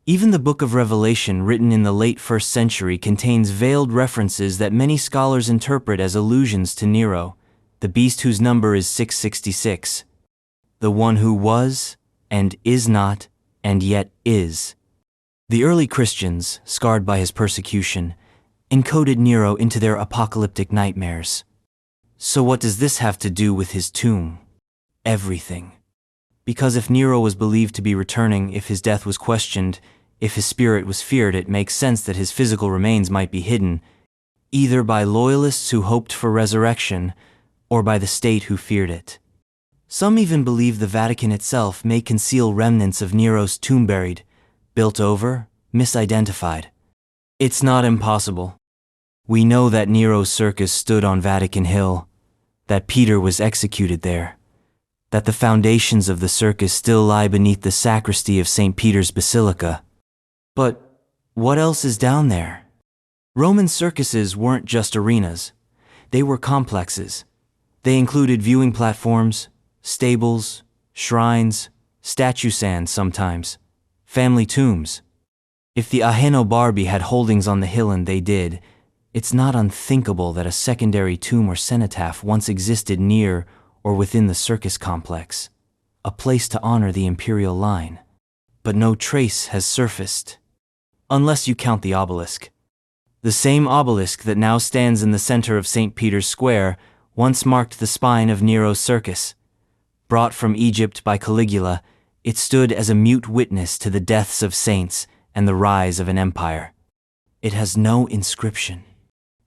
Even the Book of Revelation, written in the late 1st century, contains veiled references that many scholars interpret as allusions to Nero, the beast whose number is 666. The one who was, and is not, and yet is. The early Christians, scarred by his persecution, encoded Nero into their apocalyptic nightmares. So what does this have to do with his tomb? Everything. Because if Nero was believed to be returning, if his death was questioned, if his spirit was feared, it makes sense that his physical remains might be hidden, either by loyalists who hoped for resurrection, or by the state who feared it. Some even believe the Vatican itself may conceal remnants of Nero's tomb, buried, built over, misidentified. It's not impossible. We know that Nero's circus stood on Vatican Hill, that Peter was executed there, that the foundations of the circus still lie beneath the sacristy of St. Peter's Basilica. But what else is down there? Roman circuses weren't just arenas. They were complexes. They included viewing platforms, stables, shrines, statue sands sometimes, family tombs. If the Ahenobarbi had holdings on the hill, and they did, it's not unthinkable that a secondary tomb or cenotaph once existed near or within the circus complex, a place to honor the imperial line. But no trace has surfaced. Unless you count the obelisk. The same obelisk that now stands in the center of St. Peter's Square once marked the spine of Nero's circus. Brought from Egypt by Caligula, it stood as a mute witness to the deaths of saints and the rise of an empire. It has no inscription.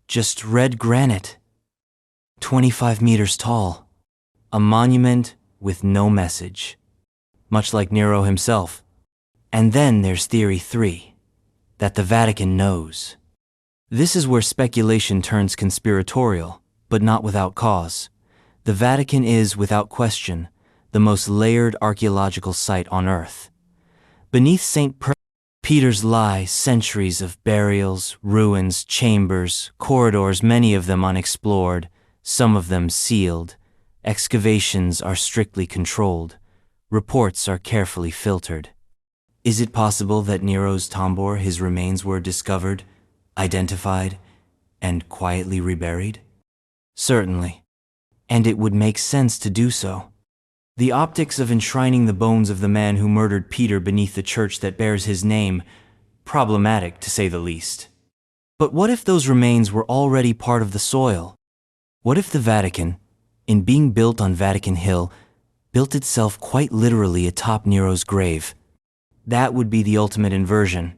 Just red granite, 25 meters tall. A monument with no message. Much like Nero himself. And then there's Theory 3. That the Vatican knows. This is where speculation turns conspiratorial, but not without cause. The Vatican is, without question, the most layered archaeological site on Earth. Beneath St. Peter's lie centuries of burials, ruins, chambers, corridors, many of them unexplored, some of them sealed. Excavations are strictly controlled. Reports are carefully filtered. Is it possible that Nero's tomb, his remains, were discovered, identified, and quietly reburied? Certainly. And it would make sense to do so. The optics of enshrining the bones of the man who murdered Peter beneath the church that bears his name, problematic to say the least. But what if those remains were already part of the soil? What if the Vatican, in being built on Vatican Hill, built itself quite literally atop Nero's grave? That would be the ultimate inversion.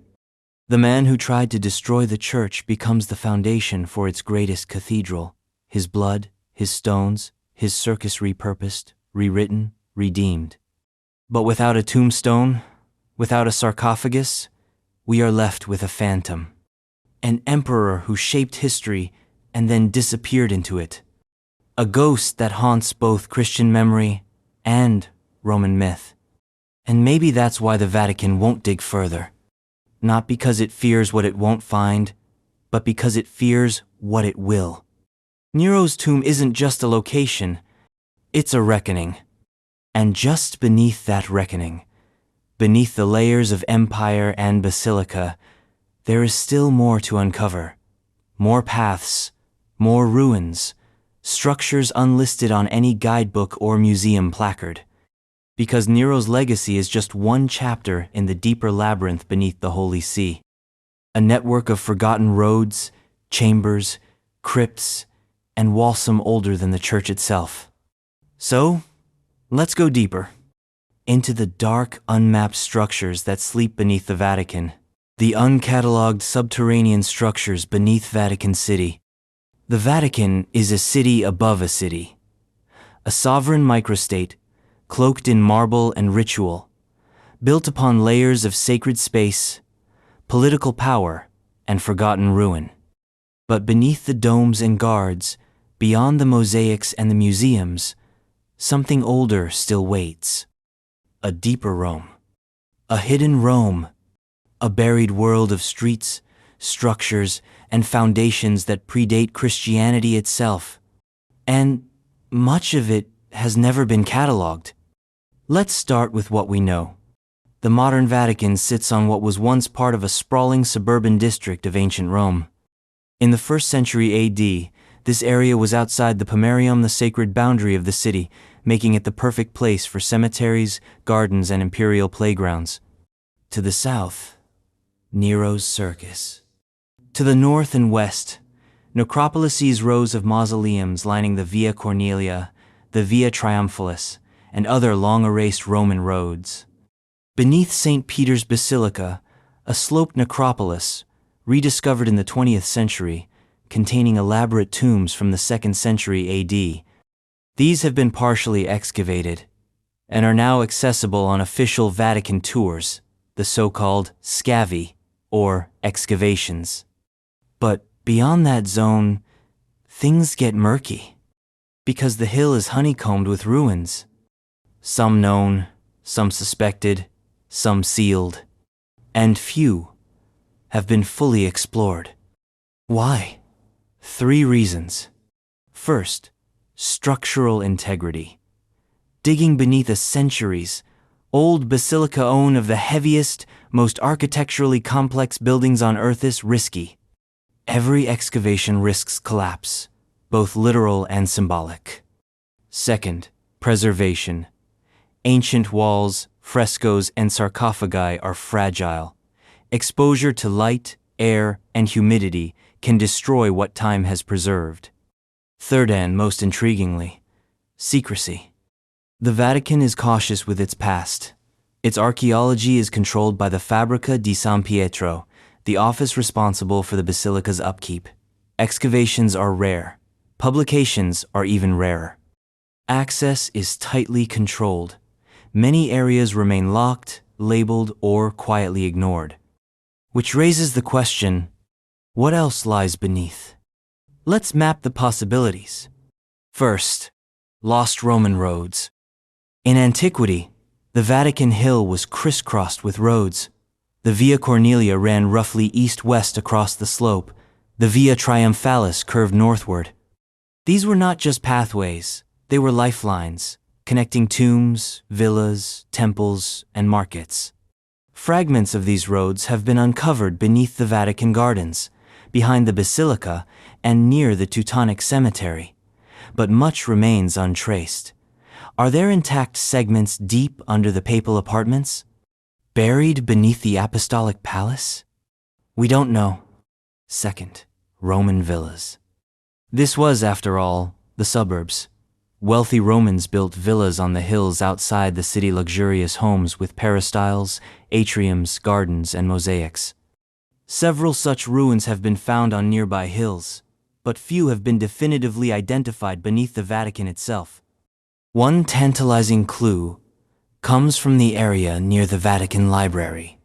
The man who tried to destroy the church becomes the foundation for its greatest cathedral. His blood, his stones, his circus repurposed, rewritten, redeemed. But without a tombstone, without a sarcophagus, we are left with a phantom. An emperor who shaped history and then disappeared into it. A ghost that haunts both Christian memory and Roman myth. And maybe that's why the Vatican won't dig further. Not because it fears what it won't find, but because it fears what it will. Nero's tomb isn't just a location, it's a reckoning. And just beneath that reckoning, beneath the layers of empire and basilica, there is still more to uncover. More paths, more ruins, structures unlisted on any guidebook or museum placard. Because Nero's legacy is just one chapter in the deeper labyrinth beneath the Holy See. A network of forgotten roads, chambers, crypts, and walsum older than the church itself. So, let's go deeper. Into the dark, unmapped structures that sleep beneath the Vatican. The uncatalogued subterranean structures beneath Vatican City. The Vatican is a city above a city. A sovereign microstate, cloaked in marble and ritual, built upon layers of sacred space, political power, and forgotten ruin. But beneath the domes and guards, beyond the mosaics and the museums, something older still waits. A deeper Rome. A hidden Rome. A buried world of streets, structures, and foundations that predate Christianity itself. And much of it has never been catalogued. Let's start with what we know. The modern Vatican sits on what was once part of a sprawling suburban district of ancient Rome. In the 1st century AD, this area was outside the Pomerium, the sacred boundary of the city, making it the perfect place for cemeteries, gardens, and imperial playgrounds. To the south, Nero's circus. To the north and west, necropolis's rows of mausoleums lining the Via Cornelia, the Via Triumphalis, and other long-erased Roman roads. Beneath St. Peter's Basilica, a sloped necropolis, rediscovered in the 20th century, containing elaborate tombs from the 2nd century AD. These have been partially excavated and are now accessible on official Vatican tours, the so-called scavi, or excavations. But beyond that zone, things get murky, because the hill is honeycombed with ruins. Some known, some suspected, some sealed, and few have been fully explored. Why? 3 reasons. First, structural integrity. Digging beneath a centuries-old basilica, one of the heaviest, most architecturally complex buildings on Earth, is risky. Every excavation risks collapse, both literal and symbolic. Second, preservation. Ancient walls, frescoes, and sarcophagi are fragile. Exposure to light, air, and humidity can destroy what time has preserved. Third, and most intriguingly, secrecy. The Vatican is cautious with its past. Its archaeology is controlled by the Fabbrica di San Pietro, the office responsible for the basilica's upkeep. Excavations are rare. Publications are even rarer. Access is tightly controlled. Many areas remain locked, labeled, or quietly ignored. Which raises the question, what else lies beneath? Let's map the possibilities. First, lost Roman roads. In antiquity, the Vatican Hill was crisscrossed with roads. The Via Cornelia ran roughly east-west across the slope. The Via Triumphalis curved northward. These were not just pathways, they were lifelines, connecting tombs, villas, temples, and markets. Fragments of these roads have been uncovered beneath the Vatican gardens, behind the basilica, and near the Teutonic cemetery. But much remains untraced. Are there intact segments deep under the papal apartments? Buried beneath the apostolic palace? We don't know. Second, Roman villas. This was, after all, the suburbs. Wealthy Romans built villas on the hills outside the city, luxurious homes with peristyles, atriums, gardens, and mosaics. Several such ruins have been found on nearby hills, but few have been definitively identified beneath the Vatican itself. One tantalizing clue comes from the area near the Vatican Library.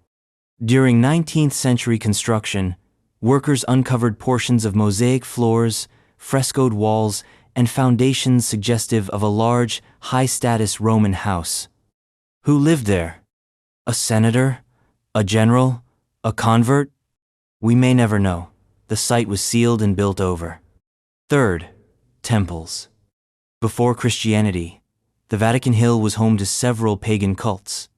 During 19th century construction, workers uncovered portions of mosaic floors, frescoed walls, and foundations suggestive of a large, high-status Roman house. Who lived there? A senator? A general? A convert? We may never know. The site was sealed and built over. Third, temples. Before Christianity, the Vatican Hill was home to several pagan cults.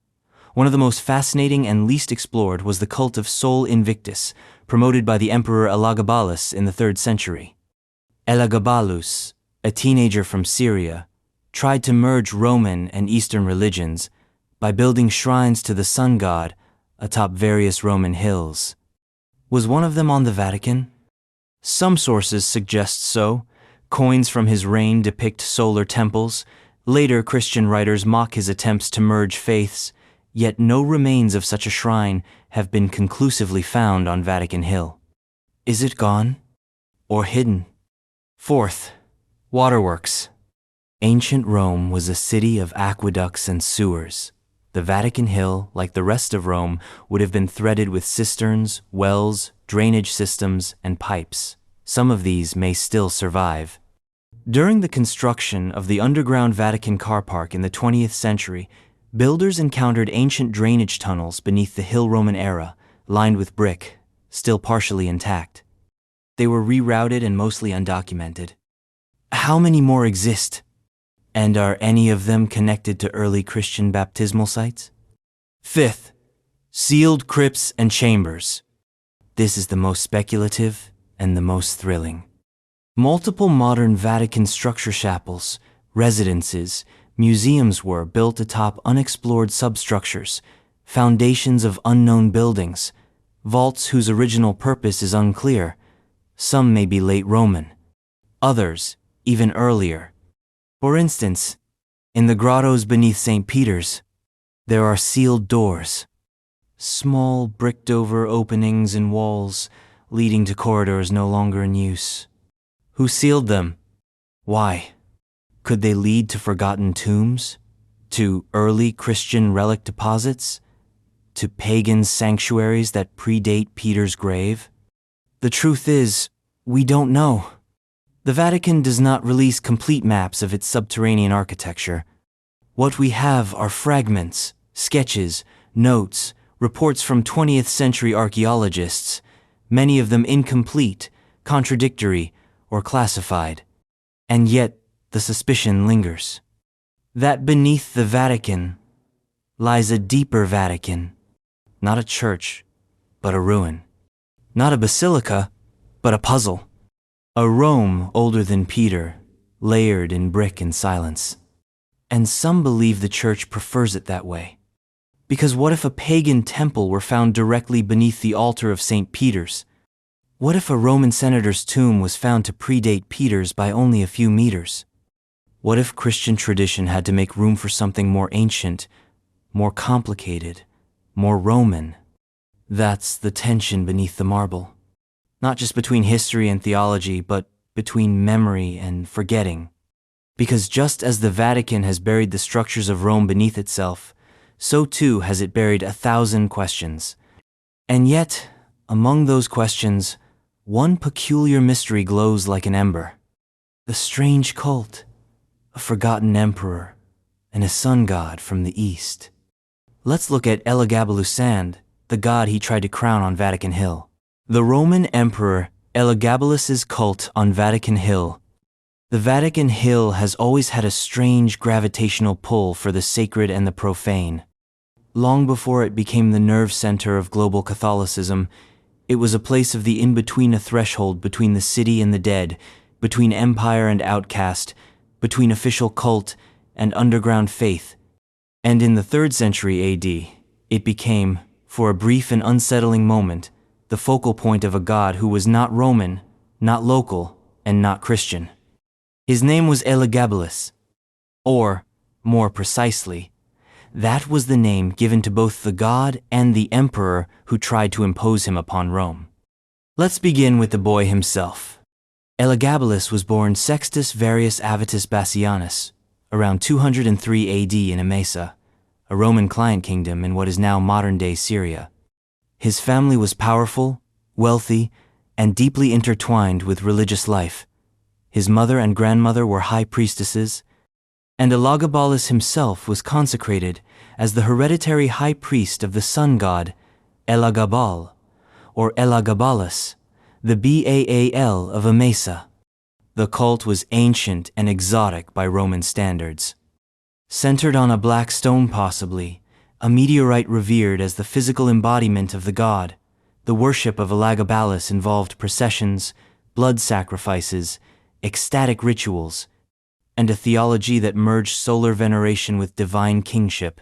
One of the most fascinating and least explored was the cult of Sol Invictus, promoted by the Emperor Elagabalus in the 3rd century. Elagabalus, a teenager from Syria, tried to merge Roman and Eastern religions by building shrines to the sun god atop various Roman hills. Was one of them on the Vatican? Some sources suggest so. Coins from his reign depict solar temples. Later, Christian writers mock his attempts to merge faiths, yet no remains of such a shrine have been conclusively found on Vatican Hill. Is it gone? Or hidden? Fourth, waterworks. Ancient Rome was a city of aqueducts and sewers. The Vatican Hill, like the rest of Rome, would have been threaded with cisterns, wells, drainage systems, and pipes. Some of these may still survive. During the construction of the underground Vatican car park in the 20th century, builders encountered ancient drainage tunnels beneath the Hill Roman era, lined with brick, still partially intact. They were rerouted and mostly undocumented. How many more exist? And are any of them connected to early Christian baptismal sites? Fifth, sealed crypts and chambers. This is the most speculative and the most thrilling. Multiple modern Vatican structure chapels, residences, museums were built atop unexplored substructures, foundations of unknown buildings, vaults whose original purpose is unclear. Some may be late Roman, others even earlier. For instance, in the grottos beneath St. Peter's, there are sealed doors, small bricked-over openings in walls leading to corridors no longer in use. Who sealed them? Why? Could they lead to forgotten tombs? To early Christian relic deposits? To pagan sanctuaries that predate Peter's grave? The truth is, we don't know. The Vatican does not release complete maps of its subterranean architecture. What we have are fragments, sketches, notes, reports from 20th century archaeologists, many of them incomplete, contradictory, or classified. And yet, the suspicion lingers that beneath the Vatican lies a deeper Vatican, not a church, but a ruin, not a basilica, but a puzzle, a Rome older than Peter, layered in brick and silence. And some believe the church prefers it that way. Because what if a pagan temple were found directly beneath the altar of St. Peter's? What if a Roman senator's tomb was found to predate Peter's by only a few meters? What if Christian tradition had to make room for something more ancient, more complicated, more Roman? That's the tension beneath the marble. Not just between history and theology, but between memory and forgetting. Because just as the Vatican has buried the structures of Rome beneath itself, so too has it buried 1,000 questions. And yet, among those questions, one peculiar mystery glows like an ember. The strange cult, a forgotten emperor, and a sun god from the east. Let's look at Elagabalus, the god he tried to crown on Vatican Hill. The Roman emperor Elagabalus's cult on Vatican Hill. The Vatican Hill has always had a strange gravitational pull for the sacred and the profane. Long before it became the nerve center of global Catholicism, it was a place of the in-between, a threshold between the city and the dead, between empire and outcast, between official cult and underground faith. And in the 3rd century AD, it became, for a brief and unsettling moment, the focal point of a god who was not Roman, not local, and not Christian. His name was Elagabalus, or, more precisely, that was the name given to both the god and the emperor who tried to impose him upon Rome. Let's begin with the boy himself. Elagabalus was born Sextus Varius Avitus Bassianus, around 203 AD in Emesa, a Roman client kingdom in what is now modern-day Syria. His family was powerful, wealthy, and deeply intertwined with religious life. His mother and grandmother were high priestesses, and Elagabalus himself was consecrated as the hereditary high priest of the sun god Elagabal, or Elagabalus, the Baal of Emesa. The cult was ancient and exotic by Roman standards. Centered on a black stone possibly, a meteorite revered as the physical embodiment of the god, the worship of Elagabalus involved processions, blood sacrifices, ecstatic rituals, and a theology that merged solar veneration with divine kingship.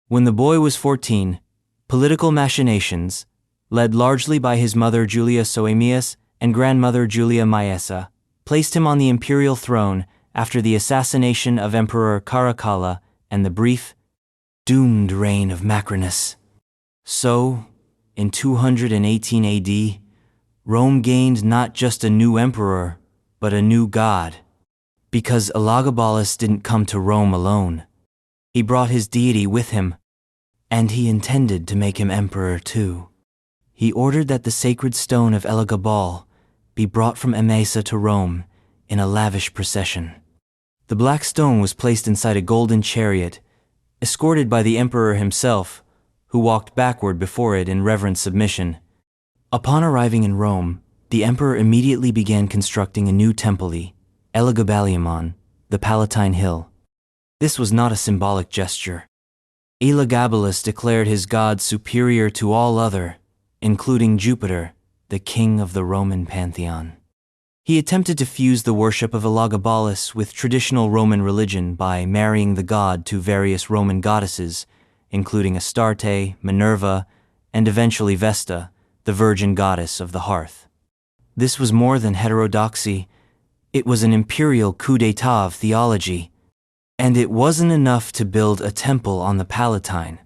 When the boy was 14, political machinations, led largely by his mother Julia Soaemias and grandmother Julia Maesa, placed him on the imperial throne after the assassination of Emperor Caracalla and the brief, doomed reign of Macrinus. So, in 218 AD, Rome gained not just a new emperor, but a new god. Because Elagabalus didn't come to Rome alone. He brought his deity with him, and he intended to make him emperor too. He ordered that the sacred stone of Elagabal be brought from Emesa to Rome in a lavish procession. The black stone was placed inside a golden chariot, escorted by the emperor himself, who walked backward before it in reverent submission. Upon arriving in Rome, the emperor immediately began constructing a new temple, Elagabalus, on the Palatine Hill. This was not a symbolic gesture. Elagabalus declared his god superior to all other, including Jupiter, the king of the Roman pantheon. He attempted to fuse the worship of Elagabalus with traditional Roman religion by marrying the god to various Roman goddesses, including Astarte, Minerva, and eventually Vesta, the virgin goddess of the hearth. This was more than heterodoxy. It was an imperial coup d'état of theology. And it wasn't enough to build a temple on the Palatine.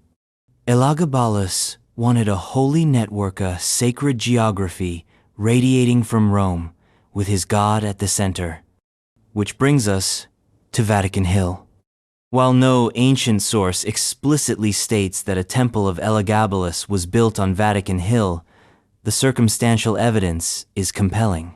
Elagabalus wanted a holy network, a sacred geography radiating from Rome, with his god at the center. Which brings us to Vatican Hill. While no ancient source explicitly states that a temple of Elagabalus was built on Vatican Hill, the circumstantial evidence is compelling.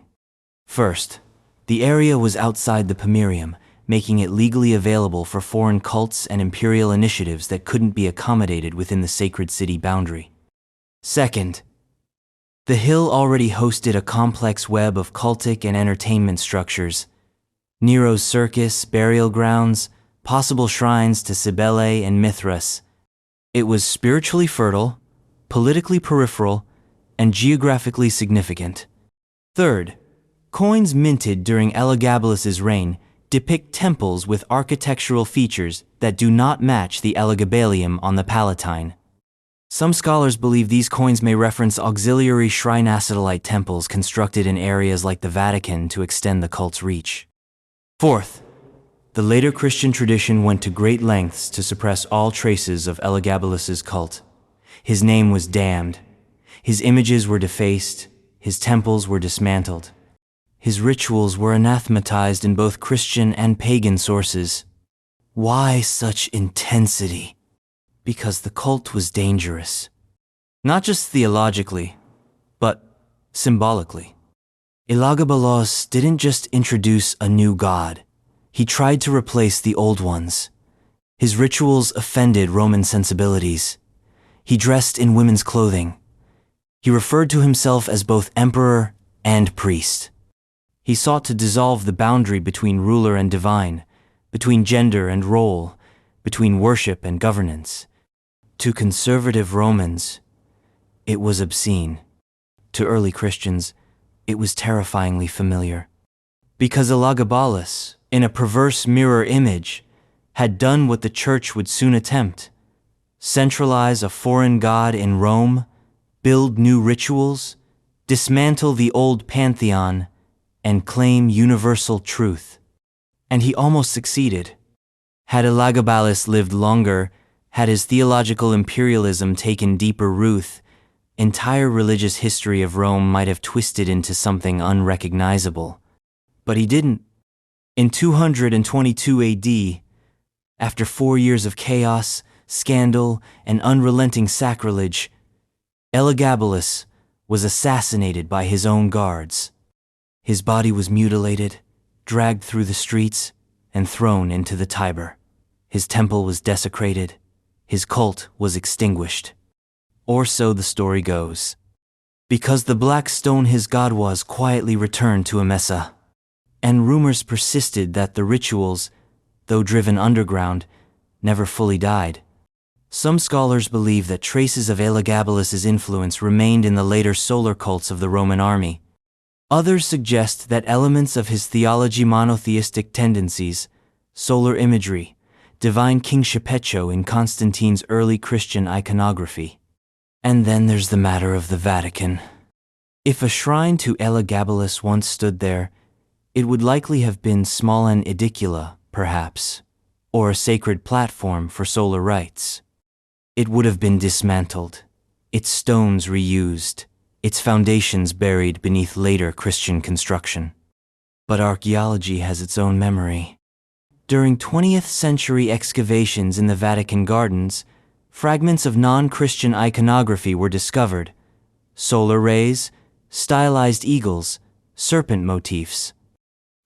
First, the area was outside the Pomerium, making it legally available for foreign cults and imperial initiatives that couldn't be accommodated within the sacred city boundary. Second, the hill already hosted a complex web of cultic and entertainment structures: Nero's circus, burial grounds, possible shrines to Cybele and Mithras. It was spiritually fertile, politically peripheral, and geographically significant. Third, coins minted during Elagabalus's reign depict temples with architectural features that do not match the Elagabalus on the Palatine. Some scholars believe these coins may reference auxiliary shrine-satellite temples constructed in areas like the Vatican to extend the cult's reach. Fourth, the later Christian tradition went to great lengths to suppress all traces of Elagabalus's cult. His name was damned. His images were defaced. His temples were dismantled. His rituals were anathematized in both Christian and pagan sources. Why such intensity? Because the cult was dangerous. Not just theologically, but symbolically. Elagabalus didn't just introduce a new god. He tried to replace the old ones. His rituals offended Roman sensibilities. He dressed in women's clothing. He referred to himself as both emperor and priest. He sought to dissolve the boundary between ruler and divine, between gender and role, between worship and governance. To conservative Romans, it was obscene. To early Christians, it was terrifyingly familiar. Because Elagabalus, in a perverse mirror image, had done what the church would soon attempt: centralize a foreign god in Rome, build new rituals, dismantle the old pantheon, and claim universal truth. And he almost succeeded. Had Elagabalus lived longer, had his theological imperialism taken deeper root, entire religious history of Rome might have twisted into something unrecognizable. But he didn't. In 222 AD, after 4 years of chaos, scandal, and unrelenting sacrilege, Elagabalus was assassinated by his own guards. His body was mutilated, dragged through the streets, and thrown into the Tiber. His temple was desecrated. His cult was extinguished. Or so the story goes. Because the black stone his god was quietly returned to Emesa. And rumors persisted that the rituals, though driven underground, never fully died. Some scholars believe that traces of Elagabalus's influence remained in the later solar cults of the Roman army. Others suggest that elements of his theology, monotheistic tendencies, solar imagery, divine kingship echo in Constantine's early Christian iconography. And then there's the matter of the Vatican. If a shrine to Elagabalus once stood there, it would likely have been small and edicula, perhaps, or a sacred platform for solar rites. It would have been dismantled, its stones reused, its foundations buried beneath later Christian construction. But archaeology has its own memory. During 20th century excavations in the Vatican gardens, fragments of non-Christian iconography were discovered: solar rays, stylized eagles, serpent motifs.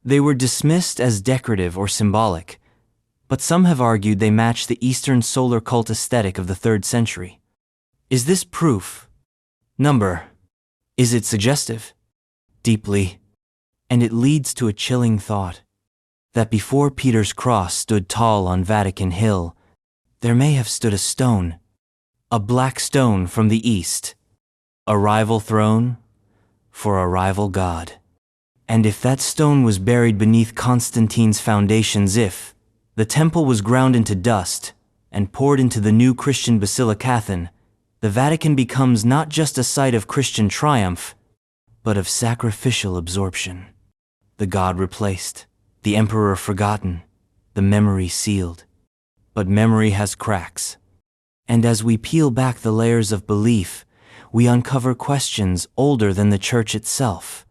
They were dismissed as decorative or symbolic, but some have argued they match the Eastern solar cult aesthetic of the 3rd century. Is this proof? Number. Is it suggestive? Deeply. And it leads to a chilling thought, that before Peter's cross stood tall on Vatican Hill, there may have stood a stone, a black stone from the East, a rival throne for a rival god. And if that stone was buried beneath Constantine's foundations, if the temple was ground into dust and poured into the new Christian Basilicathan, the Vatican becomes not just a site of Christian triumph, but of sacrificial absorption. The god replaced, the emperor forgotten, the memory sealed. But memory has cracks. And as we peel back the layers of belief, we uncover questions older than the Church itself.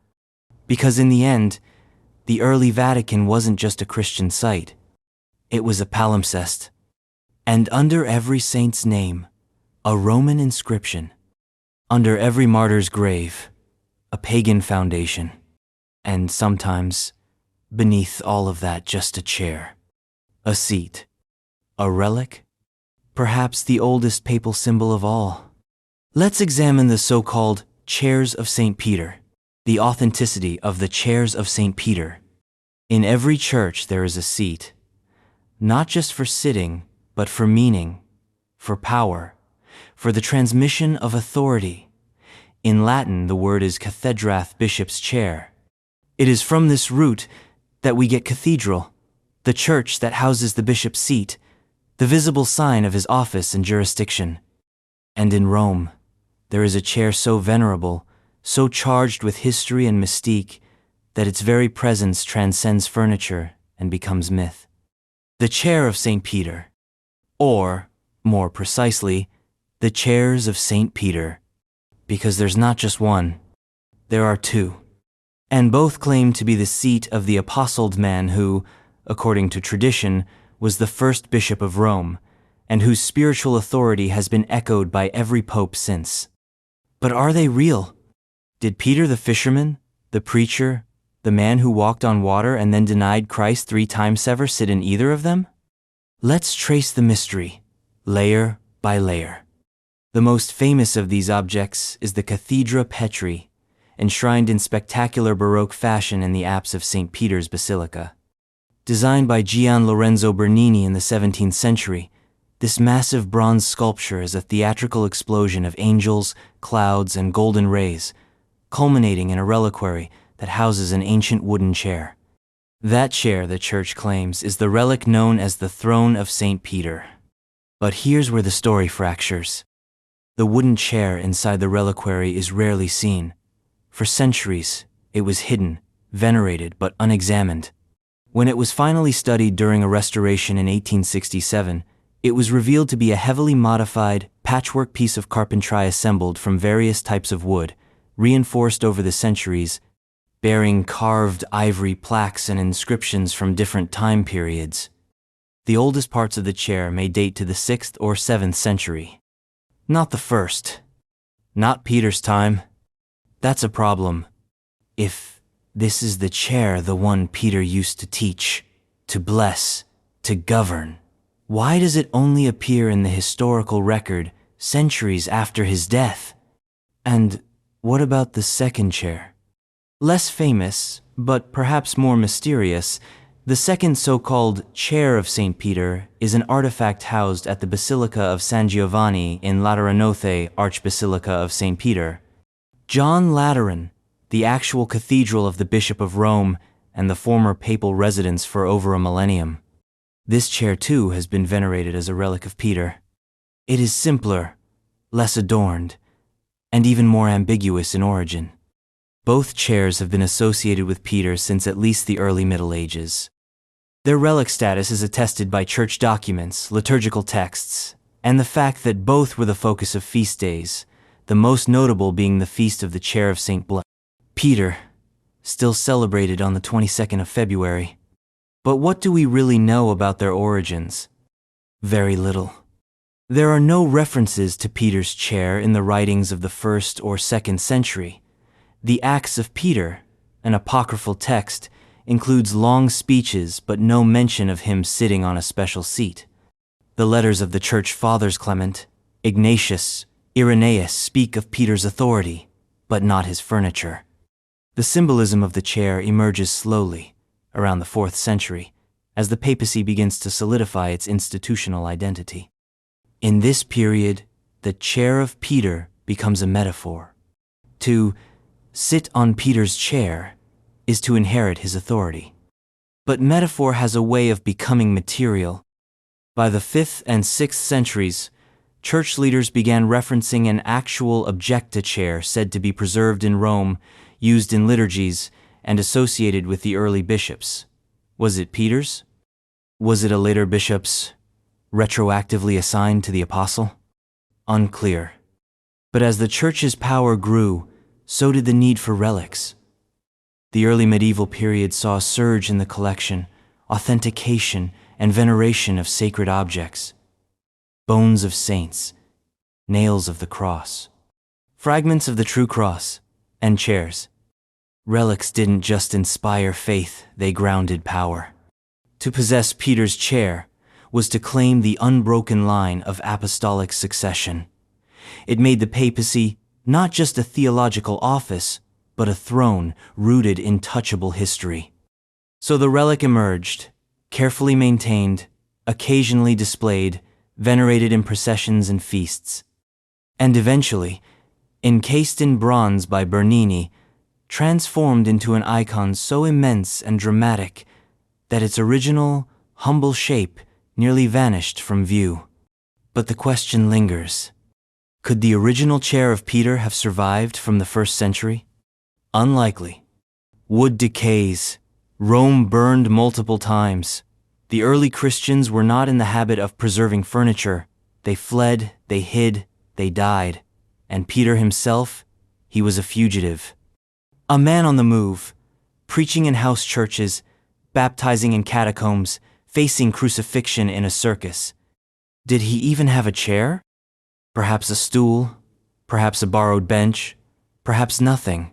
Because in the end, the early Vatican wasn't just a Christian site. It was a palimpsest. And under every saint's name, a Roman inscription. Under every martyr's grave, a pagan foundation. And sometimes, beneath all of that, just a chair, a seat, a relic, perhaps the oldest papal symbol of all. Let's examine the so-called chairs of St. Peter. The authenticity of the chairs of St. Peter. In every church there is a seat, not just for sitting, but for meaning, for power, for the transmission of authority. In Latin, the word is cathedrath, bishop's chair. It is from this root that we get cathedral, the church that houses the bishop's seat, the visible sign of his office and jurisdiction. And in Rome, there is a chair so venerable, so charged with history and mystique, that its very presence transcends furniture and becomes myth. The chair of St. Peter, or, more precisely, the chairs of St. Peter, because there's not just one, there are two, and both claim to be the seat of the apostled man who, according to tradition, was the first bishop of Rome, and whose spiritual authority has been echoed by every pope since. But are they real? Did Peter the fisherman, the preacher, the man who walked on water and then denied Christ 3 times ever sit in either of them? Let's trace the mystery, layer by layer. The most famous of these objects is the Cathedra Petri, enshrined in spectacular Baroque fashion in the apse of St. Peter's Basilica. Designed by Gian Lorenzo Bernini in the 17th century, this massive bronze sculpture is a theatrical explosion of angels, clouds, and golden rays, culminating in a reliquary that houses an ancient wooden chair. That chair, the Church claims, is the relic known as the Throne of St. Peter. But here's where the story fractures. The wooden chair inside the reliquary is rarely seen. For centuries, it was hidden, venerated, but unexamined. When it was finally studied during a restoration in 1867, it was revealed to be a heavily modified, patchwork piece of carpentry assembled from various types of wood, reinforced over the centuries, bearing carved ivory plaques and inscriptions from different time periods. The oldest parts of the chair may date to the 6th or 7th century. Not the 1st. Not Peter's time. That's a problem. If this is the chair, the one Peter used to teach, to bless, to govern, why does it only appear in the historical record centuries after his death? And what about the second chair? Less famous, but perhaps more mysterious, the second so-called chair of St. Peter is an artifact housed at the Basilica of San Giovanni in Lateranothe, Archbasilica of St. Peter. John Lateran, the actual cathedral of the Bishop of Rome and the former papal residence for over a millennium. This chair too has been venerated as a relic of Peter. It is simpler, less adorned, and even more ambiguous in origin. Both chairs have been associated with Peter since at least the early Middle Ages. Their relic status is attested by church documents, liturgical texts, and the fact that both were the focus of feast days, the most notable being the Feast of the Chair of St. Peter, still celebrated on the 22nd of February. But what do we really know about their origins? Very little. There are no references to Peter's chair in the writings of the 1st or 2nd century. The Acts of Peter, an apocryphal text, includes long speeches but no mention of him sitting on a special seat. The letters of the Church Fathers Clement, Ignatius, Irenaeus speak of Peter's authority, but not his furniture. The symbolism of the chair emerges slowly, around the 4th century, as the papacy begins to solidify its institutional identity. In this period, the chair of Peter becomes a metaphor. To sit on Peter's chair is to inherit his authority. But metaphor has a way of becoming material. By the 5th and 6th centuries, church leaders began referencing an actual objecta chair said to be preserved in Rome, used in liturgies, and associated with the early bishops. Was it Peter's? Was it a later bishop's, retroactively assigned to the apostle? Unclear. But as the church's power grew, so did the need for relics. The early medieval period saw a surge in the collection, authentication, and veneration of sacred objects. Bones of saints, nails of the cross, fragments of the true cross, and chairs. Relics didn't just inspire faith, they grounded power. To possess Peter's chair was to claim the unbroken line of apostolic succession. It made the papacy not just a theological office, but a throne rooted in touchable history. So the relic emerged, carefully maintained, occasionally displayed, venerated in processions and feasts. And eventually, encased in bronze by Bernini, transformed into an icon so immense and dramatic that its original, humble shape nearly vanished from view. But the question lingers. Could the original chair of Peter have survived from the 1st century? Unlikely. Wood decays. Rome burned multiple times. The early Christians were not in the habit of preserving furniture. They fled, they hid, they died. And Peter himself, he was a fugitive. A man on the move, preaching in house churches, baptizing in catacombs, facing crucifixion in a circus. Did he even have a chair? Perhaps a stool, perhaps a borrowed bench, perhaps nothing.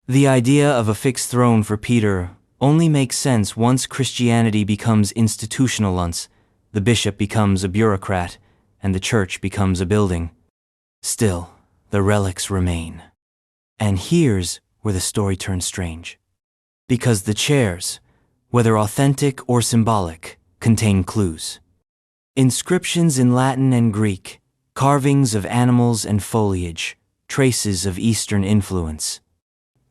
The idea of a fixed throne for Peter only makes sense once Christianity becomes institutional. Once the bishop becomes a bureaucrat and the church becomes a building. Still, the relics remain. And here's where the story turns strange. Because the chairs, whether authentic or symbolic, contain clues. Inscriptions in Latin and Greek, carvings of animals and foliage, traces of Eastern influence.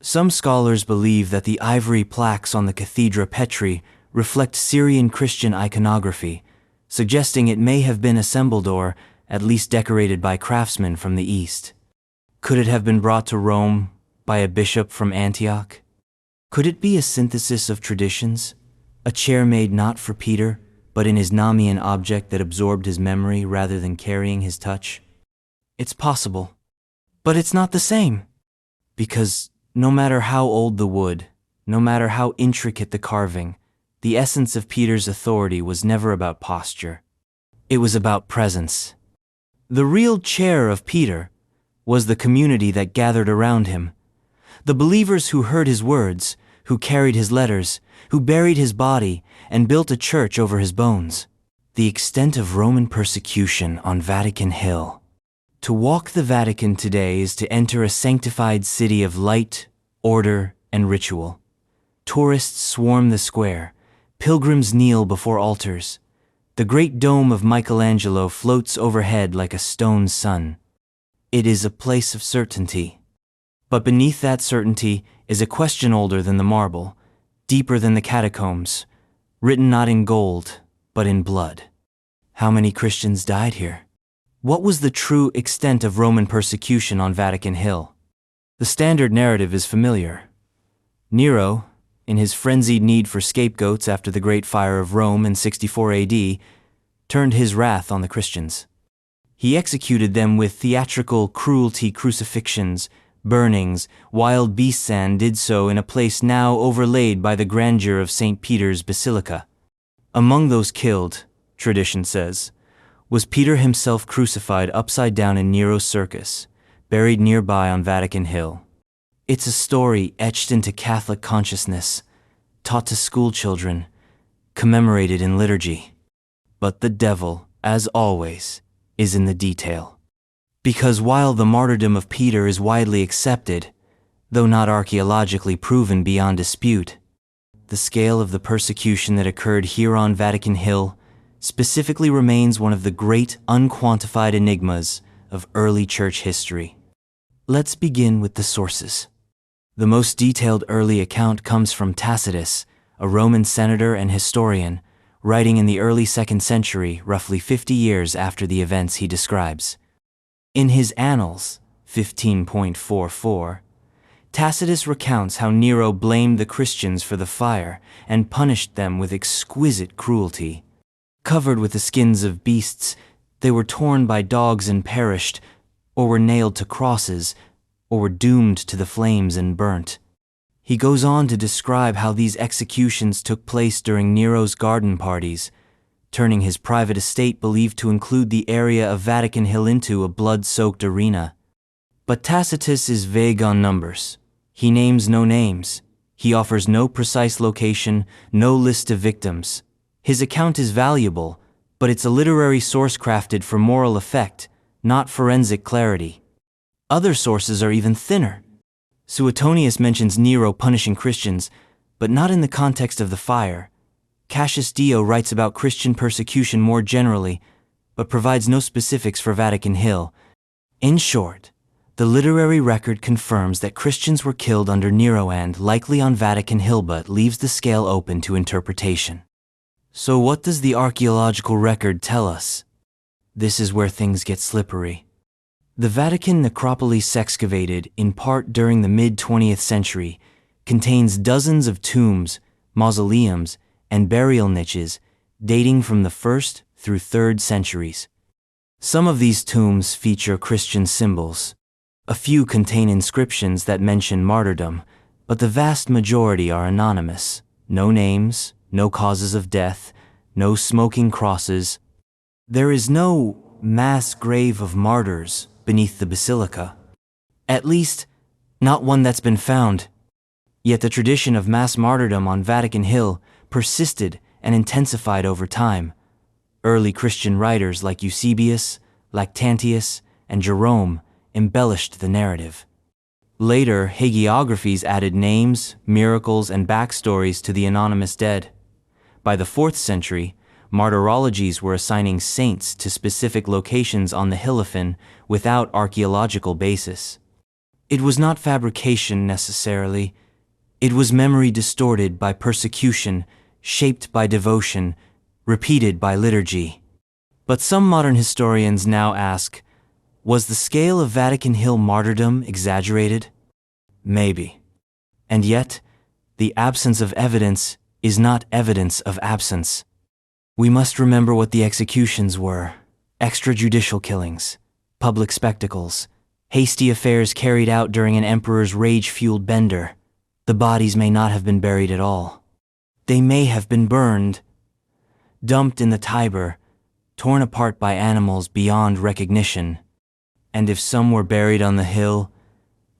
Some scholars believe that the ivory plaques on the Cathedra Petri reflect Syrian Christian iconography, suggesting it may have been assembled or at least decorated by craftsmen from the East. Could it have been brought to Rome by a bishop from Antioch? Could it be a synthesis of traditions, a chair made not for Peter, but in his nami an object that absorbed his memory rather than carrying his touch? It's possible, but it's not the same. Because no matter how old the wood, no matter how intricate the carving, the essence of Peter's authority was never about posture. It was about presence. The real chair of Peter was the community that gathered around him. The believers who heard his words, who carried his letters, who buried his body, and built a church over his bones. The extent of Roman persecution on Vatican Hill. To walk the Vatican today is to enter a sanctified city of light, order, and ritual. Tourists swarm the square. Pilgrims kneel before altars. The great dome of Michelangelo floats overhead like a stone sun. It is a place of certainty. But beneath that certainty is a question older than the marble, deeper than the catacombs, written not in gold, but in blood. How many Christians died here? What was the true extent of Roman persecution on Vatican Hill? The standard narrative is familiar. Nero, in his frenzied need for scapegoats after the Great Fire of Rome in 64 AD, turned his wrath on the Christians. He executed them with theatrical cruelty crucifixions, burnings, wild beasts, and did so in a place now overlaid by the grandeur of St. Peter's Basilica. Among those killed, tradition says, was Peter himself, crucified upside down in Nero's circus, buried nearby on Vatican Hill. It's a story etched into Catholic consciousness, taught to school children, commemorated in liturgy. But the devil, as always, is in the detail. Because while the martyrdom of Peter is widely accepted, though not archaeologically proven beyond dispute, the scale of the persecution that occurred here on Vatican Hill specifically remains one of the great unquantified enigmas of early church history. Let's begin with the sources. The most detailed early account comes from Tacitus, a Roman senator and historian, writing in the early 2nd century, roughly 50 years after the events he describes. In his Annals, 15.44, Tacitus recounts how Nero blamed the Christians for the fire and punished them with exquisite cruelty. Covered with the skins of beasts, they were torn by dogs and perished, or were nailed to crosses, or were doomed to the flames and burnt. He goes on to describe how these executions took place during Nero's garden parties, turning his private estate believed to include the area of Vatican Hill into a blood-soaked arena. But Tacitus is vague on numbers. He names no names. He offers no precise location, no list of victims. His account is valuable, but it's a literary source crafted for moral effect, not forensic clarity. Other sources are even thinner. Suetonius mentions Nero punishing Christians, but not in the context of the fire. Cassius Dio writes about Christian persecution more generally, but provides no specifics for Vatican Hill. In short, the literary record confirms that Christians were killed under Nero and likely on Vatican Hill, but leaves the scale open to interpretation. So what does the archaeological record tell us? This is where things get slippery. The Vatican necropolis, excavated in part during the mid-20th century, contains dozens of tombs, mausoleums, and burial niches dating from the 1st through 3rd centuries. Some of these tombs feature Christian symbols. A few contain inscriptions that mention martyrdom, but the vast majority are anonymous. No names, no causes of death, no smoking crosses. There is no mass grave of martyrs beneath the basilica. At least, not one that's been found. Yet the tradition of mass martyrdom on Vatican Hill persisted and intensified over time. Early Christian writers like Eusebius, Lactantius, and Jerome embellished the narrative. Later, hagiographies added names, miracles, and backstories to the anonymous dead. By the 4th century, martyrologies were assigning saints to specific locations on the Hilifin without archaeological basis. It was not fabrication necessarily. It was memory distorted by persecution, shaped by devotion, repeated by liturgy. But some modern historians now ask, was the scale of Vatican Hill martyrdom exaggerated? Maybe. And yet, the absence of evidence is not evidence of absence. We must remember what the executions were: extrajudicial killings, public spectacles, hasty affairs carried out during an emperor's rage-fueled bender. The bodies may not have been buried at all. They may have been burned, dumped in the Tiber, torn apart by animals beyond recognition. And if some were buried on the hill,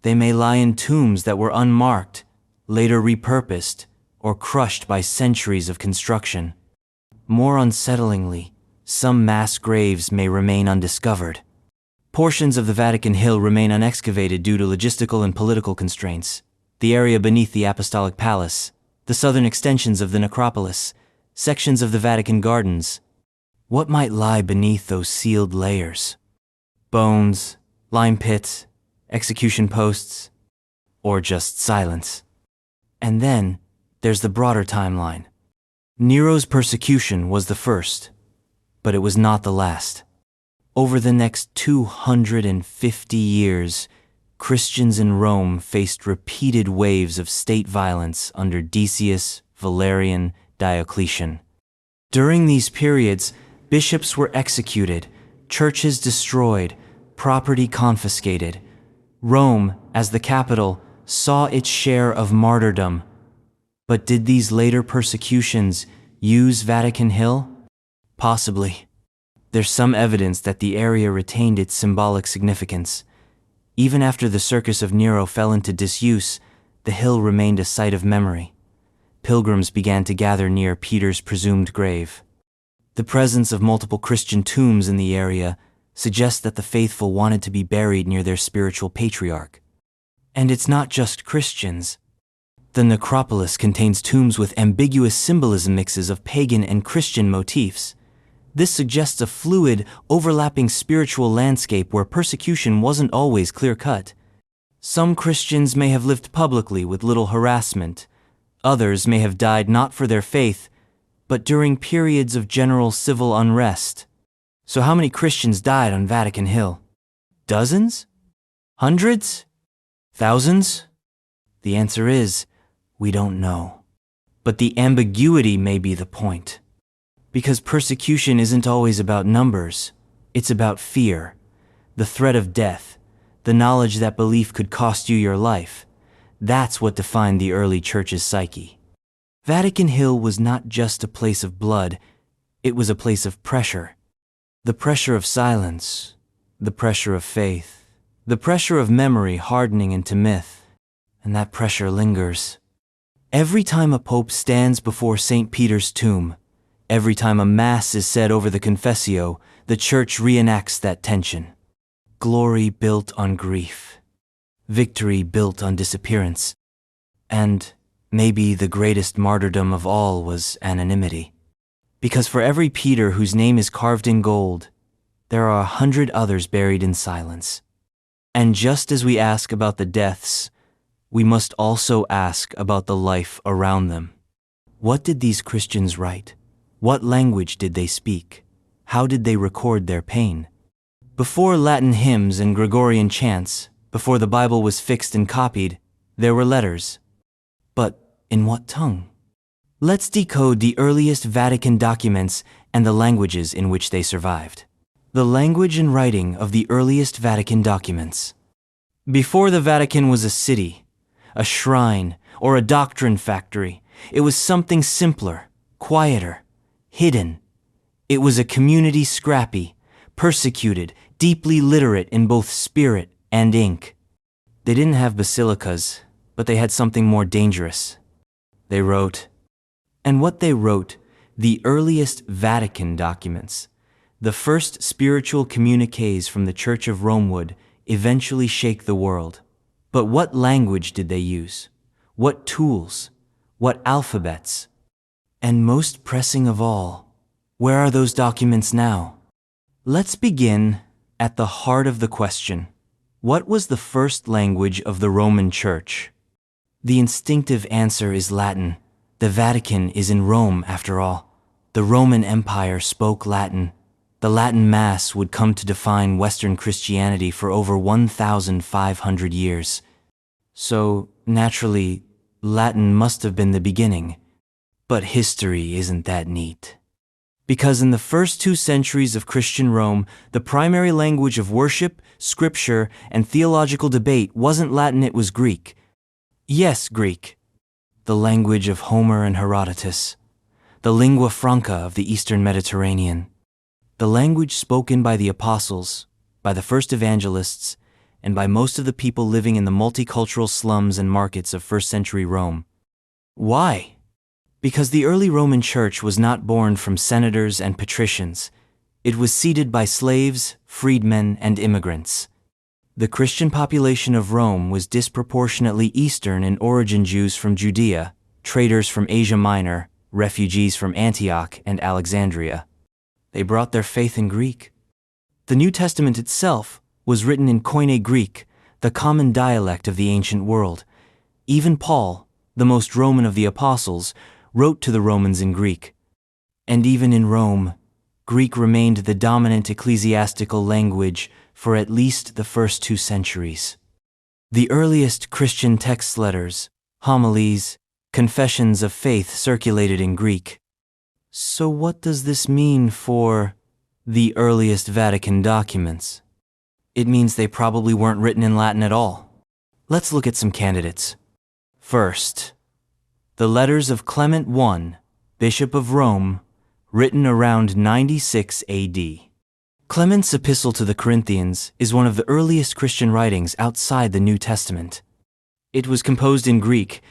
they may lie in tombs that were unmarked, later repurposed, or crushed by centuries of construction. More unsettlingly, some mass graves may remain undiscovered. Portions of the Vatican Hill remain unexcavated due to logistical and political constraints. The area beneath the Apostolic Palace, the southern extensions of the necropolis, sections of the Vatican Gardens. What might lie beneath those sealed layers? Bones, lime pits, execution posts, or just silence? And then there's the broader timeline. Nero's persecution was the first, but it was not the last. Over the next 250 years, Christians in Rome faced repeated waves of state violence under Decius, Valerian, Diocletian. During these periods, bishops were executed, churches destroyed, property confiscated. Rome, as the capital, saw its share of martyrdom. But did these later persecutions use Vatican Hill? Possibly. There's some evidence that the area retained its symbolic significance. Even after the circus of Nero fell into disuse, the hill remained a site of memory. pilgrims began to gather near Peter's presumed grave. The presence of multiple Christian tombs in the area suggests that the faithful wanted to be buried near their spiritual patriarch. And it's not just Christians. The necropolis contains tombs with ambiguous symbolism mixes of pagan and Christian motifs. This suggests a fluid, overlapping spiritual landscape where persecution wasn't always clear-cut. Some Christians may have lived publicly with little harassment. Others may have died not for their faith, but during periods of general civil unrest. So how many Christians died on Vatican Hill? Dozens? Hundreds? Thousands? The answer is, we don't know. But the ambiguity may be the point. Because persecution isn't always about numbers, it's about fear, the threat of death, the knowledge that belief could cost you your life. That's what defined the early church's psyche. Vatican Hill was not just a place of blood, it was a place of pressure. The pressure of silence, the pressure of faith, the pressure of memory hardening into myth, and that pressure lingers. Every time a pope stands before St. Peter's tomb, every time a mass is said over the Confessio, the church reenacts that tension. Glory built on grief, victory built on disappearance, and maybe the greatest martyrdom of all was anonymity. Because for every Peter whose name is carved in gold, there are 100 others buried in silence. And just as we ask about the deaths, we must also ask about the life around them. What did these Christians write? What language did they speak? How did they record their pain? Before Latin hymns and Gregorian chants, before the Bible was fixed and copied, there were letters. But in what tongue? Let's decode the earliest Vatican documents and the languages in which they survived. The language and writing of the earliest Vatican documents. Before the Vatican was a city, a shrine, or a doctrine factory, it was something simpler, quieter, hidden. It was a community scrappy, persecuted, deeply literate in both spirit and ink. They didn't have basilicas, but they had something more dangerous. They wrote. And what they wrote, the earliest Vatican documents, the first spiritual communiques from the Church of Rome would eventually shake the world. But what language did they use? What tools? What alphabets? And most pressing of all, where are those documents now? Let's begin at the heart of the question. What was the first language of the Roman Church? The instinctive answer is Latin. The Vatican is in Rome, after all. The Roman Empire spoke Latin. The Latin Mass would come to define Western Christianity for over 1,500 years. So, naturally, Latin must have been the beginning. But history isn't that neat. Because in the first 2 centuries of Christian Rome, the primary language of worship, scripture, and theological debate wasn't Latin, it was Greek. Yes, Greek. The language of Homer and Herodotus. The lingua franca of the Eastern Mediterranean. The language spoken by the apostles, by the first evangelists, and by most of the people living in the multicultural slums and markets of first-century Rome. Why? Because the early Roman Church was not born from senators and patricians. It was seeded by slaves, freedmen, and immigrants. The Christian population of Rome was disproportionately Eastern in origin: Jews from Judea, traders from Asia Minor, refugees from Antioch and Alexandria. They brought their faith in Greek. The New Testament itself was written in Koine Greek, the common dialect of the ancient world. Even Paul, the most Roman of the apostles, wrote to the Romans in Greek. And even in Rome, Greek remained the dominant ecclesiastical language for at least the first 2 centuries. The earliest Christian text letters, homilies, confessions of faith circulated in Greek. So what does this mean for the earliest Vatican documents? It means they probably weren't written in Latin at all. Let's look at some candidates. First, the letters of Clement I, Bishop of Rome, written around 96 AD. Clement's epistle to the Corinthians is one of the earliest Christian writings outside the New Testament. It was composed in Greek,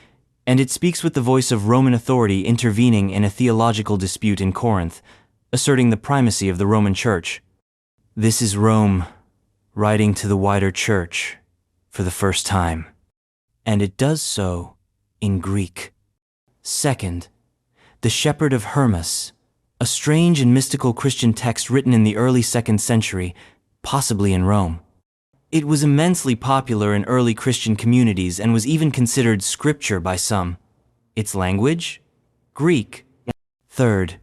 and it speaks with the voice of Roman authority intervening in a theological dispute in Corinth, asserting the primacy of the Roman Church. This is Rome writing to the wider church for the first time, and it does so in Greek. Second, the Shepherd of Hermas, a strange and mystical Christian text written in the early 2nd century, possibly in Rome. It was immensely popular in early Christian communities and was even considered scripture by some. Its language? Greek. Third,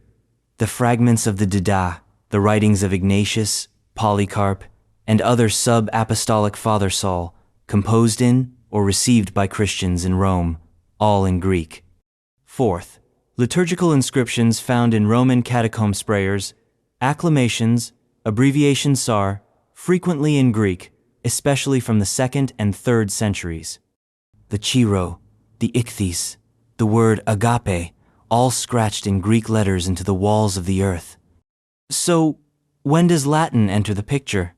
the fragments of the Didache, the writings of Ignatius, Polycarp, and other sub-apostolic Father Saul, composed in or received by Christians in Rome, all in Greek. Fourth, liturgical inscriptions found in Roman catacomb sprayers, acclamations, abbreviation SAR, frequently in Greek, especially from the 2nd and 3rd centuries. The Chiro, the Ichthys, the word agape, all scratched in Greek letters into the walls of the earth. So, when does Latin enter the picture?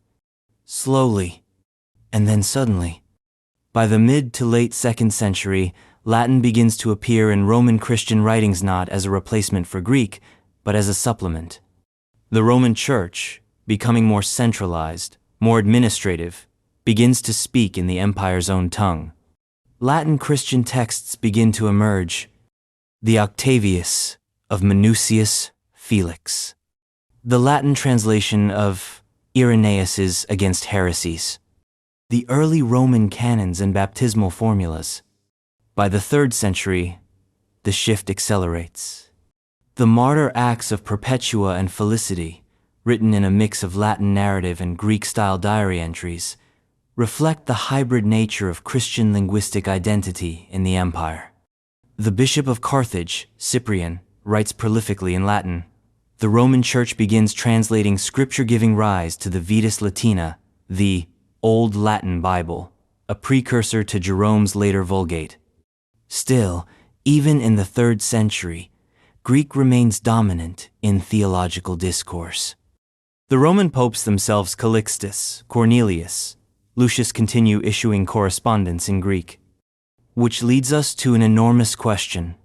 Slowly, and then suddenly. By the mid to late 2nd century, Latin begins to appear in Roman Christian writings not as a replacement for Greek, but as a supplement. The Roman Church, becoming more centralized, more administrative, begins to speak in the empire's own tongue. Latin Christian texts begin to emerge. The Octavius of Minucius Felix. The Latin translation of Irenaeus's Against Heresies. The early Roman canons and baptismal formulas. By the 3rd century, the shift accelerates. The martyr acts of Perpetua and Felicity, written in a mix of Latin narrative and Greek-style diary entries, reflect the hybrid nature of Christian linguistic identity in the empire. The Bishop of Carthage, Cyprian, writes prolifically in Latin. The Roman Church begins translating scripture, giving rise to the Vetus Latina, the Old Latin Bible, a precursor to Jerome's later Vulgate. Still, even in the 3rd century, Greek remains dominant in theological discourse. The Roman popes themselves, Calixtus, Cornelius, Lucius, continue issuing correspondence in Greek. Which leads us to an enormous question.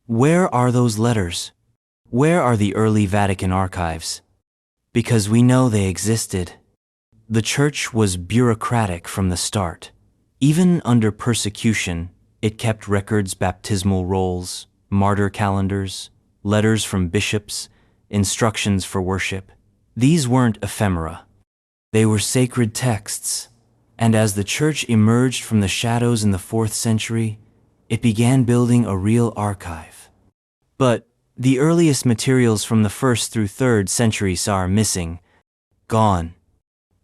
Where are those letters? Where are the early Vatican archives? Because we know they existed. The Church was bureaucratic from the start. Even under persecution, it kept records, baptismal rolls, martyr calendars, letters from bishops, instructions for worship. These weren't ephemera. They were sacred texts. And as the Church emerged from the shadows in the 4th century, it began building a real archive. But the earliest materials from the 1st through 3rd centuries are missing, gone,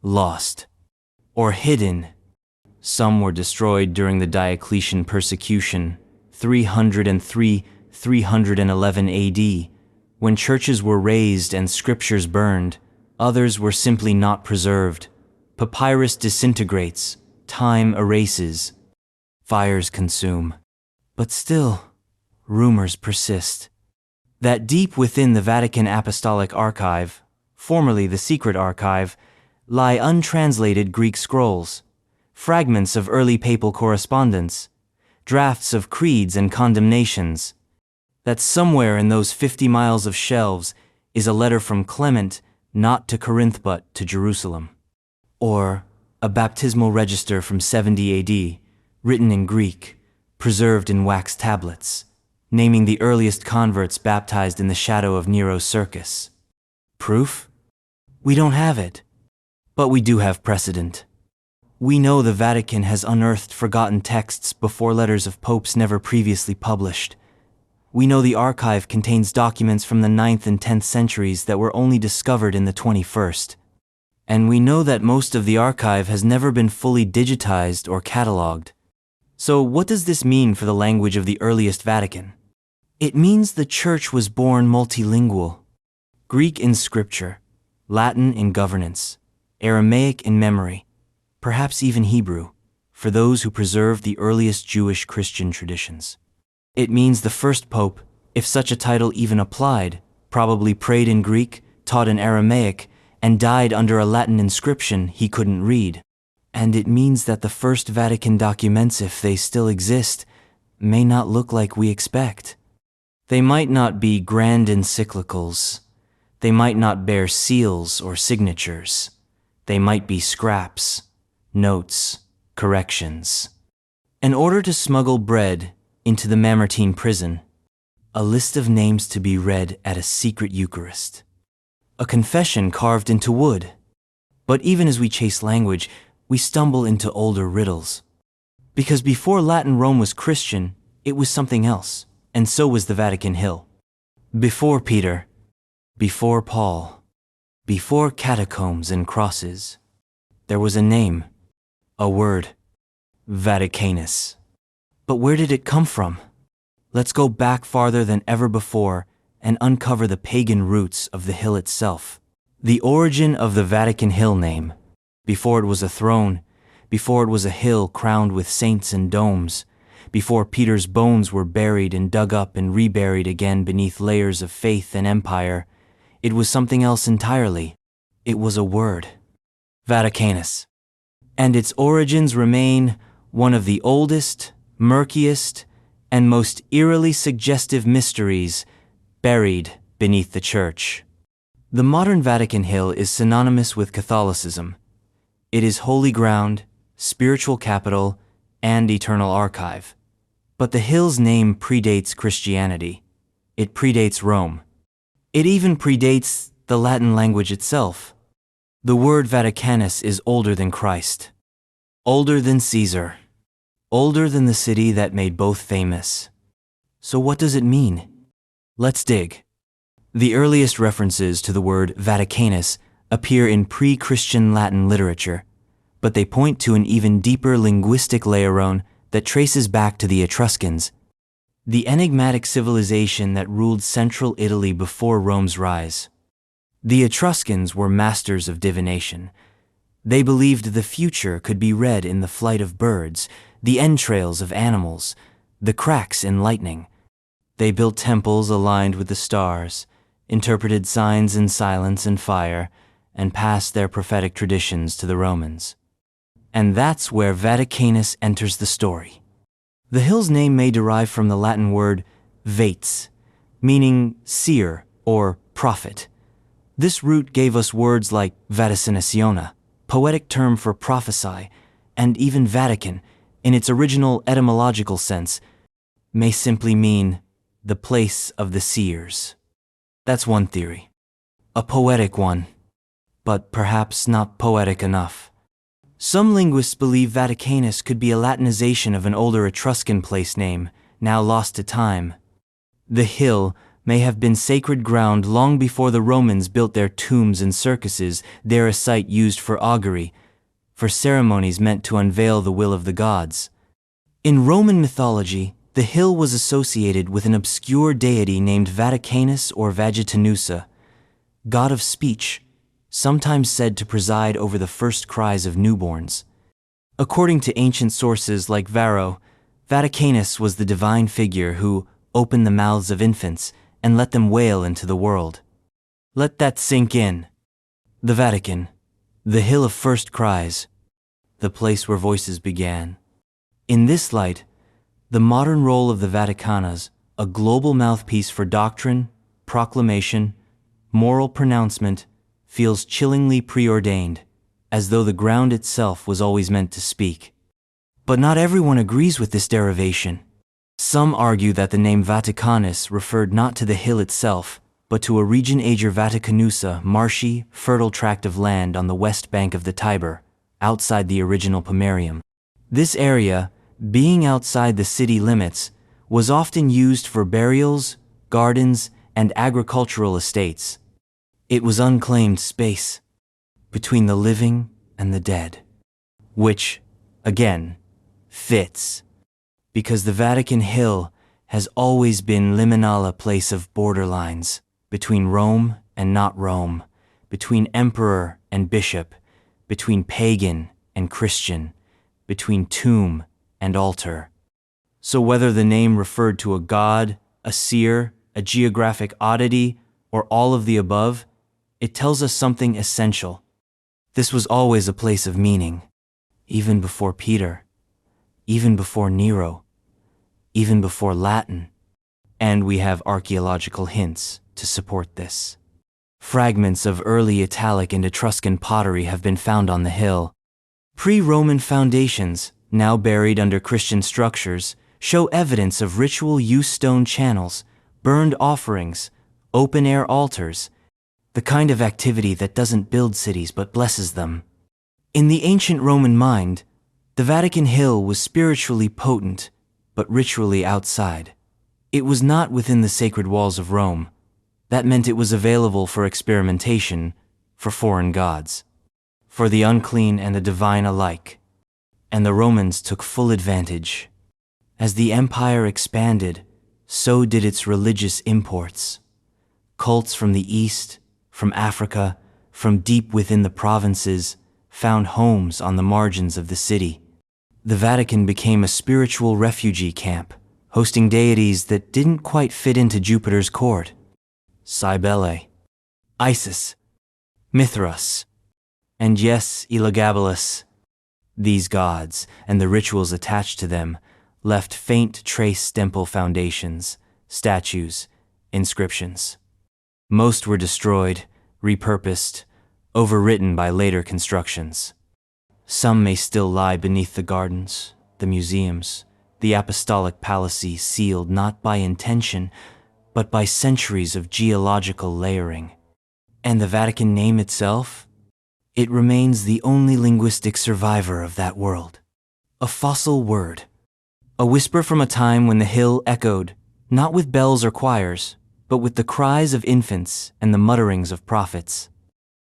lost, or hidden. Some were destroyed during the Diocletian persecution, 303–311 AD, when churches were razed and scriptures burned. Others were simply not preserved. Papyrus disintegrates, time erases, fires consume. But still, rumors persist that deep within the Vatican Apostolic Archive, formerly the Secret Archive, lie untranslated Greek scrolls, fragments of early papal correspondence, drafts of creeds and condemnations. That somewhere in those 50 miles of shelves is a letter from Clement, not to Corinth but to Jerusalem. Or a baptismal register from 70 AD, written in Greek, preserved in wax tablets, naming the earliest converts baptized in the shadow of Nero's circus. Proof? We don't have it. But we do have precedent. We know the Vatican has unearthed forgotten texts before letters of popes never previously published. We know the archive contains documents from the 9th and 10th centuries that were only discovered in the 21st. And we know that most of the archive has never been fully digitized or cataloged. So what does this mean for the language of the earliest Vatican? It means the Church was born multilingual. Greek in scripture, Latin in governance, Aramaic in memory, perhaps even Hebrew, for those who preserved the earliest Jewish Christian traditions. It means the first pope, if such a title even applied, probably prayed in Greek, taught in Aramaic, and died under a Latin inscription he couldn't read. And it means that the first Vatican documents, if they still exist, may not look like we expect. They might not be grand encyclicals. They might not bear seals or signatures. They might be scraps, notes, corrections. In order to smuggle bread into the Mamertine prison, a list of names to be read at a secret Eucharist, a confession carved into wood. But even as we chase language, we stumble into older riddles. Because before Latin Rome was Christian, it was something else, and so was the Vatican Hill. Before Peter, before Paul, before catacombs and crosses, there was a name, a word, Vaticanus. But where did it come from? Let's go back farther than ever before and uncover the pagan roots of the hill itself. The origin of the Vatican Hill name, before it was a throne, before it was a hill crowned with saints and domes, before Peter's bones were buried and dug up and reburied again beneath layers of faith and empire, it was something else entirely. It was a word, Vaticanus. And its origins remain one of the oldest, murkiest, and most eerily suggestive mysteries buried beneath the church. The modern Vatican Hill is synonymous with Catholicism. It is holy ground, spiritual capital, and eternal archive. But the hill's name predates Christianity. It predates Rome. It even predates the Latin language itself. The word Vaticanus is older than Christ, older than Caesar, older than the city that made both famous. So what does it mean? Let's dig. The earliest references to the word Vaticanus appear in pre-Christian Latin literature, but they point to an even deeper linguistic layeron that traces back to the Etruscans, the enigmatic civilization that ruled central Italy before Rome's rise. The Etruscans were masters of divination. They believed the future could be read in the flight of birds, the entrails of animals, the cracks in lightning. They built temples aligned with the stars, interpreted signs in silence and fire, and passed their prophetic traditions to the Romans. And that's where Vaticanus enters the story. The hill's name may derive from the Latin word vates, meaning seer or prophet. This root gave us words like vaticinationa, poetic term for prophesy, and even Vatican, in its original etymological sense, may simply mean the place of the seers. That's one theory. A poetic one, but perhaps not poetic enough. Some linguists believe Vaticanus could be a Latinization of an older Etruscan place name, now lost to time. The hill may have been sacred ground long before the Romans built their tombs and circuses, there a site used for augury, for ceremonies meant to unveil the will of the gods. In Roman mythology, the hill was associated with an obscure deity named Vaticanus or Vagitanusa, god of speech, sometimes said to preside over the first cries of newborns. According to ancient sources like Varro, Vaticanus was the divine figure who opened the mouths of infants and let them wail into the world. Let that sink in. The Vatican, the hill of first cries, the place where voices began. In this light, the modern role of the Vaticanas, a global mouthpiece for doctrine, proclamation, moral pronouncement, feels chillingly preordained, as though the ground itself was always meant to speak. But not everyone agrees with this derivation. Some argue that the name Vaticanus referred not to the hill itself, but to a region ager Vaticanusa, marshy, fertile tract of land on the west bank of the Tiber, outside the original Pomerium. This area, being outside the city limits, was often used for burials, gardens, and agricultural estates. It was unclaimed space between the living and the dead, which, again, fits, because the Vatican Hill has always been liminal, a place of borderlines, between Rome and not Rome, between emperor and bishop, between pagan and Christian, between tomb and altar. So whether the name referred to a god, a seer, a geographic oddity, or all of the above, it tells us something essential. This was always a place of meaning, even before Peter, even before Nero, even before Latin, and we have archaeological hints to support this. Fragments of early Italic and Etruscan pottery have been found on the hill. Pre-Roman foundations, now buried under Christian structures, show evidence of ritual use: stone channels, burned offerings, open-air altars, the kind of activity that doesn't build cities but blesses them. In the ancient Roman mind, the Vatican Hill was spiritually potent, but ritually outside. It was not within the sacred walls of Rome. That meant it was available for experimentation, for foreign gods, for the unclean and the divine alike. And the Romans took full advantage. As the empire expanded, so did its religious imports. Cults from the east, from Africa, from deep within the provinces, found homes on the margins of the city. The Vatican became a spiritual refugee camp, hosting deities that didn't quite fit into Jupiter's court. Cybele, Isis, Mithras, and yes, Elagabalus. These gods, and the rituals attached to them, left faint trace temple foundations, statues, inscriptions. Most were destroyed, repurposed, overwritten by later constructions. Some may still lie beneath the gardens, the museums, the apostolic palaces, sealed not by intention, but by centuries of geological layering. And the Vatican name itself? It remains the only linguistic survivor of that world. A fossil word. A whisper from a time when the hill echoed, not with bells or choirs, but with the cries of infants and the mutterings of prophets.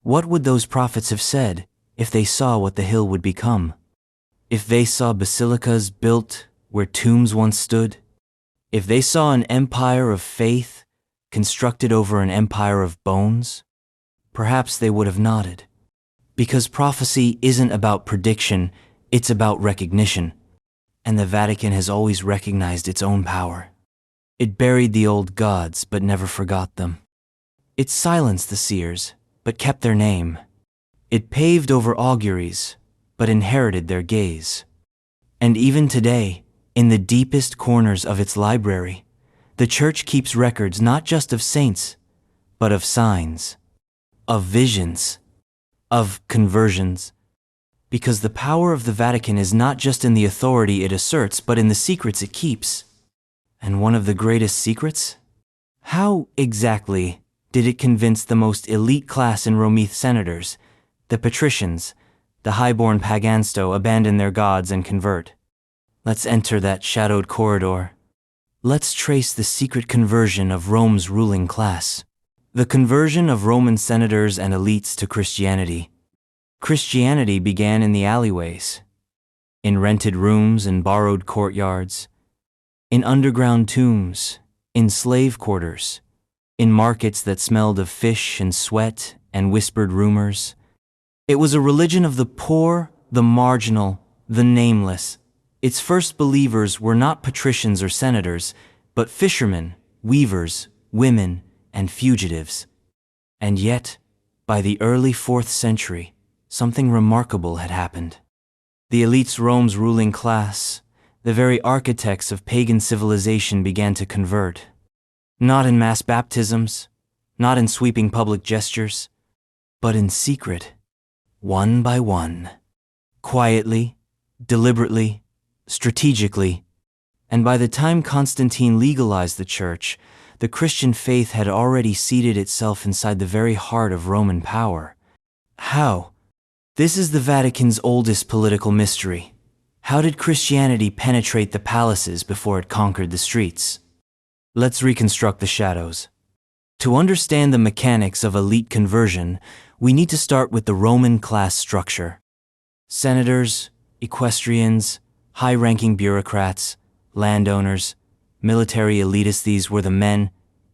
What would those prophets have said if they saw what the hill would become? If they saw basilicas built where tombs once stood? If they saw an empire of faith constructed over an empire of bones? Perhaps they would have nodded. Because prophecy isn't about prediction, it's about recognition. And the Vatican has always recognized its own power. It buried the old gods, but never forgot them. It silenced the seers, but kept their name. It paved over auguries, but inherited their gaze. And even today, in the deepest corners of its library, the Church keeps records not just of saints, but of signs, of visions, of conversions. Because the power of the Vatican is not just in the authority it asserts, but in the secrets it keeps. And one of the greatest secrets? How exactly did it convince the most elite class in Rome senators, the patricians, the highborn pagans, to abandon their gods and convert? Let's enter that shadowed corridor. Let's trace the secret conversion of Rome's ruling class. The conversion of Roman senators and elites to Christianity. Christianity began in the alleyways, in rented rooms and borrowed courtyards, in underground tombs, in slave quarters, in markets that smelled of fish and sweat and whispered rumors. It was a religion of the poor, the marginal, the nameless. Its first believers were not patricians or senators, but fishermen, weavers, women, and fugitives. And yet, by the early 4th century, something remarkable had happened. The elites, Rome's ruling class, the very architects of pagan civilization, began to convert. Not in mass baptisms, not in sweeping public gestures, but in secret, one by one, quietly, deliberately, strategically. And by the time Constantine legalized the Church, the Christian faith had already seated itself inside the very heart of Roman power. How? This is the Vatican's oldest political mystery. How did Christianity penetrate the palaces before it conquered the streets? Let's reconstruct the shadows. To understand the mechanics of elite conversion, we need to start with the Roman class structure. Senators, equestrians, high-ranking bureaucrats, landowners, military elitists, these were the men,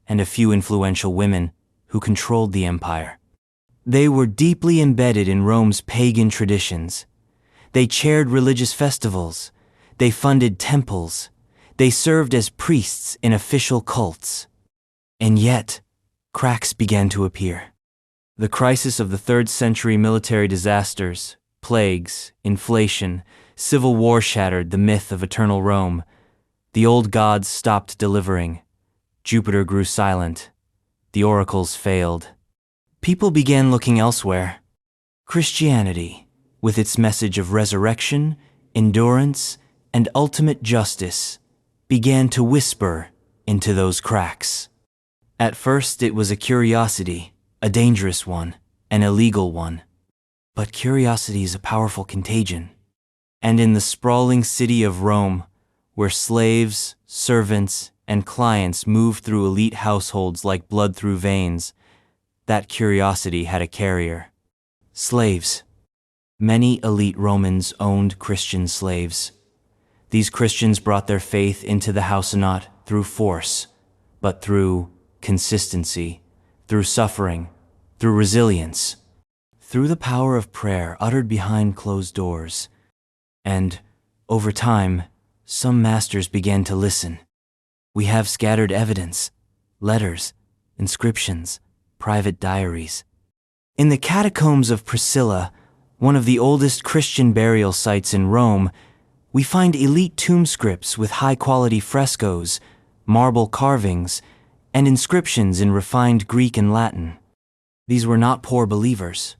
and a few influential women, who controlled the empire. They were deeply embedded in Rome's pagan traditions. They chaired religious festivals. They funded temples. They served as priests in official cults. And yet, cracks began to appear. The crisis of the 3rd century military disasters, plagues, inflation, civil war shattered the myth of eternal Rome. The old gods stopped delivering. Jupiter grew silent. The oracles failed. People began looking elsewhere. Christianity, with its message of resurrection, endurance, and ultimate justice, began to whisper into those cracks. At first it was a curiosity, a dangerous one, an illegal one. But curiosity is a powerful contagion. And in the sprawling city of Rome, where slaves, servants, and clients moved through elite households like blood through veins, that curiosity had a carrier. Slaves. Many elite Romans owned Christian slaves. These Christians brought their faith into the house not through force, but through consistency, through suffering, through resilience, through the power of prayer uttered behind closed doors. And, over time, some masters began to listen. We have scattered evidence, letters, inscriptions, private diaries. In the Catacombs of Priscilla, one of the oldest Christian burial sites in Rome, we find elite tomb scripts with high-quality frescoes, marble carvings, and inscriptions in refined Greek and Latin. These were not poor believers.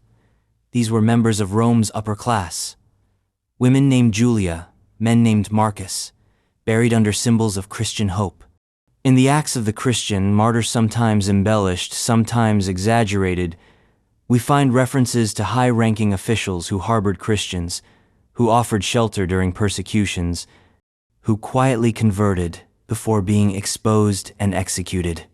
These were members of Rome's upper class. Women named Julia, men named Marcus, buried under symbols of Christian hope. In the Acts of the Christian, martyrs sometimes embellished, sometimes exaggerated, we find references to high-ranking officials who harbored Christians, who offered shelter during persecutions, who quietly converted before being exposed and executed.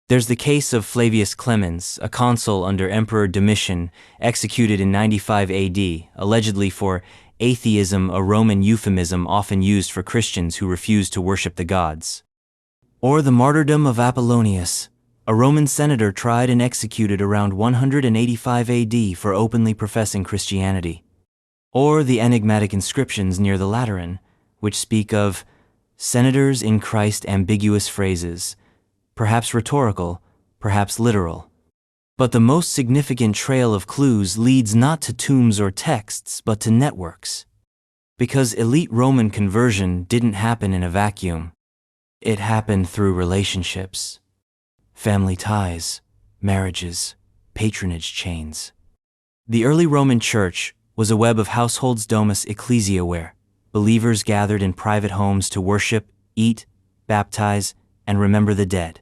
There's the case of Flavius Clemens, a consul under Emperor Domitian, executed in 95 AD, allegedly for atheism, a Roman euphemism often used for Christians who refused to worship the gods. Or the martyrdom of Apollonius, a Roman senator tried and executed around 185 AD for openly professing Christianity. Or the enigmatic inscriptions near the Lateran, which speak of senators in Christ, ambiguous phrases, perhaps rhetorical, perhaps literal. But the most significant trail of clues leads not to tombs or texts, but to networks. Because elite Roman conversion didn't happen in a vacuum. It happened through relationships. Family ties, marriages, patronage chains. The early Roman Church was a web of households, domus ecclesia, where believers gathered in private homes to worship, eat, baptize, and remember the dead.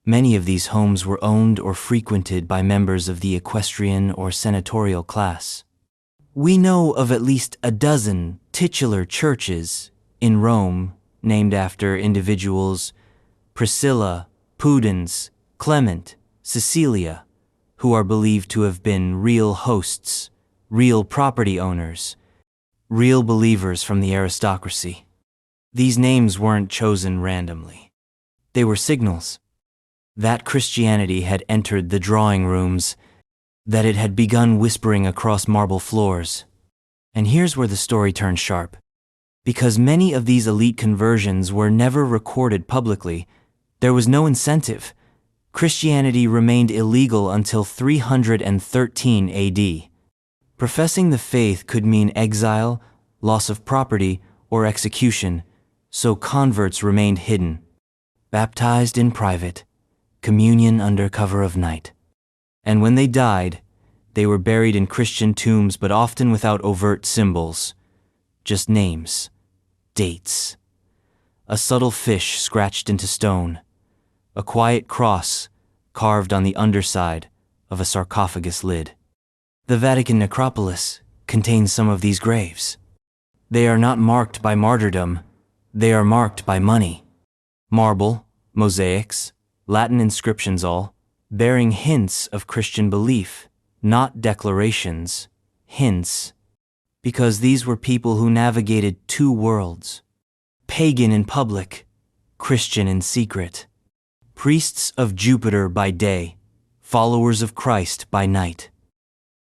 Many of these homes were owned or frequented by members of the equestrian or senatorial class. We know of at least a dozen titular churches in Rome named after individuals: Priscilla, Pudens, Clement, Cecilia, who are believed to have been real hosts, real property owners, real believers from the aristocracy. These names weren't chosen randomly. They were signals that Christianity had entered the drawing rooms, that it had begun whispering across marble floors. And here's where the story turns sharp. Because many of these elite conversions were never recorded publicly, there was no incentive. Christianity remained illegal until 313 AD. Professing the faith could mean exile, loss of property, or execution, so converts remained hidden. Baptized in private, communion under cover of night. And when they died, they were buried in Christian tombs, but often without overt symbols, just names, dates, a subtle fish scratched into stone, a quiet cross carved on the underside of a sarcophagus lid. The Vatican necropolis contains some of these graves. They are not marked by martyrdom, they are marked by money. Marble, mosaics, Latin inscriptions, all bearing hints of Christian belief, not declarations, hints, because these were people who navigated two worlds: pagan in public, Christian in secret. Priests of Jupiter by day, followers of Christ by night.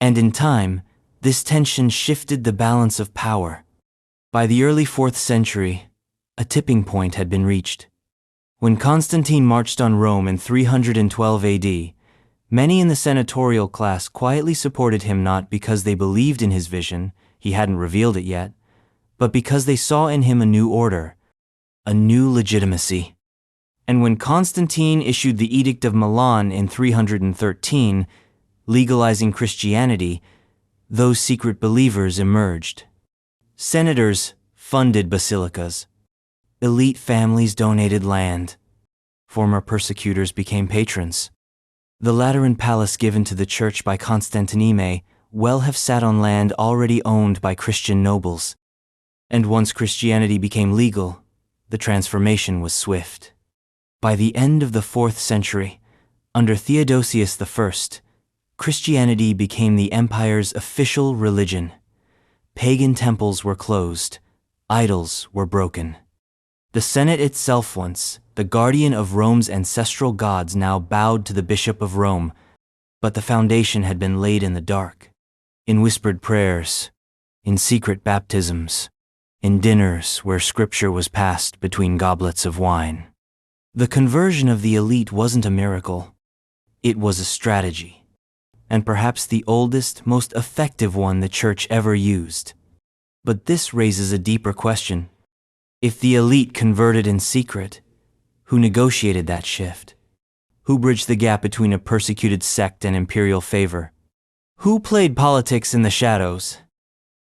And in time, this tension shifted the balance of power. By the early 4th century, a tipping point had been reached. When Constantine marched on Rome in 312 AD, many in the senatorial class quietly supported him, not because they believed in his vision, he hadn't revealed it yet, but because they saw in him a new order, a new legitimacy. And when Constantine issued the Edict of Milan in 313, legalizing Christianity, those secret believers emerged. Senators funded basilicas. Elite families donated land. Former persecutors became patrons. The Lateran palace given to the church by Constantine may well have sat on land already owned by Christian nobles. And once Christianity became legal, the transformation was swift. By the end of the 4th century, under Theodosius I, Christianity became the empire's official religion. Pagan temples were closed, idols were broken. The Senate itself, once the guardian of Rome's ancestral gods, now bowed to the Bishop of Rome, but the foundation had been laid in the dark, in whispered prayers, in secret baptisms, in dinners where scripture was passed between goblets of wine. The conversion of the elite wasn't a miracle. It was a strategy, and perhaps the oldest, most effective one the church ever used. But this raises a deeper question. If the elite converted in secret, who negotiated that shift? Who bridged the gap between a persecuted sect and imperial favor? Who played politics in the shadows?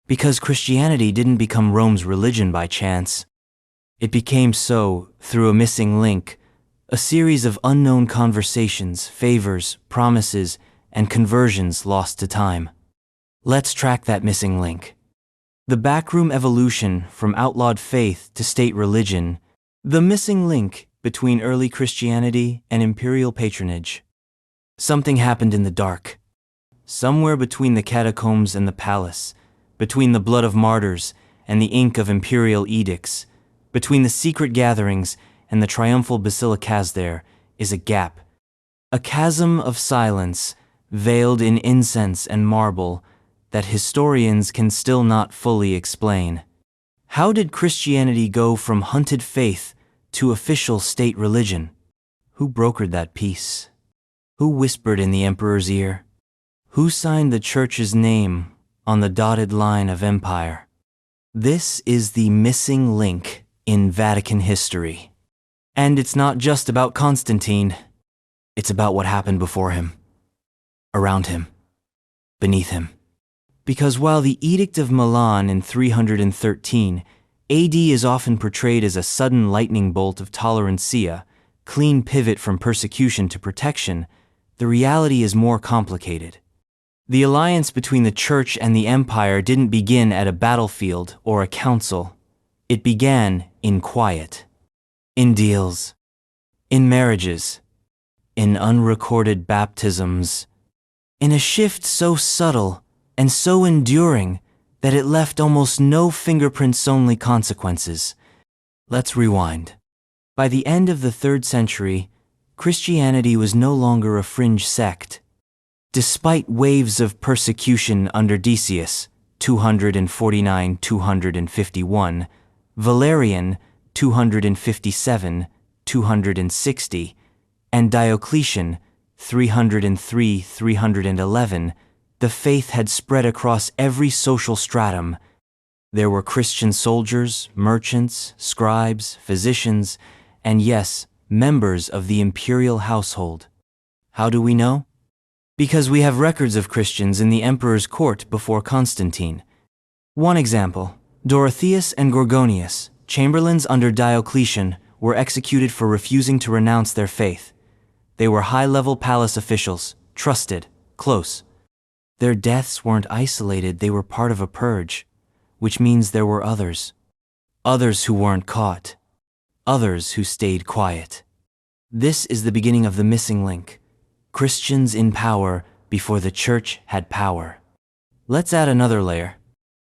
Because Christianity didn't become Rome's religion by chance. It became so through a missing link, a series of unknown conversations, favors, promises, and conversions lost to time. Let's track that missing link. The backroom evolution from outlawed faith to state religion, the missing link between early Christianity and imperial patronage. Something happened in the dark. Somewhere between the catacombs and the palace, between the blood of martyrs and the ink of imperial edicts, between the secret gatherings and the triumphal basilicas, there is a gap. A chasm of silence, veiled in incense and marble, that historians can still not fully explain. How did Christianity go from hunted faith to official state religion? Who brokered that peace? Who whispered in the emperor's ear? Who signed the church's name on the dotted line of empire? This is the missing link in Vatican history. And it's not just about Constantine. It's about what happened before him, around him, beneath him. Because while the Edict of Milan in 313 AD is often portrayed as a sudden lightning bolt of tolerancia, clean pivot from persecution to protection, the reality is more complicated. The alliance between the church and the empire didn't begin at a battlefield or a council. It began in quiet, in deals, in marriages, in unrecorded baptisms, in a shift so subtle and so enduring that it left almost no fingerprints-only consequences. Let's rewind. By the end of the 3rd century, Christianity was no longer a fringe sect. Despite waves of persecution under Decius, 249-251, Valerian, 257-260, and Diocletian, 303-311, the faith had spread across every social stratum. There were Christian soldiers, merchants, scribes, physicians, and yes, members of the imperial household. How do we know? Because we have records of Christians in the emperor's court before Constantine. One example, Dorotheus and Gorgonius, chamberlains under Diocletian, were executed for refusing to renounce their faith. They were high-level palace officials, trusted, close. Their deaths weren't isolated, they were part of a purge, which means there were others. Others who weren't caught. Others who stayed quiet. This is the beginning of the missing link. Christians in power before the church had power. Let's add another layer.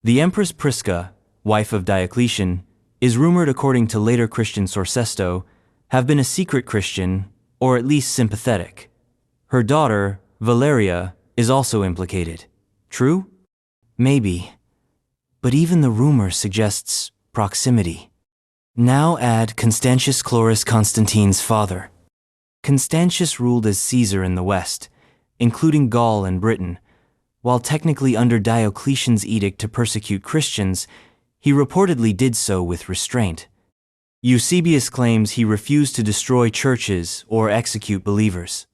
The Empress Prisca, wife of Diocletian, is rumored, according to later Christian Sorcesto, have been a secret Christian, or at least sympathetic. Her daughter, Valeria, is also implicated. True? Maybe. But even the rumor suggests proximity. Now add Constantius Chlorus, Constantine's father. Constantius ruled as Caesar in the West, including Gaul and Britain. While technically under Diocletian's edict to persecute Christians, he reportedly did so with restraint. Eusebius claims he refused to destroy churches or execute believers.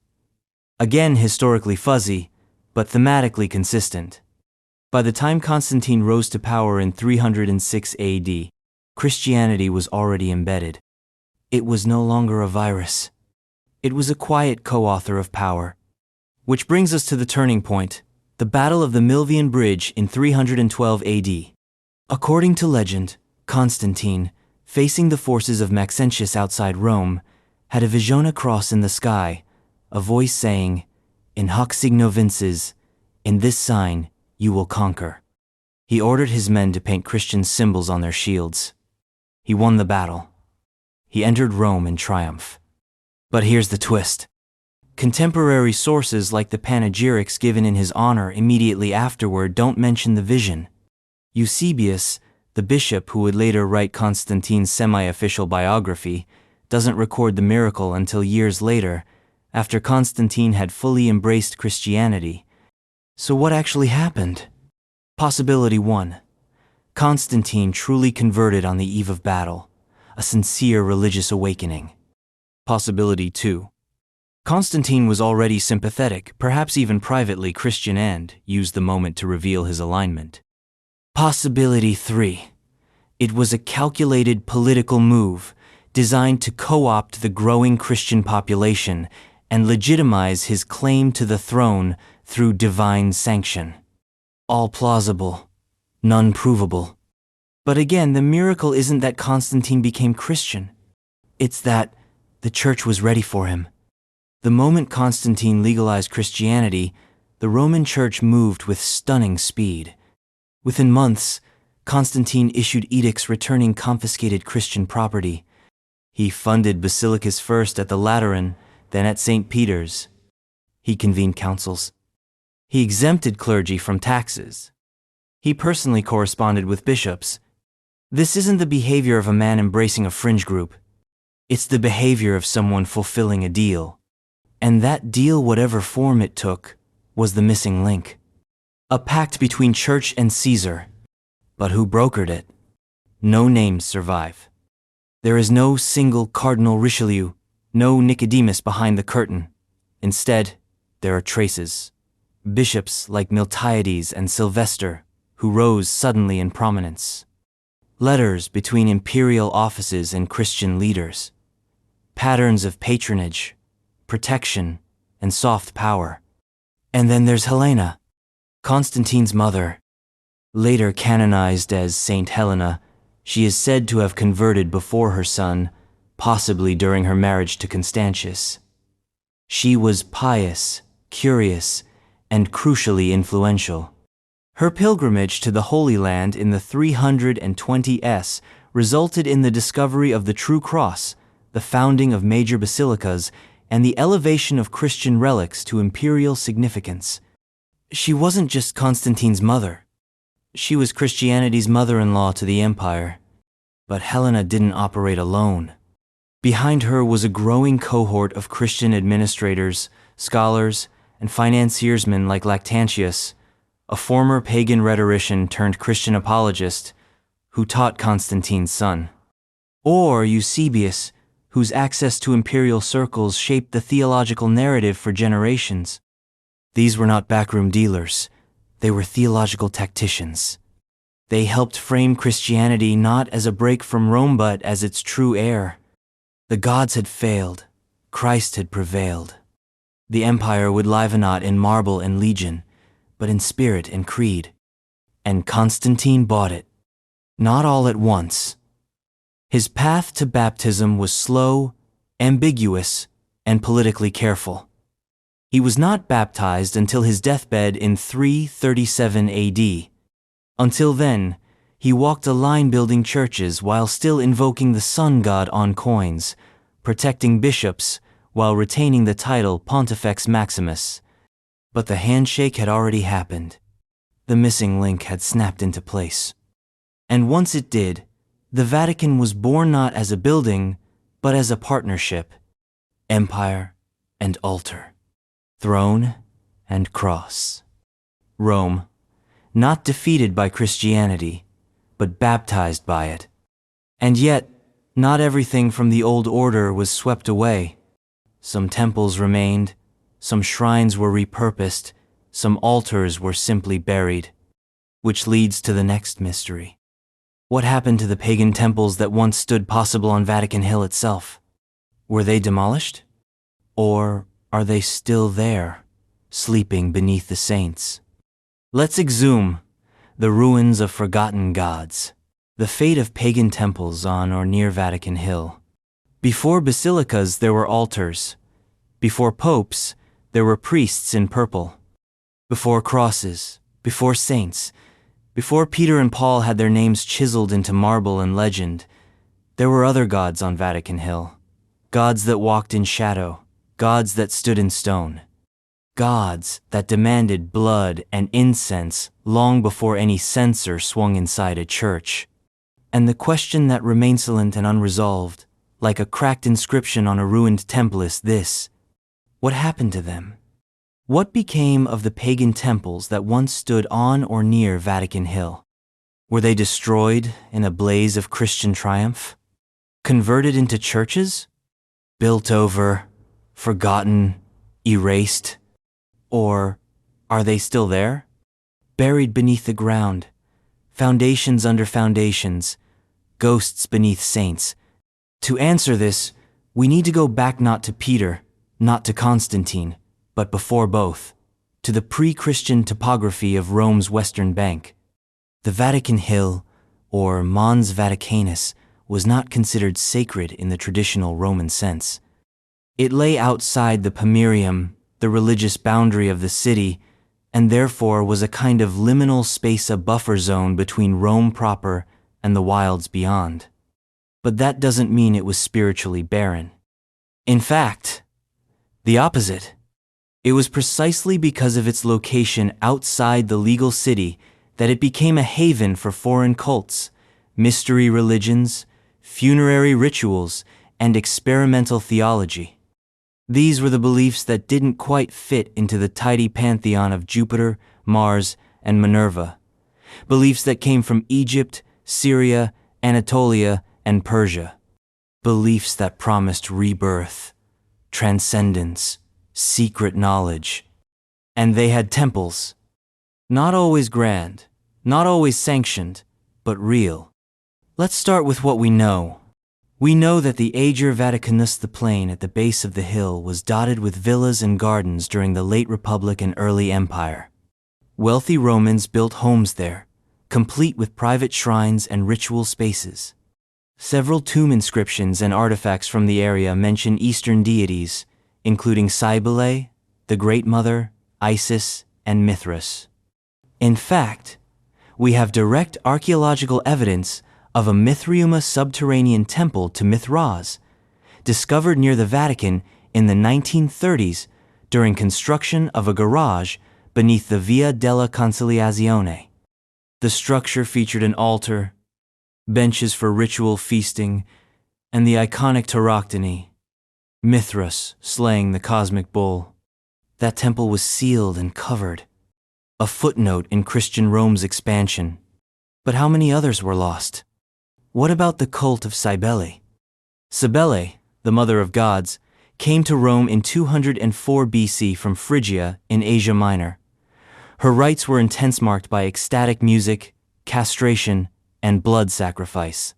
Again, historically fuzzy, but thematically consistent. By the time Constantine rose to power in 306 AD, Christianity was already embedded. It was no longer a virus. It was a quiet co-author of power. Which brings us to the turning point, the Battle of the Milvian Bridge in 312 AD. According to legend, Constantine, facing the forces of Maxentius outside Rome, had a vision across in the sky, a voice saying, "In hoc signo vinces, in this sign you will conquer." He ordered his men to paint Christian symbols on their shields. He won the battle. He entered Rome in triumph. But here's the twist. Contemporary sources like the panegyrics given in his honor immediately afterward don't mention the vision. Eusebius, the bishop who would later write Constantine's semi-official biography, doesn't record the miracle until years later, after Constantine had fully embraced Christianity. So what actually happened? Possibility 1. Constantine truly converted on the eve of battle, a sincere religious awakening. Possibility 2. Constantine was already sympathetic, perhaps even privately Christian, and used the moment to reveal his alignment. Possibility 3. It was a calculated political move designed to co-opt the growing Christian population and legitimize his claim to the throne through divine sanction. All plausible, none provable. But again, the miracle isn't that Constantine became Christian. It's that the church was ready for him. The moment Constantine legalized Christianity, the Roman Church moved with stunning speed. Within months, Constantine issued edicts returning confiscated Christian property. He funded basilicas first at the Lateran, then at St. Peter's. He convened councils. He exempted clergy from taxes. He personally corresponded with bishops. This isn't the behavior of a man embracing a fringe group. It's the behavior of someone fulfilling a deal. And that deal, whatever form it took, was the missing link. A pact between church and Caesar. But who brokered it? No names survive. There is no single Cardinal Richelieu, no Nicodemus behind the curtain. Instead, there are traces. Bishops like Miltiades and Sylvester, who rose suddenly in prominence. Letters between imperial offices and Christian leaders. Patterns of patronage, protection, and soft power. And then there's Helena, Constantine's mother. Later canonized as Saint Helena, she is said to have converted before her son, possibly during her marriage to Constantius. She was pious, curious, and crucially influential. Her pilgrimage to the Holy Land in the 320s resulted in the discovery of the true cross, the founding of major basilicas, and the elevation of Christian relics to imperial significance. She wasn't just Constantine's mother. She was Christianity's mother-in-law to the empire. But Helena didn't operate alone. Behind her was a growing cohort of Christian administrators, scholars, and financiersmen like Lactantius, a former pagan rhetorician turned Christian apologist who taught Constantine's son. Or Eusebius, whose access to imperial circles shaped the theological narrative for generations. These were not backroom dealers. They were theological tacticians. They helped frame Christianity not as a break from Rome but as its true heir. The gods had failed. Christ had prevailed. The empire would live not in marble and legion, but in spirit and creed. And Constantine bought it. Not all at once. His path to baptism was slow, ambiguous, and politically careful. He was not baptized until his deathbed in 337 AD. Until then, he walked a line building churches while still invoking the sun god on coins, protecting bishops while retaining the title Pontifex Maximus. But the handshake had already happened. The missing link had snapped into place. And once it did, the Vatican was born not as a building, but as a partnership. Empire and altar. Throne and cross. Rome, not defeated by Christianity, but baptized by it. And yet, Not everything from the old order was swept away. Some temples remained, some shrines were repurposed, some altars were simply buried. Which leads to the next mystery. What happened to the pagan temples that once stood possible on Vatican Hill itself? Were they demolished? Or are they still there, sleeping beneath the saints? Let's exhume the ruins of forgotten gods. The fate of pagan temples on or near Vatican Hill. Before basilicas there were altars. Before popes there were priests in purple. Before crosses, before saints, before Peter and Paul had their names chiseled into marble and legend, there were other gods on Vatican Hill. Gods that walked in shadow, gods that stood in stone. Gods that demanded blood and incense long before any censer swung inside a church. And the question that remains silent and unresolved, like a cracked inscription on a ruined temple, is this: what happened to them? What became of the pagan temples that once stood on or near Vatican Hill? Were they destroyed in a blaze of Christian triumph? Converted into churches? Built over, forgotten, erased? Or are they still there? Buried beneath the ground, foundations under foundations, ghosts beneath saints. To answer this, we need to go back not to Peter, not to Constantine, but before both, to the pre-Christian topography of Rome's western bank. The Vatican Hill, or Mons Vaticanus, was not considered sacred in the traditional Roman sense. It lay outside the Pomerium, the religious boundary of the city, and therefore was a kind of liminal space, a buffer zone between Rome proper and the wilds beyond. But that doesn't mean it was spiritually barren. In fact, the opposite. It was precisely because of its location outside the legal city that it became a haven for foreign cults, mystery religions, funerary rituals, and experimental theology. These were the beliefs that didn't quite fit into the tidy pantheon of Jupiter, Mars, and Minerva. Beliefs that came from Egypt, Syria, Anatolia, and Persia. Beliefs that promised rebirth, transcendence, secret knowledge. And they had temples. Not always grand, not always sanctioned, but real. Let's start with what we know. We know that the Ager Vaticanus, the plain at the base of the hill, was dotted with villas and gardens during the late Republic and early Empire. Wealthy Romans built homes there, complete with private shrines and ritual spaces. Several tomb inscriptions and artifacts from the area mention Eastern deities, including Cybele, the Great Mother, Isis, and Mithras. In fact, we have direct archaeological evidence of a Mithraeum subterranean temple to Mithras, discovered near the Vatican in the 1930s during construction of a garage beneath the Via della Conciliazione. The structure featured an altar, benches for ritual feasting, and the iconic tauroctony, Mithras slaying the cosmic bull. That temple was sealed and covered, a footnote in Christian Rome's expansion. But how many others were lost? What about the cult of Cybele? Cybele, the mother of gods, came to Rome in 204 BC from Phrygia in Asia Minor. Her rites were intense, marked by ecstatic music, castration, and blood sacrifice.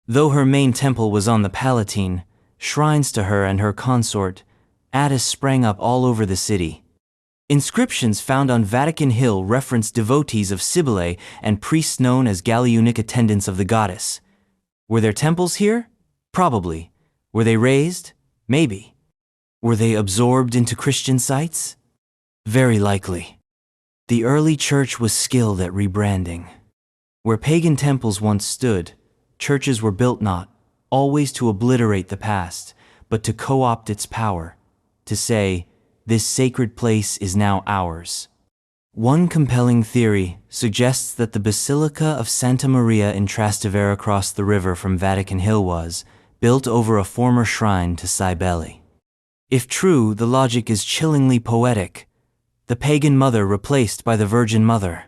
Though her main temple was on the Palatine, shrines to her and her consort, Attis, sprang up all over the city. Inscriptions found on Vatican Hill reference devotees of Cybele and priests known as Galilean attendants of the goddess. Were there temples here? Probably. Were they razed? Maybe. Were they absorbed into Christian sites? Very likely. The early church was skilled at rebranding. Where pagan temples once stood, churches were built not always to obliterate the past, but to co-opt its power, to say, "This sacred place is now ours." One compelling theory suggests that the Basilica of Santa Maria in Trastevere across the river from Vatican Hill was built over a former shrine to Cybele. If true, the logic is chillingly poetic. The pagan mother replaced by the Virgin Mother.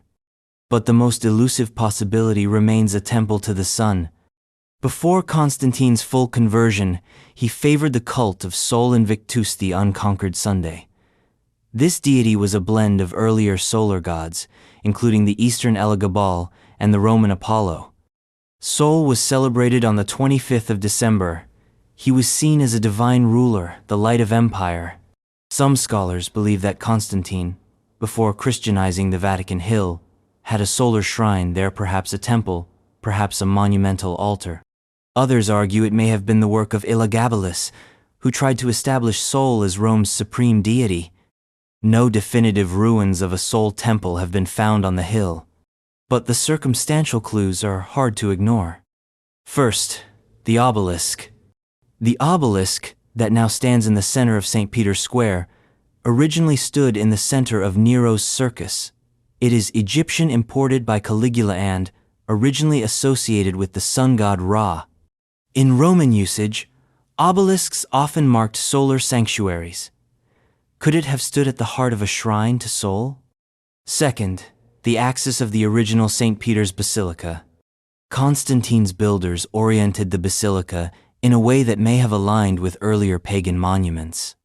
But the most elusive possibility remains a temple to the sun, Before Constantine's full conversion, he favored the cult of Sol Invictus, the unconquered Sunday. This deity was a blend of earlier solar gods, including the Eastern Elagabalus and the Roman Apollo. Sol was celebrated on the 25th of December. He was seen as a divine ruler, the light of empire. Some scholars believe that Constantine, before Christianizing the Vatican Hill, had a solar shrine there, perhaps a temple, perhaps a monumental altar. Others argue it may have been the work of Elagabalus, who tried to establish Sol as Rome's supreme deity. No definitive ruins of a Sol temple have been found on the hill, but the circumstantial clues are hard to ignore. First, the obelisk. The obelisk, that now stands in the center of St. Peter's Square, originally stood in the center of Nero's circus. It is Egyptian, imported by Caligula, and originally associated with the sun god Ra. In Roman usage, obelisks often marked solar sanctuaries. Could it have stood at the heart of a shrine to Sol? Second, the axis of the original St. Peter's Basilica. Constantine's builders oriented the basilica in a way that may have aligned with earlier pagan monuments.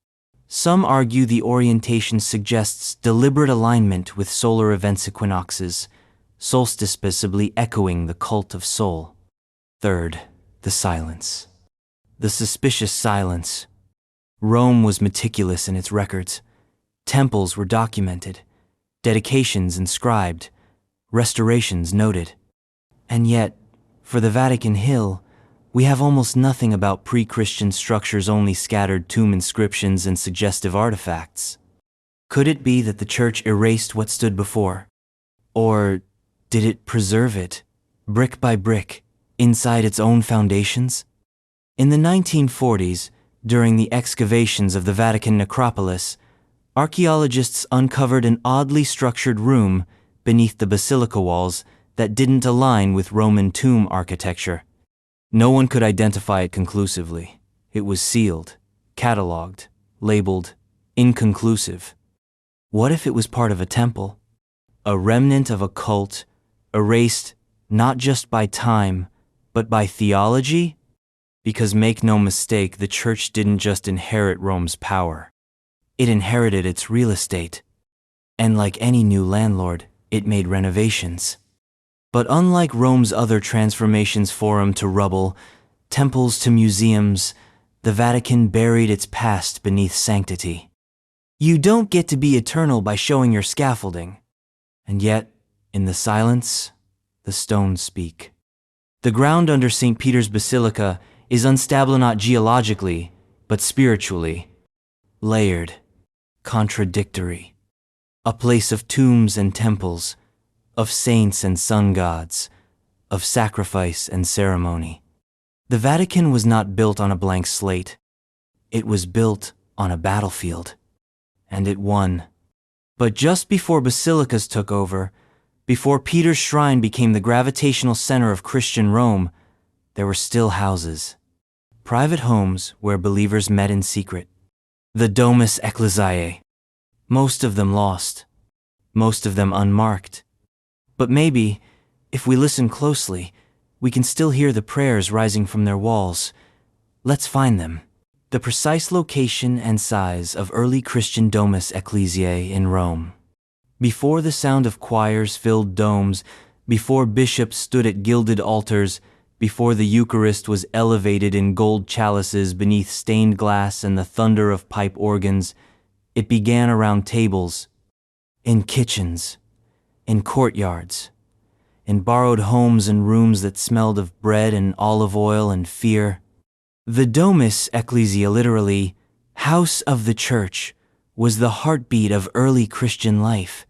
Some argue the orientation suggests deliberate alignment with solar events, equinoxes, solstice, possibly echoing the cult of Sol. Third, the silence. The suspicious silence. Rome was meticulous in its records. Temples were documented, dedications inscribed, restorations noted. And yet, for the Vatican Hill, we have almost nothing about pre-Christian structures, only scattered tomb inscriptions and suggestive artifacts. Could it be that the Church erased what stood before? Or did it preserve it, brick by brick, inside its own foundations? In the 1940s, during the excavations of the Vatican necropolis, archaeologists uncovered an oddly structured room beneath the basilica walls that didn't align with Roman tomb architecture. No one could identify it conclusively. It was sealed, catalogued, labeled inconclusive. What if it was part of a temple? A remnant of a cult, erased not just by time, but by theology? Because make no mistake, the Church didn't just inherit Rome's power. It inherited its real estate. And like any new landlord, it made renovations. But unlike Rome's other transformations, forum to rubble, temples to museums, the Vatican buried its past beneath sanctity. You don't get to be eternal by showing your scaffolding. And yet, in the silence, the stones speak. The ground under St. Peter's Basilica is unstable, not geologically, but spiritually. Layered, contradictory. A place of tombs and temples, of saints and sun gods, of sacrifice and ceremony. The Vatican was not built on a blank slate. It was built on a battlefield. And it won. But just before basilicas took over, before Peter's shrine became the gravitational center of Christian Rome, there were still houses. Private homes where believers met in secret. The Domus Ecclesiae. Most of them lost. Most of them unmarked. But maybe, if we listen closely, we can still hear the prayers rising from their walls. Let's find them. The precise location and size of early Christian Domus Ecclesiae in Rome. Before the sound of choirs filled domes, before bishops stood at gilded altars, before the Eucharist was elevated in gold chalices beneath stained glass and the thunder of pipe organs, it began around tables, in kitchens, in courtyards, in borrowed homes and rooms that smelled of bread and olive oil and fear. The Domus Ecclesia, literally, house of the church, was the heartbeat of early Christian life.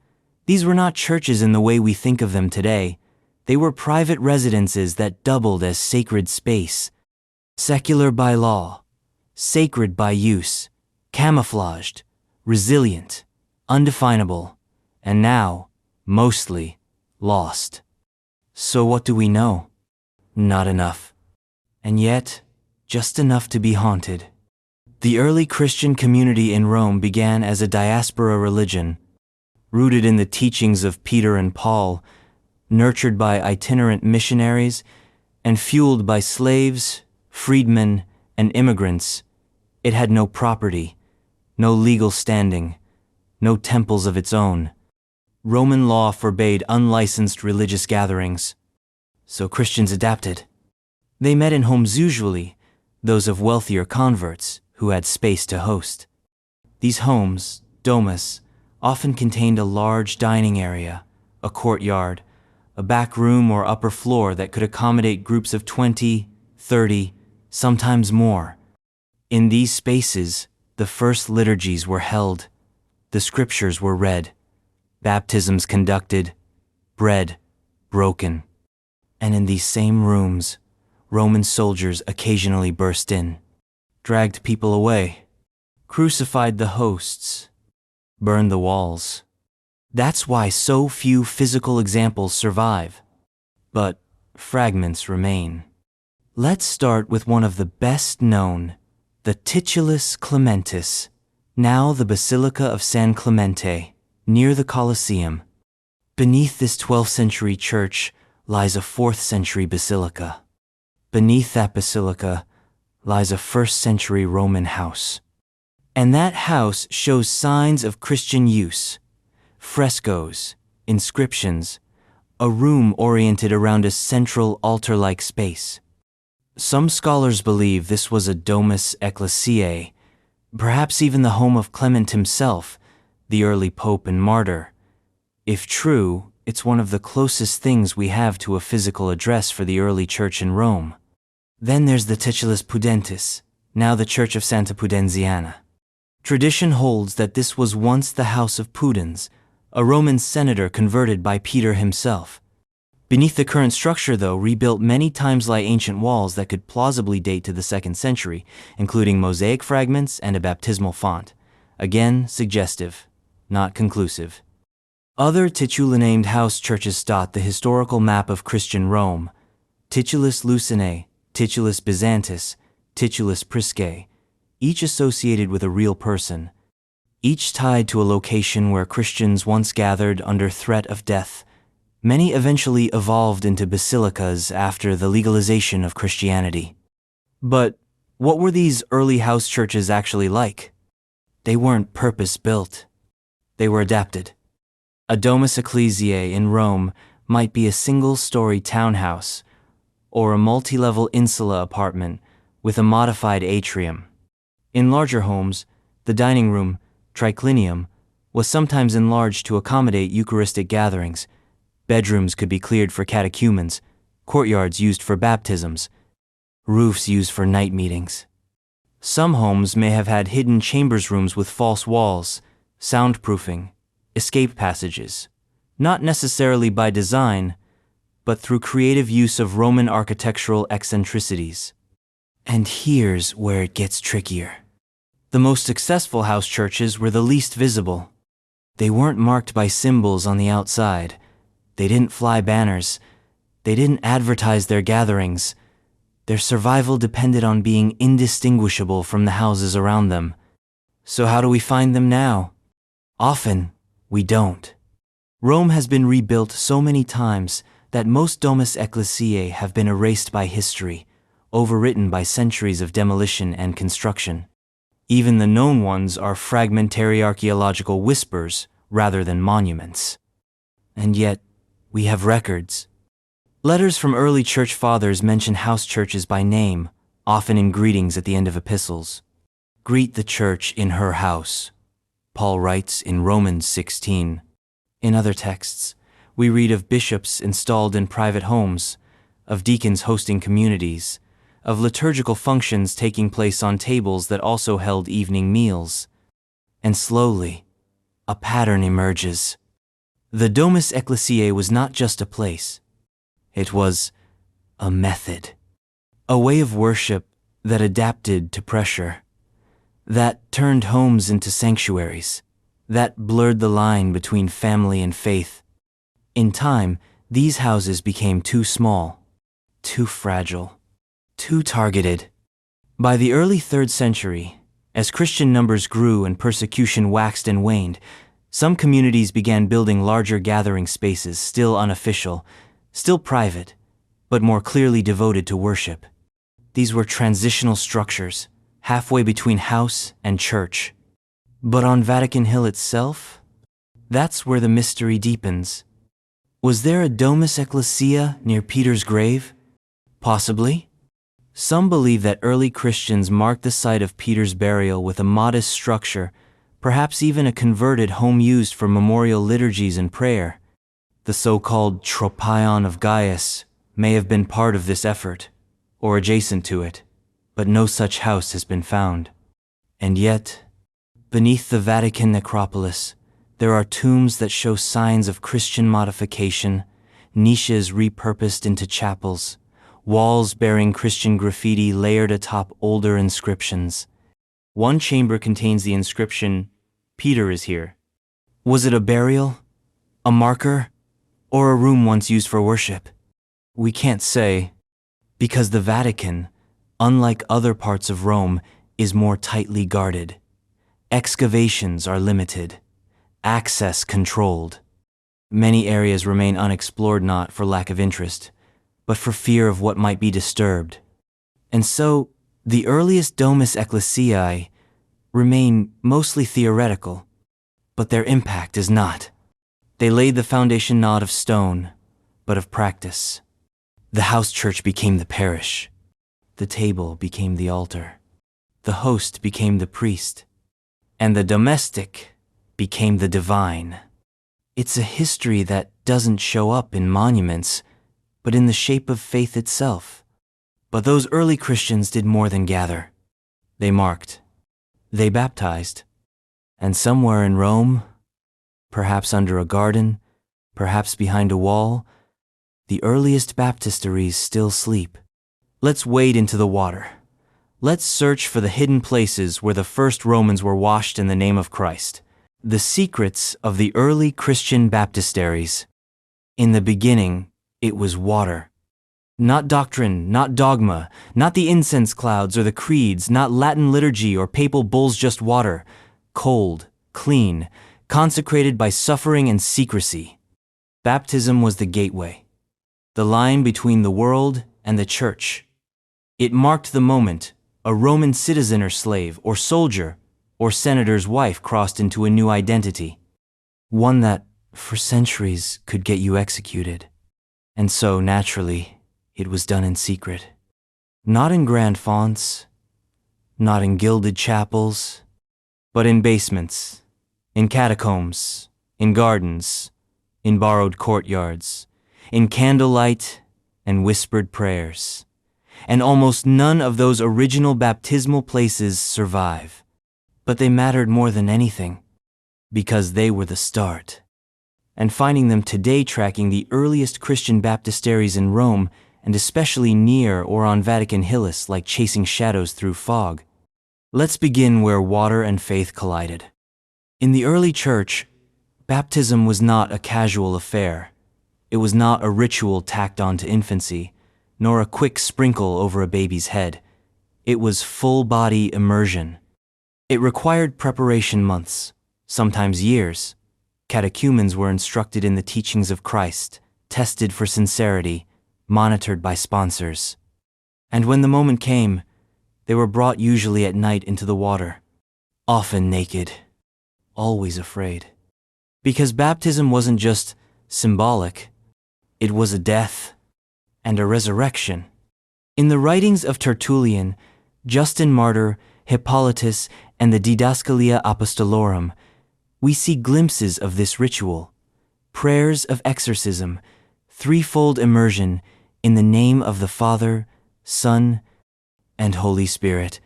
These were not churches in the way we think of them today. They were private residences that doubled as sacred space. Secular by law, sacred by use, camouflaged, resilient, undefinable, and now, mostly, lost. So what do we know? Not enough. And yet, just enough to be haunted. The early Christian community in Rome began as a diaspora religion, rooted in the teachings of Peter and Paul, nurtured by itinerant missionaries, and fueled by slaves, freedmen, and immigrants, it had no property, no legal standing, no temples of its own. Roman law forbade unlicensed religious gatherings, so Christians adapted. They met in homes, usually those of wealthier converts who had space to host. These homes, domus, often contained a large dining area, a courtyard, a back room or upper floor that could accommodate groups of 20, 30, sometimes more. In these spaces, the first liturgies were held, the scriptures were read, baptisms conducted, bread broken. And in these same rooms, Roman soldiers occasionally burst in, dragged people away, crucified the hosts, burned the walls. That's why so few physical examples survive, but fragments remain. Let's start with one of the best known, the Titulus Clementis, now the Basilica of San Clemente, near the Colosseum. Beneath this 12th century church lies a 4th century basilica. Beneath that basilica lies a 1st century Roman house. And that house shows signs of Christian use. Frescoes, inscriptions, a room oriented around a central altar-like space. Some scholars believe this was a domus ecclesiae, perhaps even the home of Clement himself, the early pope and martyr. If true, it's one of the closest things we have to a physical address for the early church in Rome. Then there's the Titulus Pudentis, now the Church of Santa Pudenziana. Tradition holds that this was once the house of Pudens, a Roman senator converted by Peter himself. Beneath the current structure, though, rebuilt many times lie ancient walls that could plausibly date to the 2nd century, including mosaic fragments and a baptismal font. Again, suggestive, not conclusive. Other Titula-named house churches dot the historical map of Christian Rome: Titulus Lucinae, Titulus Byzantis, Titulus Priscae, each associated with a real person, each tied to a location where Christians once gathered under threat of death. Many eventually evolved into basilicas after the legalization of Christianity. But what were these early house churches actually like? They weren't purpose-built. They were adapted. A domus ecclesiae in Rome might be a single-story townhouse or a multi-level insula apartment with a modified atrium. In larger homes, the dining room, triclinium, was sometimes enlarged to accommodate Eucharistic gatherings. Bedrooms could be cleared for catechumens, courtyards used for baptisms, roofs used for night meetings. Some homes may have had hidden chambers rooms with false walls, soundproofing, escape passages, not necessarily by design, but through creative use of Roman architectural eccentricities. And here's where it gets trickier. The most successful house churches were the least visible. They weren't marked by symbols on the outside. They didn't fly banners. They didn't advertise their gatherings. Their survival depended on being indistinguishable from the houses around them. So how do we find them now? Often, we don't. Rome has been rebuilt so many times that most domus ecclesiae have been erased by history, overwritten by centuries of demolition and construction. Even the known ones are fragmentary archaeological whispers rather than monuments. And yet, we have records. Letters from early church fathers mention house churches by name, often in greetings at the end of epistles. Greet the church in her house, Paul writes in Romans 16. In other texts, we read of bishops installed in private homes, of deacons hosting communities, of liturgical functions taking place on tables that also held evening meals. And slowly, a pattern emerges. The Domus Ecclesiae was not just a place. It was a method, a way of worship that adapted to pressure, that turned homes into sanctuaries, that blurred the line between family and faith. In time, these houses became too small, too fragile, too targeted. By the early 3rd century, as Christian numbers grew and persecution waxed and waned, some communities began building larger gathering spaces, still unofficial, still private, but more clearly devoted to worship. These were transitional structures, halfway between house and church. But on Vatican Hill itself, that's where the mystery deepens. Was there a Domus Ecclesia near Peter's grave? Possibly. Some believe that early Christians marked the site of Peter's burial with a modest structure, perhaps even a converted home used for memorial liturgies and prayer. The so-called Tropeon of Gaes may have been part of this effort, or adjacent to it, but no such house has been found. And yet, beneath the Vatican necropolis, there are tombs that show signs of Christian modification, niches repurposed into chapels, walls bearing Christian graffiti layered atop older inscriptions. One chamber contains the inscription, "Peter is here." Was it a burial, a marker, or a room once used for worship? We can't say, because the Vatican, unlike other parts of Rome, is more tightly guarded. Excavations are limited, access controlled. Many areas remain unexplored not for lack of interest, but for fear of what might be disturbed. And so, the earliest Domus Ecclesiae remain mostly theoretical, but their impact is not. They laid the foundation not of stone, but of practice. The house church became the parish. The table became the altar. The host became the priest. And the domestic became the divine. It's a history that doesn't show up in monuments, but in the shape of faith itself. But those early Christians did more than gather. They marked. They baptized. And somewhere in Rome, perhaps under a garden, perhaps behind a wall, the earliest baptistries still sleep. Let's wade into the water. Let's search for the hidden places where the first Romans were washed in the name of Christ. The secrets of the early Christian baptistries. In the beginning, it was water. Not doctrine, not dogma, not the incense clouds or the creeds, not Latin liturgy or papal bulls, just water. Cold, clean, consecrated by suffering and secrecy. Baptism was the gateway, the line between the world and the church. It marked the moment a Roman citizen or slave or soldier or senator's wife crossed into a new identity, one that, for centuries, could get you executed. And so, naturally, it was done in secret. Not in grand fonts, not in gilded chapels, but in basements, in catacombs, in gardens, in borrowed courtyards, in candlelight and whispered prayers. And almost none of those original baptismal places survive. But they mattered more than anything, because they were the start. And finding them today tracking the earliest Christian baptisteries in Rome, and especially near or on Vatican Hill, is like chasing shadows through fog. Let's begin where water and faith collided. In the early church, baptism was not a casual affair. It was not a ritual tacked on to infancy, nor a quick sprinkle over a baby's head. It was full-body immersion. It required preparation months, sometimes years. Catechumens were instructed in the teachings of Christ, tested for sincerity, monitored by sponsors. And when the moment came, they were brought usually at night into the water, often naked, always afraid. Because baptism wasn't just symbolic, it was a death and a resurrection. In the writings of Tertullian, Justin Martyr, Hippolytus, and the Didascalia Apostolorum, we see glimpses of this ritual, prayers of exorcism, threefold immersion in the name of the Father, Son, and Holy Spirit,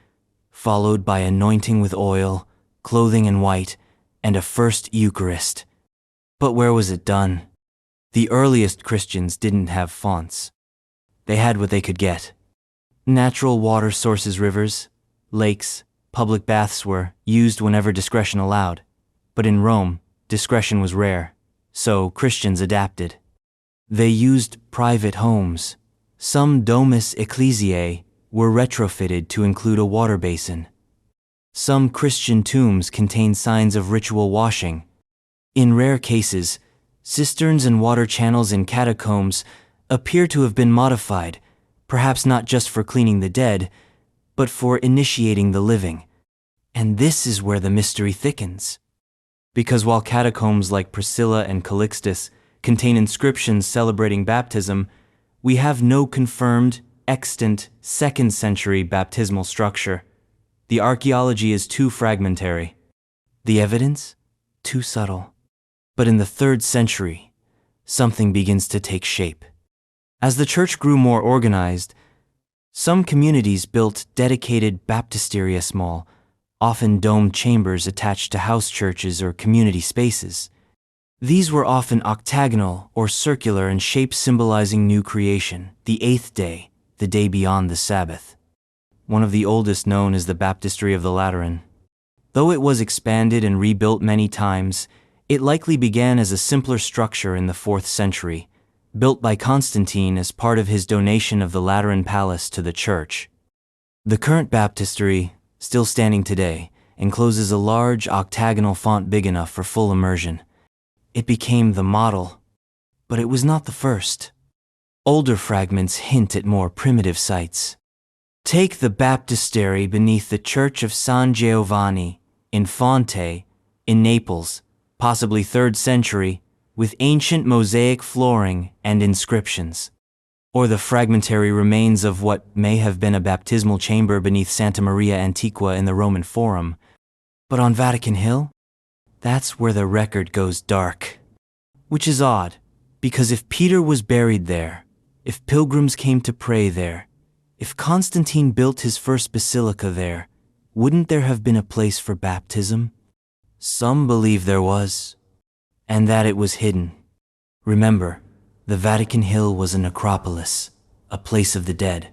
followed by anointing with oil, clothing in white, and a first Eucharist. But where was it done? The earliest Christians didn't have fonts. They had what they could get. Natural water sources, rivers, lakes, public baths were used whenever discretion allowed. But in Rome, discretion was rare, so Christians adapted. They used private homes. Some Domus Ecclesiae were retrofitted to include a water basin. Some Christian tombs contained signs of ritual washing. In rare cases, cisterns and water channels in catacombs appear to have been modified, perhaps not just for cleaning the dead, but for initiating the living. And this is where the mystery thickens. Because while catacombs like Priscilla and Calixtus contain inscriptions celebrating baptism, we have no confirmed, extant 2nd century baptismal structure. The archaeology is too fragmentary. The evidence? Too subtle. But in the 3rd century, something begins to take shape. As the church grew more organized, some communities built dedicated baptistries, small, often domed chambers attached to house churches or community spaces. These were often octagonal or circular in shape, symbolizing new creation, the 8th day, the day beyond the Sabbath. One of the oldest known is the Baptistry of the Lateran. Though it was expanded and rebuilt many times, it likely began as a simpler structure in the 4th century, built by Constantine as part of his donation of the Lateran Palace to the church. The current baptistry, still standing today, encloses a large octagonal font big enough for full immersion. It became the model, but it was not the first. Older fragments hint at more primitive sites. Take the baptistery beneath the Church of San Giovanni in Fonte, in Naples, possibly 3rd century, with ancient mosaic flooring and inscriptions. Or the fragmentary remains of what may have been a baptismal chamber beneath Santa Maria Antiqua in the Roman Forum. But on Vatican Hill, that's where the record goes dark. Which is odd, because if Peter was buried there, if pilgrims came to pray there, if Constantine built his first basilica there, wouldn't there have been a place for baptism? Some believe there was, and that it was hidden. Remember, the Vatican Hill was a necropolis, a place of the dead.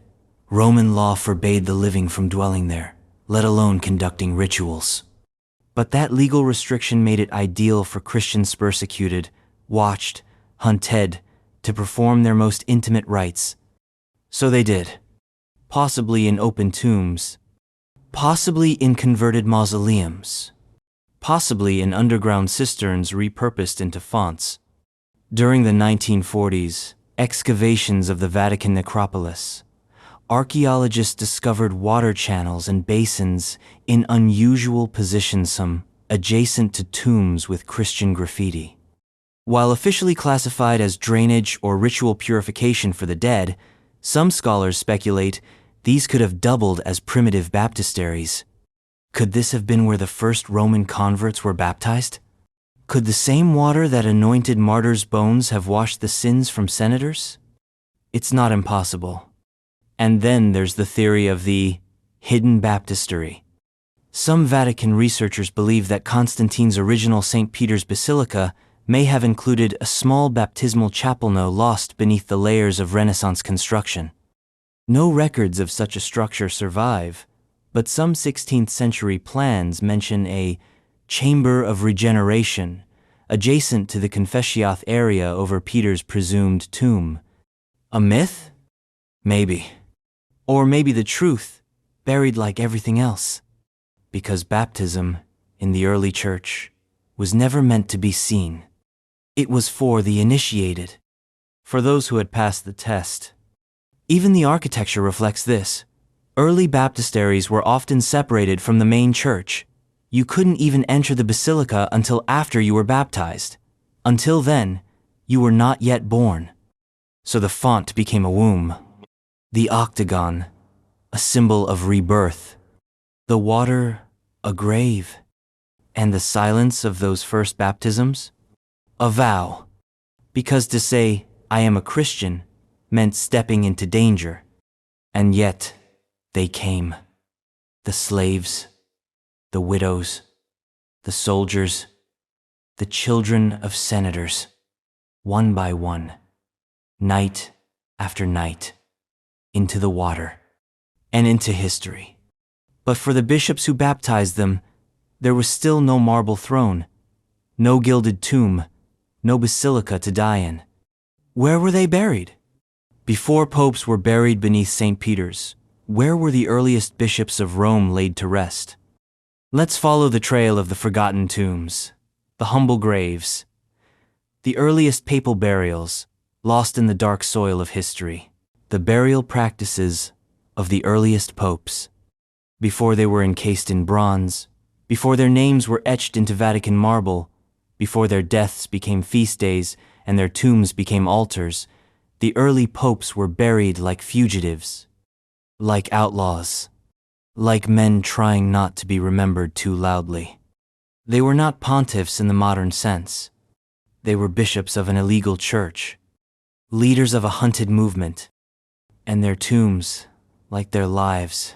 Roman law forbade the living from dwelling there, let alone conducting rituals. But that legal restriction made it ideal for Christians persecuted, watched, hunted, to perform their most intimate rites. So they did. Possibly in open tombs, possibly in converted mausoleums, possibly in underground cisterns repurposed into fonts. During the 1940s, excavations of the Vatican necropolis, archaeologists discovered water channels and basins in unusual positions, some adjacent to tombs with Christian graffiti. While officially classified as drainage or ritual purification for the dead, some scholars speculate these could have doubled as primitive baptisteries. Could this have been where the first Roman converts were baptized? Could the same water that anointed martyrs' bones have washed the sins from senators? It's not impossible. And then there's the theory of the hidden baptistery. Some Vatican researchers believe that Constantine's original St. Peter's Basilica may have included a small baptismal chapel now lost beneath the layers of Renaissance construction. No records of such a structure survive, but some 16th century plans mention a chamber of regeneration adjacent to the Confessiath area over Peter's presumed tomb. A myth? Maybe. Or maybe the truth, buried like everything else. Because baptism, in the early church, was never meant to be seen. It was for the initiated, for those who had passed the test. Even the architecture reflects this. Early baptisteries were often separated from the main church. You couldn't even enter the basilica until after you were baptized. Until then, you were not yet born. So the font became a womb. The octagon, a symbol of rebirth. The water, a grave. And the silence of those first baptisms? A vow. Because to say, I am a Christian, meant stepping into danger. And yet, they came. The slaves, the widows, the soldiers, the children of senators, one by one, night after night, into the water and into history. But for the bishops who baptized them, there was still no marble throne, no gilded tomb, no basilica to die in. Where were they buried? Before popes were buried beneath St. Peter's, where were the earliest bishops of Rome laid to rest? Let's follow the trail of the forgotten tombs, the humble graves, the earliest papal burials, lost in the dark soil of history. The burial practices of the earliest popes. Before they were encased in bronze, before their names were etched into Vatican marble, before their deaths became feast days and their tombs became altars, the early popes were buried like fugitives, like outlaws, like men trying not to be remembered too loudly. They were not pontiffs in the modern sense. They were bishops of an illegal church, leaders of a hunted movement, and their tombs, like their lives,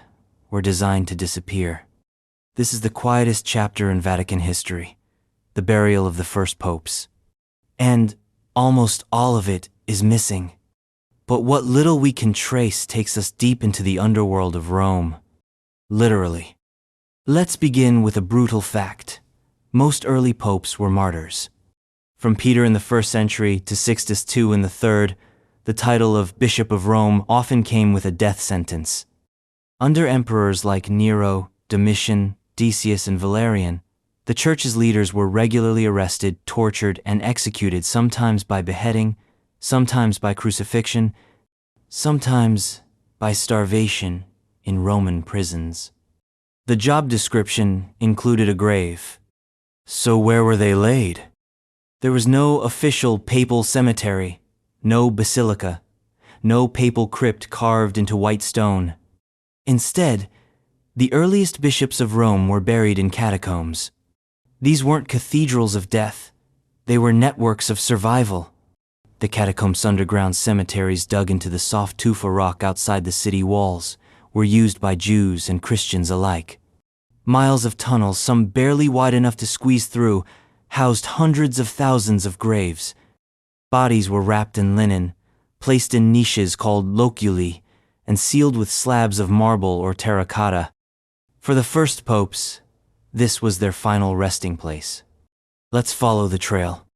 were designed to disappear. This is the quietest chapter in Vatican history, the burial of the first popes. And almost all of it is missing. But what little we can trace takes us deep into the underworld of Rome. Literally. Let's begin with a brutal fact. Most early popes were martyrs. From Peter in the 1st century to Sixtus II in the 3rd, the title of Bishop of Rome often came with a death sentence. Under emperors like Nero, Domitian, Decius, and Valerian, the church's leaders were regularly arrested, tortured, and executed, sometimes by beheading, sometimes by crucifixion, sometimes by starvation in Roman prisons. The job description included a grave. So where were they laid? There was no official papal cemetery, no basilica, no papal crypt carved into white stone. Instead, the earliest bishops of Rome were buried in catacombs. These weren't cathedrals of death, they were networks of survival. The catacombs, underground cemeteries dug into the soft tufa rock outside the city walls, were used by Jews and Christians alike. Miles of tunnels, some barely wide enough to squeeze through, housed hundreds of thousands of graves. Bodies were wrapped in linen, placed in niches called loculi, and sealed with slabs of marble or terracotta. For the first popes, this was their final resting place. Let's follow the trail.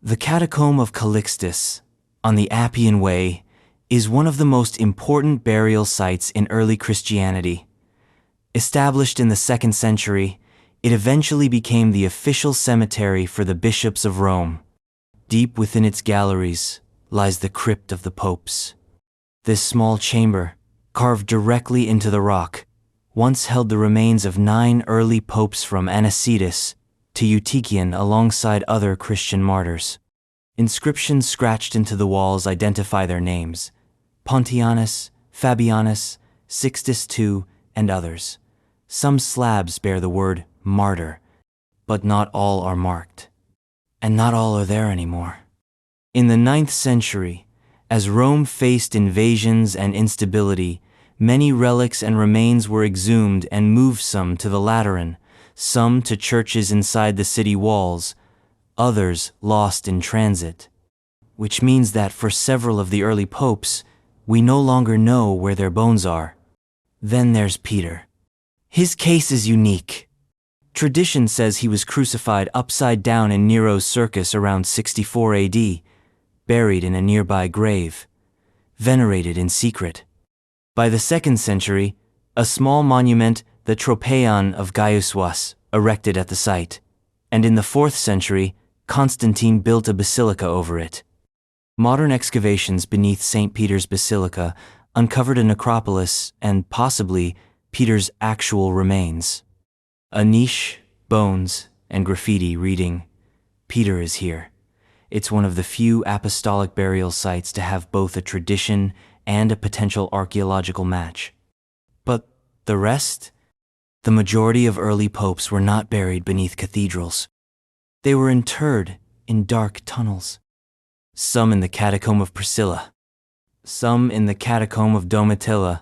The Catacomb of Calixtus, on the Appian Way, is one of the most important burial sites in early Christianity. Established in the 2nd century, it eventually became the official cemetery for the bishops of Rome. Deep within its galleries lies the crypt of the popes. This small chamber, carved directly into the rock, once held the remains of 9 early popes from Anicetus to Eutychian alongside other Christian martyrs. Inscriptions scratched into the walls identify their names: Pontianus, Fabianus, Sixtus II, and others. Some slabs bear the word martyr, but not all are marked. And not all are there anymore. In the 9th century, as Rome faced invasions and instability, many relics and remains were exhumed and moved, some to the Lateran, some to churches inside the city walls, others lost in transit. Which means that for several of the early popes, we no longer know where their bones are. Then there's Peter. His case is unique. Tradition says he was crucified upside down in Nero's circus around 64 AD, buried in a nearby grave, venerated in secret. By the 2nd century, a small monument, the Tropeon of Gaes, was erected at the site, and in the 4th century, Constantine built a basilica over it. Modern excavations beneath St. Peter's Basilica uncovered a necropolis and, possibly, Peter's actual remains. A niche, bones, and graffiti reading, "Peter is here." It's one of the few apostolic burial sites to have both a tradition and a potential archaeological match. But the rest? The majority of early popes were not buried beneath cathedrals. They were interred in dark tunnels. Some in the Catacomb of Priscilla, some in the Catacomb of Domitilla,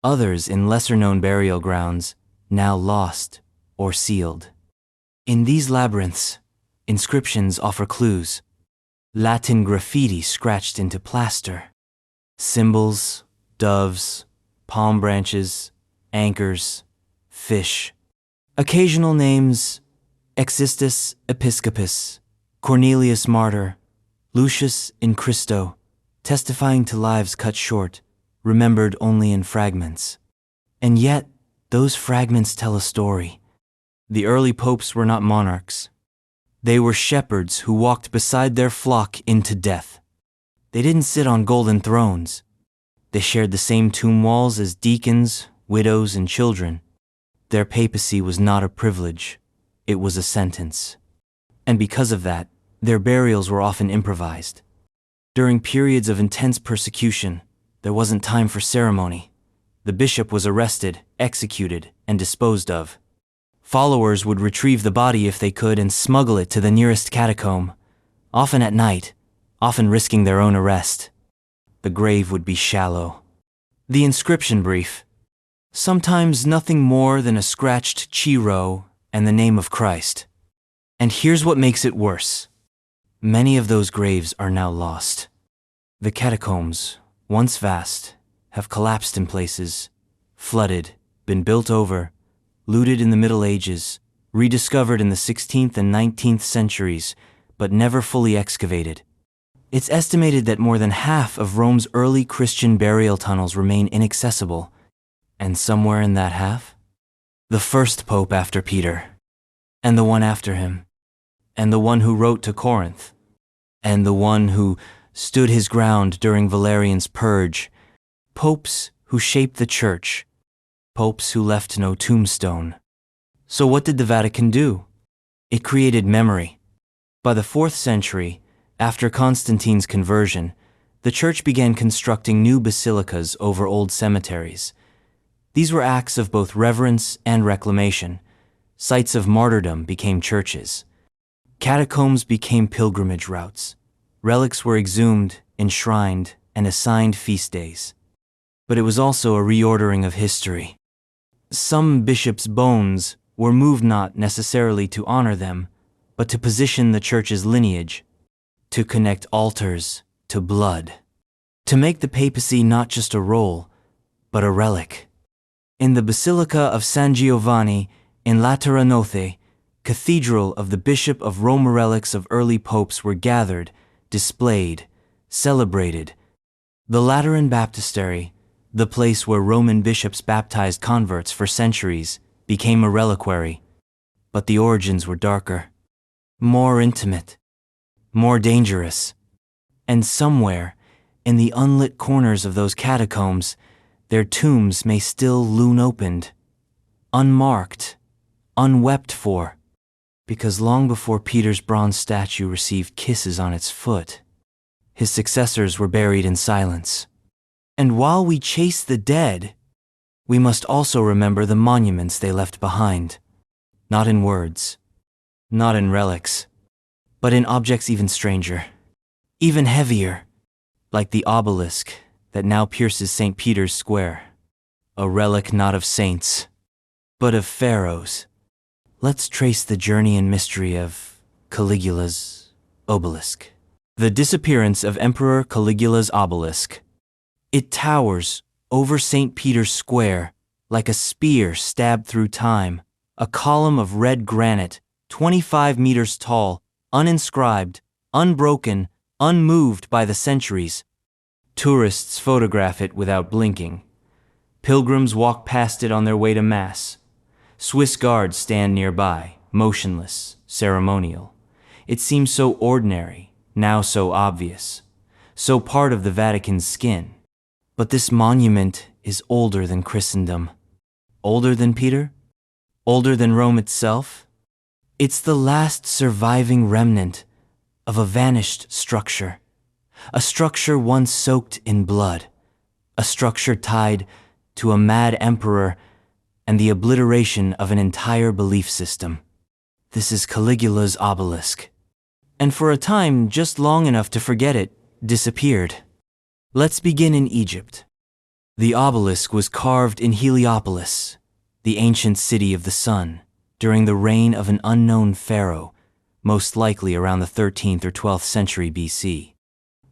others in lesser-known burial grounds, now lost or sealed. In these labyrinths, inscriptions offer clues. Latin graffiti scratched into plaster. Symbols, doves, palm branches, anchors, fish. Occasional names: Existus Episcopus, Cornelius Martyr, Lucius in Christo, testifying to lives cut short, remembered only in fragments. And yet, those fragments tell a story. The early popes were not monarchs. They were shepherds who walked beside their flock into death. They didn't sit on golden thrones. They shared the same tomb walls as deacons, widows, and children. Their papacy was not a privilege, it was a sentence. And because of that, their burials were often improvised. During periods of intense persecution, there wasn't time for ceremony. The bishop was arrested, executed, and disposed of. Followers would retrieve the body if they could and smuggle it to the nearest catacomb, often at night, often risking their own arrest. The grave would be shallow. The inscription brief. Sometimes nothing more than a scratched Chi and the name of Christ. And here's what makes it worse. Many of those graves are now lost. The catacombs, once vast, have collapsed in places, flooded, been built over, looted in the Middle Ages, rediscovered in the 16th and 19th centuries, but never fully excavated. It's estimated that more than half of Rome's early Christian burial tunnels remain inaccessible. And somewhere in that half, the first pope after Peter, and the one after him, and the one who wrote to Corinth, and the one who stood his ground during Valerian's purge, popes who shaped the church, popes who left no tombstone. So what did the Vatican do? It created memory. By the 4th century, after Constantine's conversion, the church began constructing new basilicas over old cemeteries. These were acts of both reverence and reclamation. Sites of martyrdom became churches. Catacombs became pilgrimage routes. Relics were exhumed, enshrined, and assigned feast days. But it was also a reordering of history. Some bishops' bones were moved not necessarily to honor them, but to position the church's lineage, to connect altars to blood, to make the papacy not just a role, but a relic. In the Basilica of San Giovanni in Lateranote, cathedral of the Bishop of Rome, relics of early popes were gathered, displayed, celebrated. The Lateran baptistry, the place where Roman bishops baptized converts for centuries, became a reliquary. But the origins were darker, more intimate, more dangerous. And somewhere, in the unlit corners of those catacombs, their tombs may still loom opened, unmarked, unwept for, because long before Peter's bronze statue received kisses on its foot, his successors were buried in silence. And while we chase the dead, we must also remember the monuments they left behind, not in words, not in relics, but in objects even stranger, even heavier, like the obelisk that now pierces St. Peter's Square, a relic not of saints, but of pharaohs. Let's trace the journey and mystery of Caligula's obelisk. The disappearance of Emperor Caligula's obelisk. It towers over St. Peter's Square like a spear stabbed through time, a column of red granite, 25 meters tall, uninscribed, unbroken, unmoved by the centuries. Tourists photograph it without blinking. Pilgrims walk past it on their way to Mass. Swiss guards stand nearby, motionless, ceremonial. It seems so ordinary, now so obvious, so part of the Vatican's skin. But this monument is older than Christendom. Older than Peter? Older than Rome itself? It's the last surviving remnant of a vanished structure. A structure once soaked in blood. A structure tied to a mad emperor and the obliteration of an entire belief system. This is Caligula's obelisk. And for a time, just long enough to forget it, disappeared. Let's begin in Egypt. The obelisk was carved in Heliopolis, the ancient city of the sun, during the reign of an unknown pharaoh, most likely around the 13th or 12th century BC.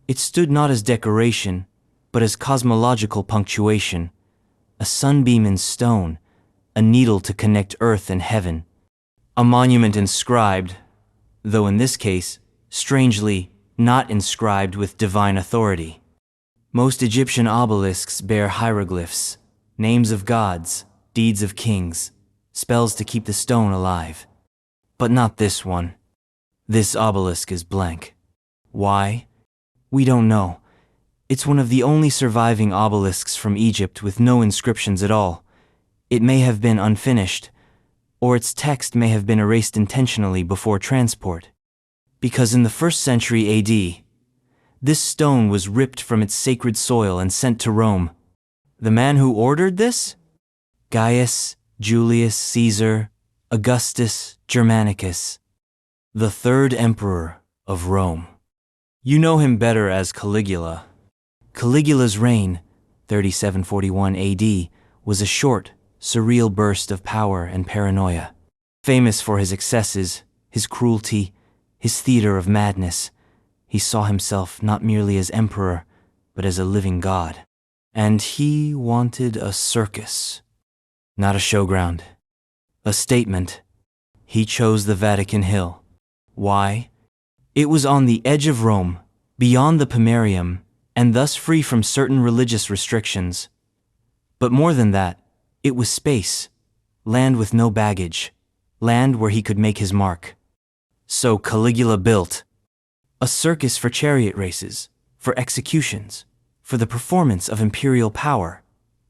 It stood not as decoration, but as cosmological punctuation, a sunbeam in stone, a needle to connect earth and heaven, a monument inscribed, though in this case, strangely, not inscribed with divine authority. Most Egyptian obelisks bear hieroglyphs, names of gods, deeds of kings, spells to keep the stone alive. But not this one. This obelisk is blank. Why? We don't know. It's one of the only surviving obelisks from Egypt with no inscriptions at all. It may have been unfinished, or its text may have been erased intentionally before transport. Because in the 1st century AD, this stone was ripped from its sacred soil and sent to Rome. The man who ordered this? Gaius Julius Caesar Augustus Germanicus, the 3rd emperor of Rome. You know him better as Caligula. Caligula's reign, 3741 AD, was a short, surreal burst of power and paranoia. Famous for his excesses, his cruelty, his theater of madness, he saw himself not merely as emperor, but as a living god. And he wanted a circus, not a showground, a statement. He chose the Vatican Hill. Why? It was on the edge of Rome, beyond the Pomerium, and thus free from certain religious restrictions. But more than that, it was space, land with no baggage, land where he could make his mark. So Caligula built a circus for chariot races, for executions, for the performance of imperial power.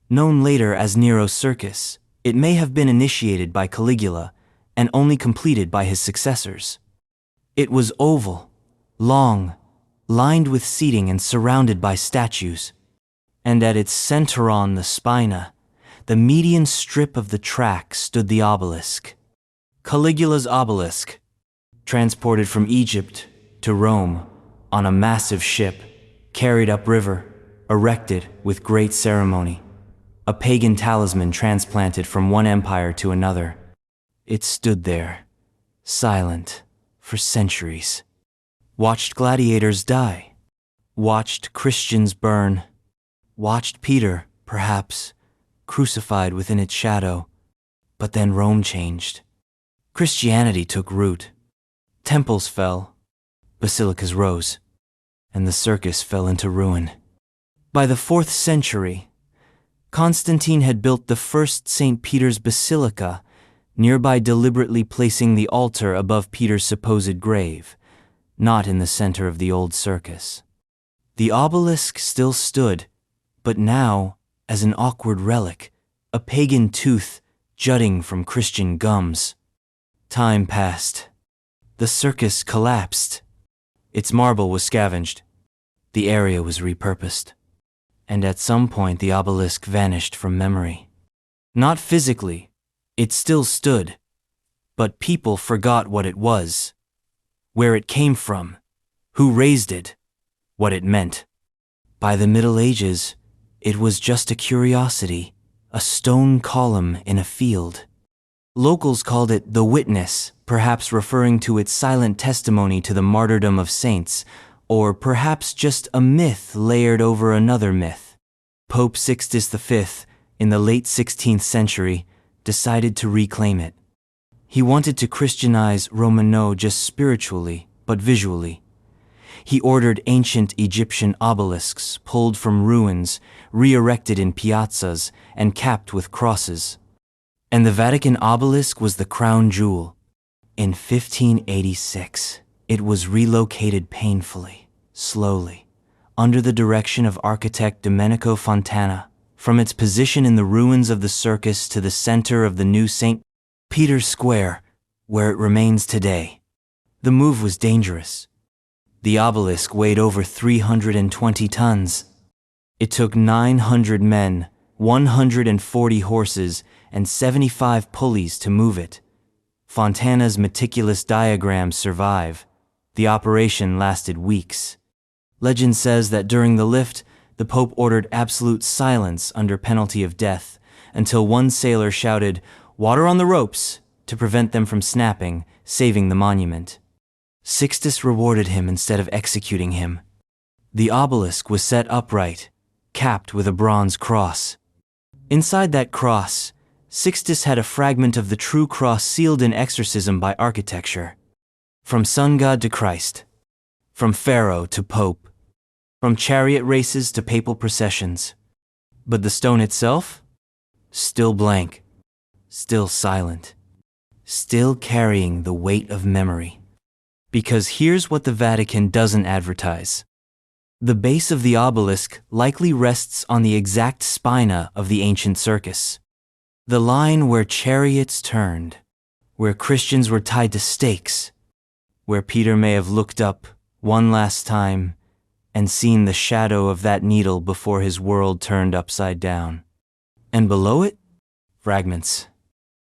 Known later as Nero's circus, it may have been initiated by Caligula and only completed by his successors. It was oval, long, lined with seating and surrounded by statues. And at its center on the spina, the median strip of the track, stood the obelisk. Caligula's obelisk, transported from Egypt to Rome on a massive ship, carried upriver, erected with great ceremony, a pagan talisman transplanted from one empire to another. It stood there, silent, for centuries. Watched gladiators die, watched Christians burn, watched Peter, perhaps, crucified within its shadow. But then Rome changed. Christianity took root. Temples fell, basilicas rose, and the circus fell into ruin. By the 4th century, Constantine had built the first St. Peter's Basilica, nearby deliberately placing the altar above Peter's supposed grave, not in the center of the old circus. The obelisk still stood, but now as an awkward relic, a pagan tooth jutting from Christian gums. Time passed. The circus collapsed. Its marble was scavenged. The area was repurposed. And at some point the obelisk vanished from memory. Not physically, it still stood, but people forgot what it was, where it came from, who raised it, what it meant. By the Middle Ages, it was just a curiosity, a stone column in a field. Locals called it the Witness, perhaps referring to its silent testimony to the martyrdom of saints, or perhaps just a myth layered over another myth. Pope Sixtus V, in the late 16th century, decided to reclaim it. He wanted to Christianize Rome not just spiritually, but visually. He ordered ancient Egyptian obelisks pulled from ruins, re-erected in piazzas, and capped with crosses. And the Vatican obelisk was the crown jewel. In 1586, it was relocated painfully, slowly, under the direction of architect Domenico Fontana, from its position in the ruins of the circus to the center of the new St. Peter's Square, where it remains today. The move was dangerous. The obelisk weighed over 320 tons. It took 900 men, 140 horses, and 75 pulleys to move it. Fontana's meticulous diagrams survive. The operation lasted weeks. Legend says that during the lift, the Pope ordered absolute silence under penalty of death, until one sailor shouted, "Water on the ropes," to prevent them from snapping, saving the monument. Sixtus rewarded him instead of executing him. The obelisk was set upright, capped with a bronze cross. Inside that cross, Sixtus had a fragment of the true cross sealed in exorcism by architecture. From sun god to Christ, from pharaoh to pope, from chariot races to papal processions. But the stone itself? Still blank, still silent, still carrying the weight of memory. Because here's what the Vatican doesn't advertise. The base of the obelisk likely rests on the exact spina of the ancient circus. The line where chariots turned, where Christians were tied to stakes, where Peter may have looked up one last time and seen the shadow of that needle before his world turned upside down. And below it, fragments,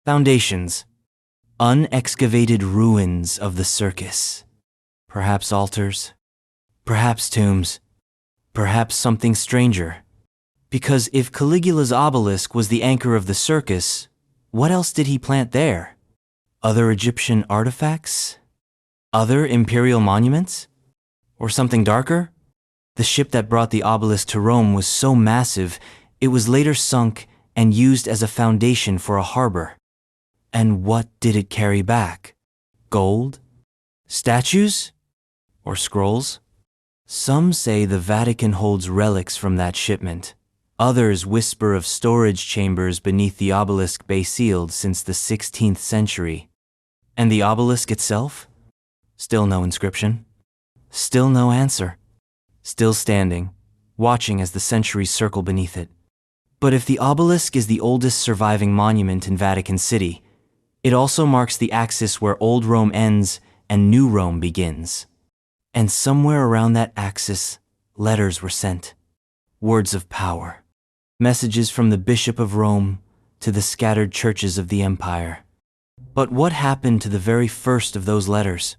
foundations, unexcavated ruins of the circus. Perhaps altars, perhaps tombs, perhaps something stranger. Because if Caligula's obelisk was the anchor of the circus, what else did he plant there? Other Egyptian artifacts? Other imperial monuments? Or something darker? The ship that brought the obelisk to Rome was so massive, it was later sunk and used as a foundation for a harbor. And what did it carry back? Gold? Statues? Or scrolls? Some say the Vatican holds relics from that shipment. Others whisper of storage chambers beneath the obelisk base sealed since the 16th century. And the obelisk itself? Still no inscription. Still no answer. Still standing, watching as the centuries circle beneath it. But if the obelisk is the oldest surviving monument in Vatican City, it also marks the axis where Old Rome ends and New Rome begins. And somewhere around that axis, letters were sent. Words of power. Messages from the Bishop of Rome to the scattered churches of the empire. But what happened to the very first of those letters?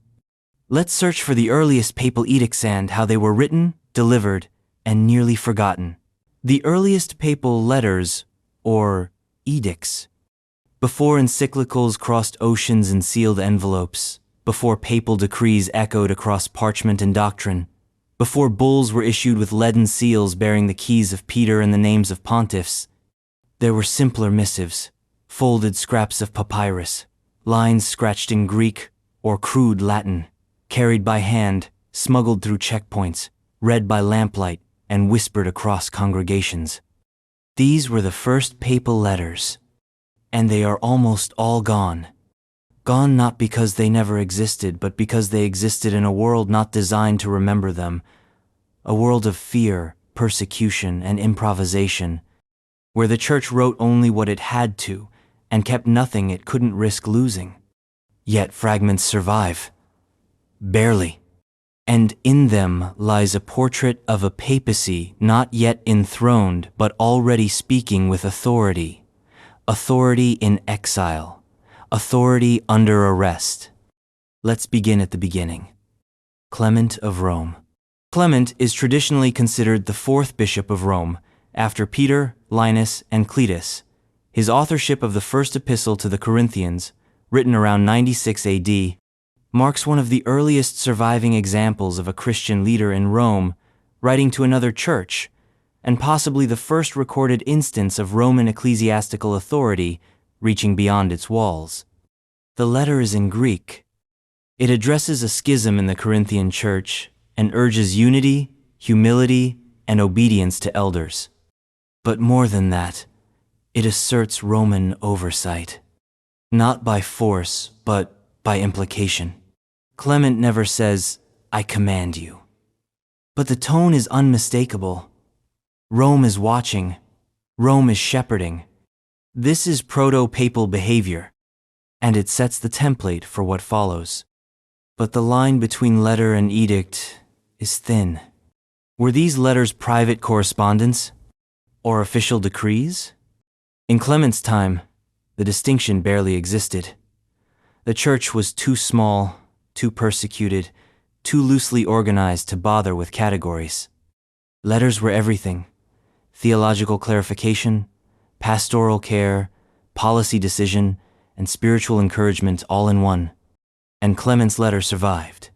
Let's search for the earliest papal edicts and how they were written, delivered, and nearly forgotten. The earliest papal letters, or edicts. Before encyclicals crossed oceans in sealed envelopes, before papal decrees echoed across parchment and doctrine, before bulls were issued with leaden seals bearing the keys of Peter and the names of pontiffs, there were simpler missives, folded scraps of papyrus, lines scratched in Greek or crude Latin, carried by hand, smuggled through checkpoints, read by lamplight, and whispered across congregations. These were the first papal letters, and they are almost all gone. Gone not because they never existed, but because they existed in a world not designed to remember them, a world of fear, persecution, and improvisation, where the church wrote only what it had to and kept nothing it couldn't risk losing. Yet fragments survive. Barely. And in them lies a portrait of a papacy not yet enthroned but already speaking with authority. Authority in exile. Authority under arrest. Let's begin at the beginning. Clement of Rome. Clement is traditionally considered the fourth bishop of Rome, after Peter, Linus, and Cletus. His authorship of the first epistle to the Corinthians, written around 96 AD, marks one of the earliest surviving examples of a Christian leader in Rome writing to another church, and possibly the first recorded instance of Roman ecclesiastical authority reaching beyond its walls. The letter is in Greek. It addresses a schism in the Corinthian church and urges unity, humility, and obedience to elders. But more than that, it asserts Roman oversight. Not by force, but by implication. Clement never says, "I command you." But the tone is unmistakable. Rome is watching. Rome is shepherding. This is proto-papal behavior, and it sets the template for what follows. But the line between letter and edict is thin. Were these letters private correspondence or official decrees? In Clement's time, the distinction barely existed. The church was too small, too persecuted, too loosely organized to bother with categories. Letters were everything: theological clarification, pastoral care, policy decision, and spiritual encouragement all in one. And Clement's letter survived.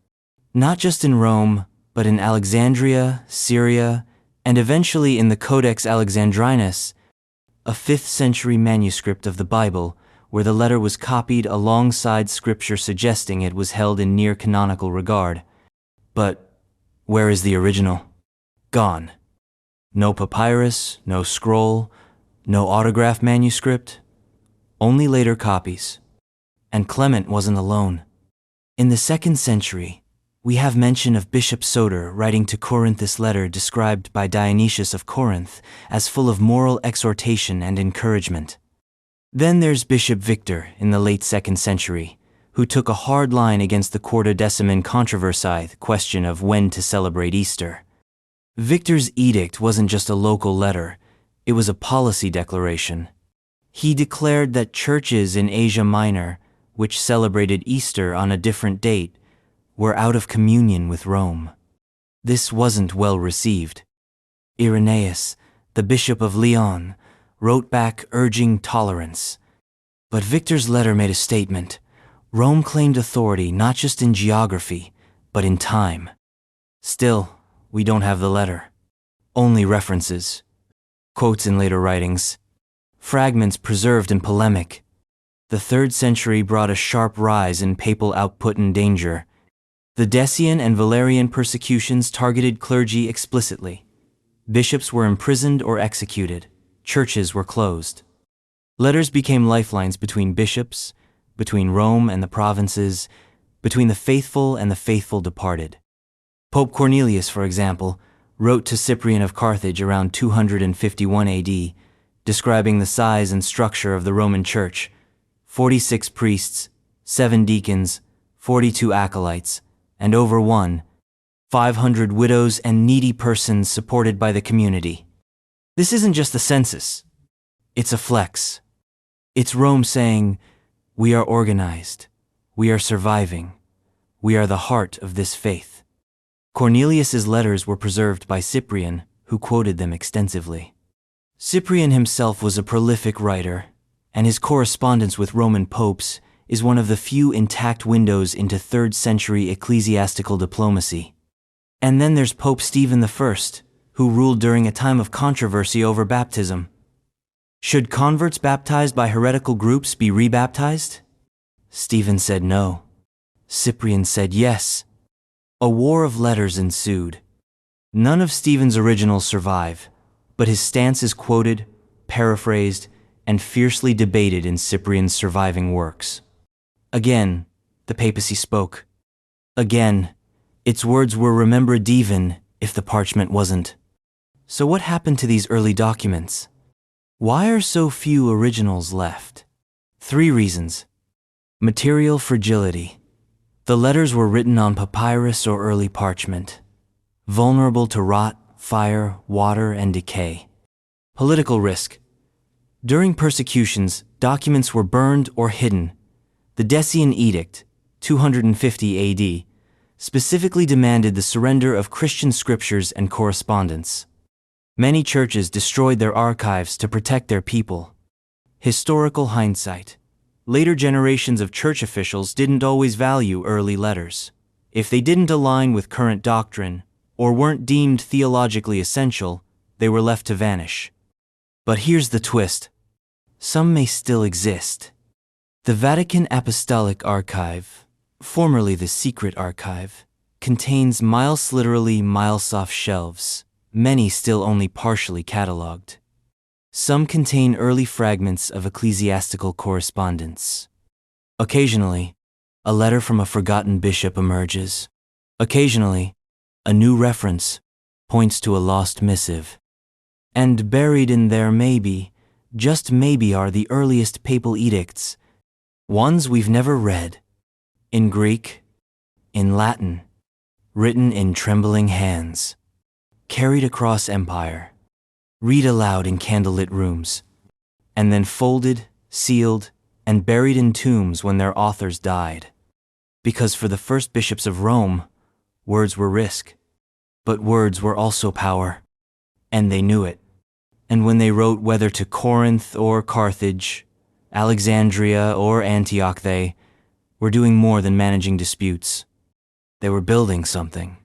Not just in Rome, but in Alexandria, Syria, and eventually in the Codex Alexandrinus, a 5th century manuscript of the Bible, where the letter was copied alongside scripture suggesting it was held in near canonical regard. But where is the original? Gone. No papyrus, no scroll, no autograph manuscript, only later copies. And Clement wasn't alone. In the 2nd century, We have mention of Bishop Soter writing to Corinth this letter described by Dionysius of Corinth as full of moral exhortation and encouragement. Then there's Bishop Victor in the late 2nd century, who took a hard line against the Quartodeciman controversy, the question of when to celebrate Easter. Victor's edict wasn't just a local letter, it was a policy declaration. He declared that churches in Asia Minor, which celebrated Easter on a different date, were out of communion with Rome. This wasn't well received. Irenaeus, the Bishop of Lyon, wrote back urging tolerance. But Victor's letter made a statement. Rome claimed authority not just in geography, but in time. Still, we don't have the letter. Only references. Quotes in later writings. Fragments preserved in polemic. The 3rd century brought a sharp rise in papal output and danger. The Decian and Valerian persecutions targeted clergy explicitly. Bishops were imprisoned or executed. Churches were closed. Letters became lifelines between bishops, between Rome and the provinces, between the faithful and the faithful departed. Pope Cornelius, for example, wrote to Cyprian of Carthage around 251 AD, describing the size and structure of the Roman Church: 46 priests, 7 deacons, 42 acolytes, and over 500 widows and needy persons supported by the community. This isn't just the census. It's a flex. It's Rome saying, we are organized, we are surviving, we are the heart of this faith. Cornelius's letters were preserved by Cyprian, who quoted them extensively. Cyprian himself was a prolific writer, and his correspondence with Roman popes is one of the few intact windows into 3rd century ecclesiastical diplomacy. And then there's Pope Stephen I, who ruled during a time of controversy over baptism. Should converts baptized by heretical groups be rebaptized? Stephen said no. Cyprian said yes. A war of letters ensued. None of Stephen's originals survive, but his stance is quoted, paraphrased, and fiercely debated in Cyprian's surviving works. Again, the papacy spoke. Again, its words were remembered even if the parchment wasn't. So what happened to these early documents? Why are so few originals left? 3 reasons. Material fragility. The letters were written on papyrus or early parchment, vulnerable to rot, fire, water, and decay. Political risk. During persecutions, documents were burned or hidden. The Decian Edict, 250 AD, specifically demanded the surrender of Christian scriptures and correspondence. Many churches destroyed their archives to protect their people. Historical hindsight. Later generations of church officials didn't always value early letters. If they didn't align with current doctrine, or weren't deemed theologically essential, they were left to vanish. But here's the twist. Some may still exist. The Vatican Apostolic Archive, formerly the Secret Archive, contains literally mile-soft shelves, many still only partially catalogued. Some contain early fragments of ecclesiastical correspondence. Occasionally, a letter from a forgotten bishop emerges. Occasionally, a new reference points to a lost missive. And buried in there maybe, just maybe, are the earliest papal edicts, ones we've never read, in Greek, in Latin, written in trembling hands, carried across empire, read aloud in candlelit rooms, and then folded, sealed, and buried in tombs when their authors died. Because for the first bishops of Rome, words were risk, but words were also power, and they knew it. And when they wrote whether to Corinth or Carthage, Alexandria or Antioch, they were doing more than managing disputes. They were building something.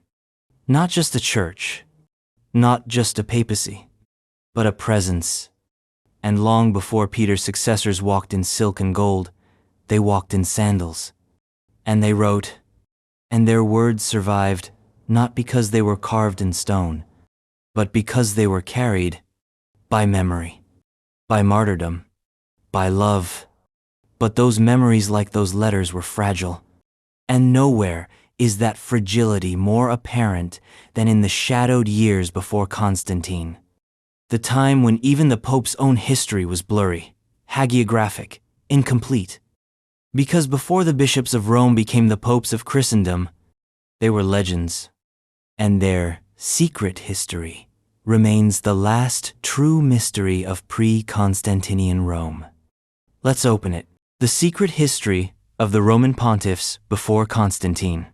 Not just a church, not just a papacy, but a presence. And long before Peter's successors walked in silk and gold, they walked in sandals. And they wrote, and their words survived not because they were carved in stone, but because they were carried by memory, by martyrdom, by love. But those memories, like those letters, were fragile. And nowhere, is that fragility more apparent than in the shadowed years before Constantine. The time when even the Pope's own history was blurry, hagiographic, incomplete. Because before the bishops of Rome became the popes of Christendom, they were legends. And their secret history remains the last true mystery of pre-Constantinian Rome. Let's open it. The secret history of the Roman pontiffs before Constantine.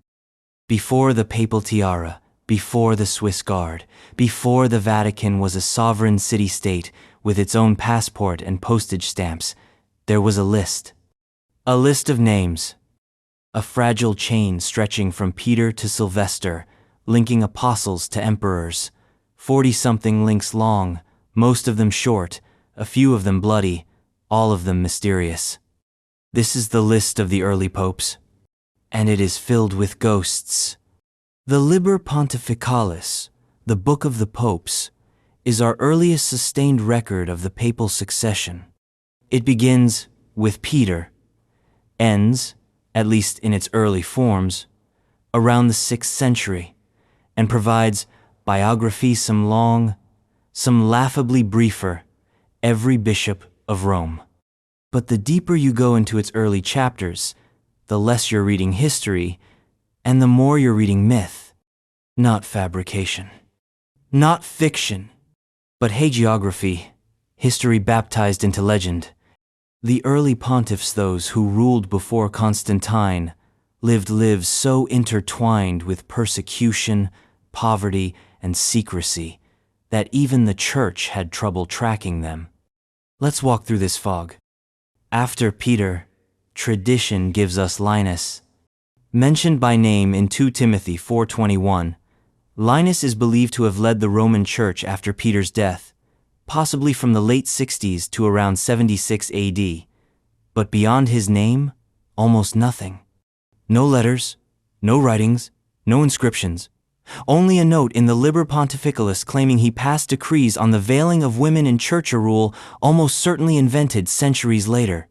Before the papal tiara, before the Swiss Guard, before the Vatican was a sovereign city-state with its own passport and postage stamps, there was a list. A list of names. A fragile chain stretching from Peter to Sylvester, linking apostles to emperors. 40-something links long, most of them short, a few of them bloody, all of them mysterious. This is the list of the early popes, and it is filled with ghosts. The Liber Pontificalis, the Book of the Popes, is our earliest sustained record of the papal succession. It begins with Peter, ends, at least in its early forms, around the 6th century, and provides biography some long, some laughably briefer, every bishop of Rome. But the deeper you go into its early chapters, the less you're reading history, and the more you're reading myth. Not fabrication. Not fiction. But hagiography, history baptized into legend. The early pontiffs, those who ruled before Constantine, lived lives so intertwined with persecution, poverty, and secrecy that even the church had trouble tracking them. Let's walk through this fog. After Peter, tradition gives us Linus. Mentioned by name in 2 Timothy 4:21, Linus is believed to have led the Roman Church after Peter's death, possibly from the late 60s to around 76 AD. But beyond his name, almost nothing. No letters, no writings, no inscriptions. Only a note in the Liber Pontificalis claiming he passed decrees on the veiling of women in church, a rule almost certainly invented centuries later.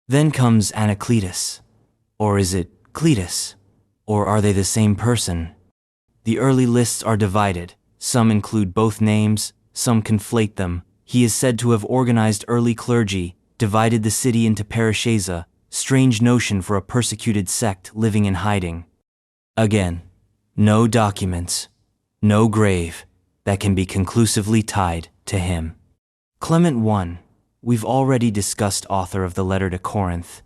Then comes Anacletus. Or is it Cletus? Or are they the same person? The early lists are divided. Some include both names, some conflate them. He is said to have organized early clergy, divided the city into parishes, a strange notion for a persecuted sect living in hiding. Again, no documents, no grave that can be conclusively tied to him. Clement I, we've already discussed, author of the letter to Corinth,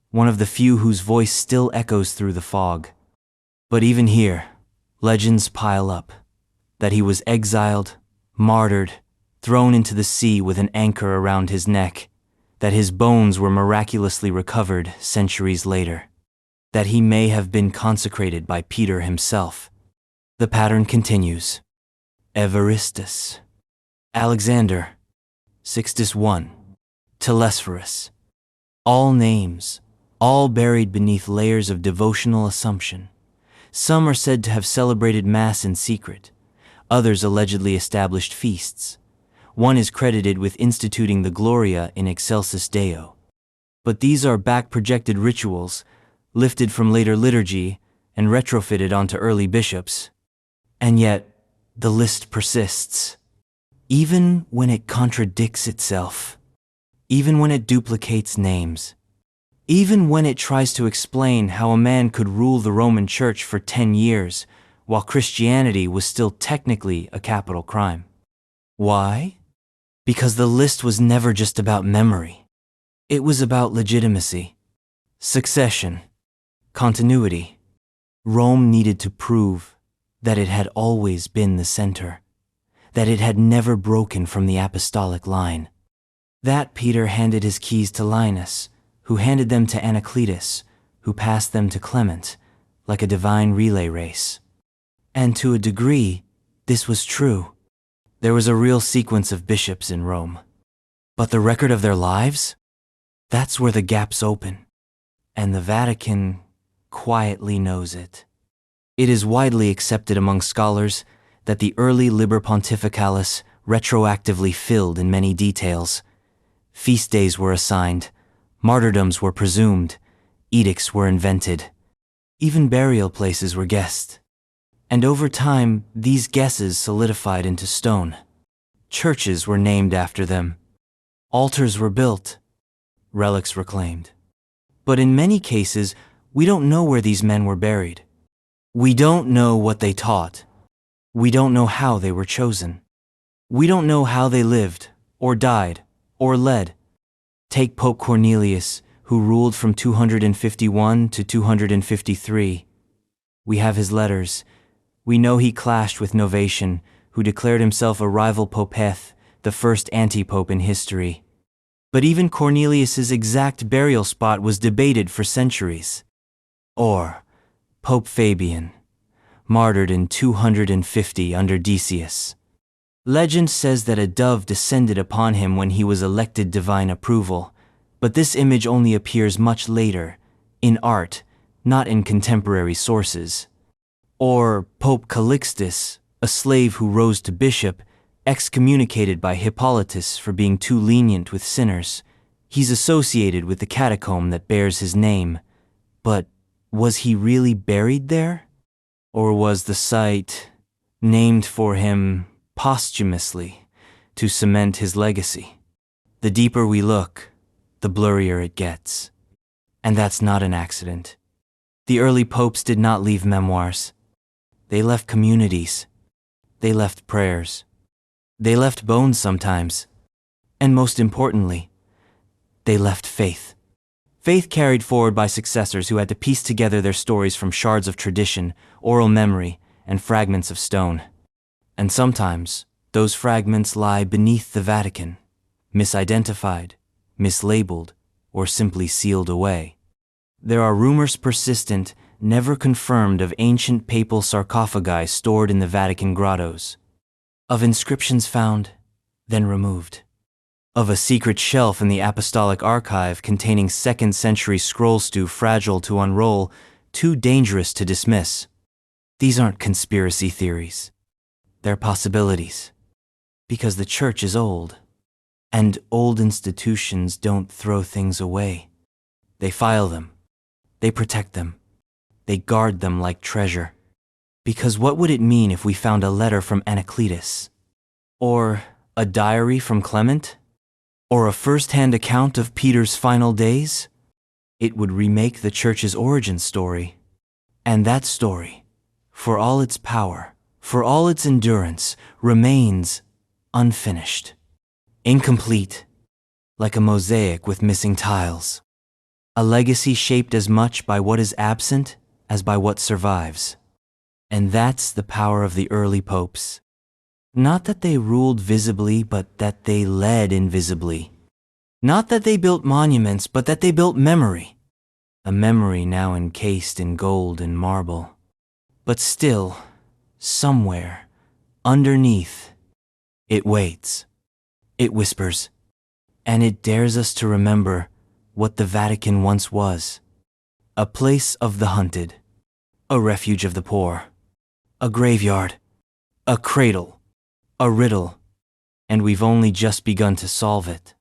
one of the few whose voice still echoes through the fog. But even here, legends pile up, that he was exiled, martyred, thrown into the sea with an anchor around his neck, that his bones were miraculously recovered centuries later, that he may have been consecrated by Peter himself. The pattern continues. Evaristus, Alexander, Sixtus I, Telesphorus. All names, all buried beneath layers of devotional assumption. Some are said to have celebrated Mass in secret. Others allegedly established feasts. One is credited with instituting the Gloria in Excelsis Deo. But these are back-projected rituals, lifted from later liturgy and retrofitted onto early bishops. And yet, the list persists. Even when it contradicts itself. Even when it duplicates names. Even when it tries to explain how a man could rule the Roman Church for 10 years, while Christianity was still technically a capital crime. Why? Because the list was never just about memory. It was about legitimacy, succession, continuity. Rome needed to prove that it had always been the center, that it had never broken from the apostolic line. That Peter handed his keys to Linus, who handed them to Anacletus, who passed them to Clement, like a divine relay race. And to a degree, this was true. There was a real sequence of bishops in Rome. But the record of their lives? That's where the gaps open. And the Vatican quietly knows it. It is widely accepted among scholars that the early Liber Pontificalis retroactively filled in many details. Feast days were assigned, martyrdoms were presumed, edicts were invented. Even burial places were guessed. And over time, these guesses solidified into stone. Churches were named after them. Altars were built. Relics reclaimed. But in many cases, we don't know where these men were buried. We don't know what they taught. We don't know how they were chosen. We don't know how they lived, or died, or led. Take Pope Cornelius, who ruled from 251 to 253. We have his letters. We know he clashed with Novatian, who declared himself a rival popeth, the first anti-pope in history. But even Cornelius's exact burial spot was debated for centuries. Or Pope Fabian, martyred in 250 under Decius. Legend says that a dove descended upon him when he was elected divine approval, but this image only appears much later, in art, not in contemporary sources. Or Pope Calixtus, a slave who rose to bishop, excommunicated by Hippolytus for being too lenient with sinners. He's associated with the catacomb that bears his name. But was he really buried there? Or was the site named for him posthumously to cement his legacy? The deeper we look, the blurrier it gets. And that's not an accident. The early popes did not leave memoirs. They left communities. They left prayers. They left bones sometimes. And most importantly, they left faith. Faith carried forward by successors who had to piece together their stories from shards of tradition, oral memory, and fragments of stone. And sometimes, those fragments lie beneath the Vatican, misidentified, mislabeled, or simply sealed away. There are rumors persistent, never confirmed, of ancient papal sarcophagi stored in the Vatican grottos, of inscriptions found, then removed, of a secret shelf in the apostolic archive containing 2nd century scrolls too fragile to unroll, too dangerous to dismiss. These aren't conspiracy theories. They're possibilities. Because the church is old, and old institutions don't throw things away. They file them. They protect them. They guard them like treasure. Because what would it mean if we found a letter from Anacletus? Or a diary from Clement? Or a first-hand account of Peter's final days? It would remake the church's origin story. And that story, for all its power, for all its endurance, remains unfinished, incomplete, like a mosaic with missing tiles. A legacy shaped as much by what is absent as by what survives. And that's the power of the early popes. Not that they ruled visibly, but that they led invisibly. Not that they built monuments, but that they built memory. A memory now encased in gold and marble. But still, somewhere, underneath, it waits. It whispers. And it dares us to remember what the Vatican once was. A place of the hunted. A refuge of the poor. A graveyard. A cradle. A riddle. And we've only just begun to solve it.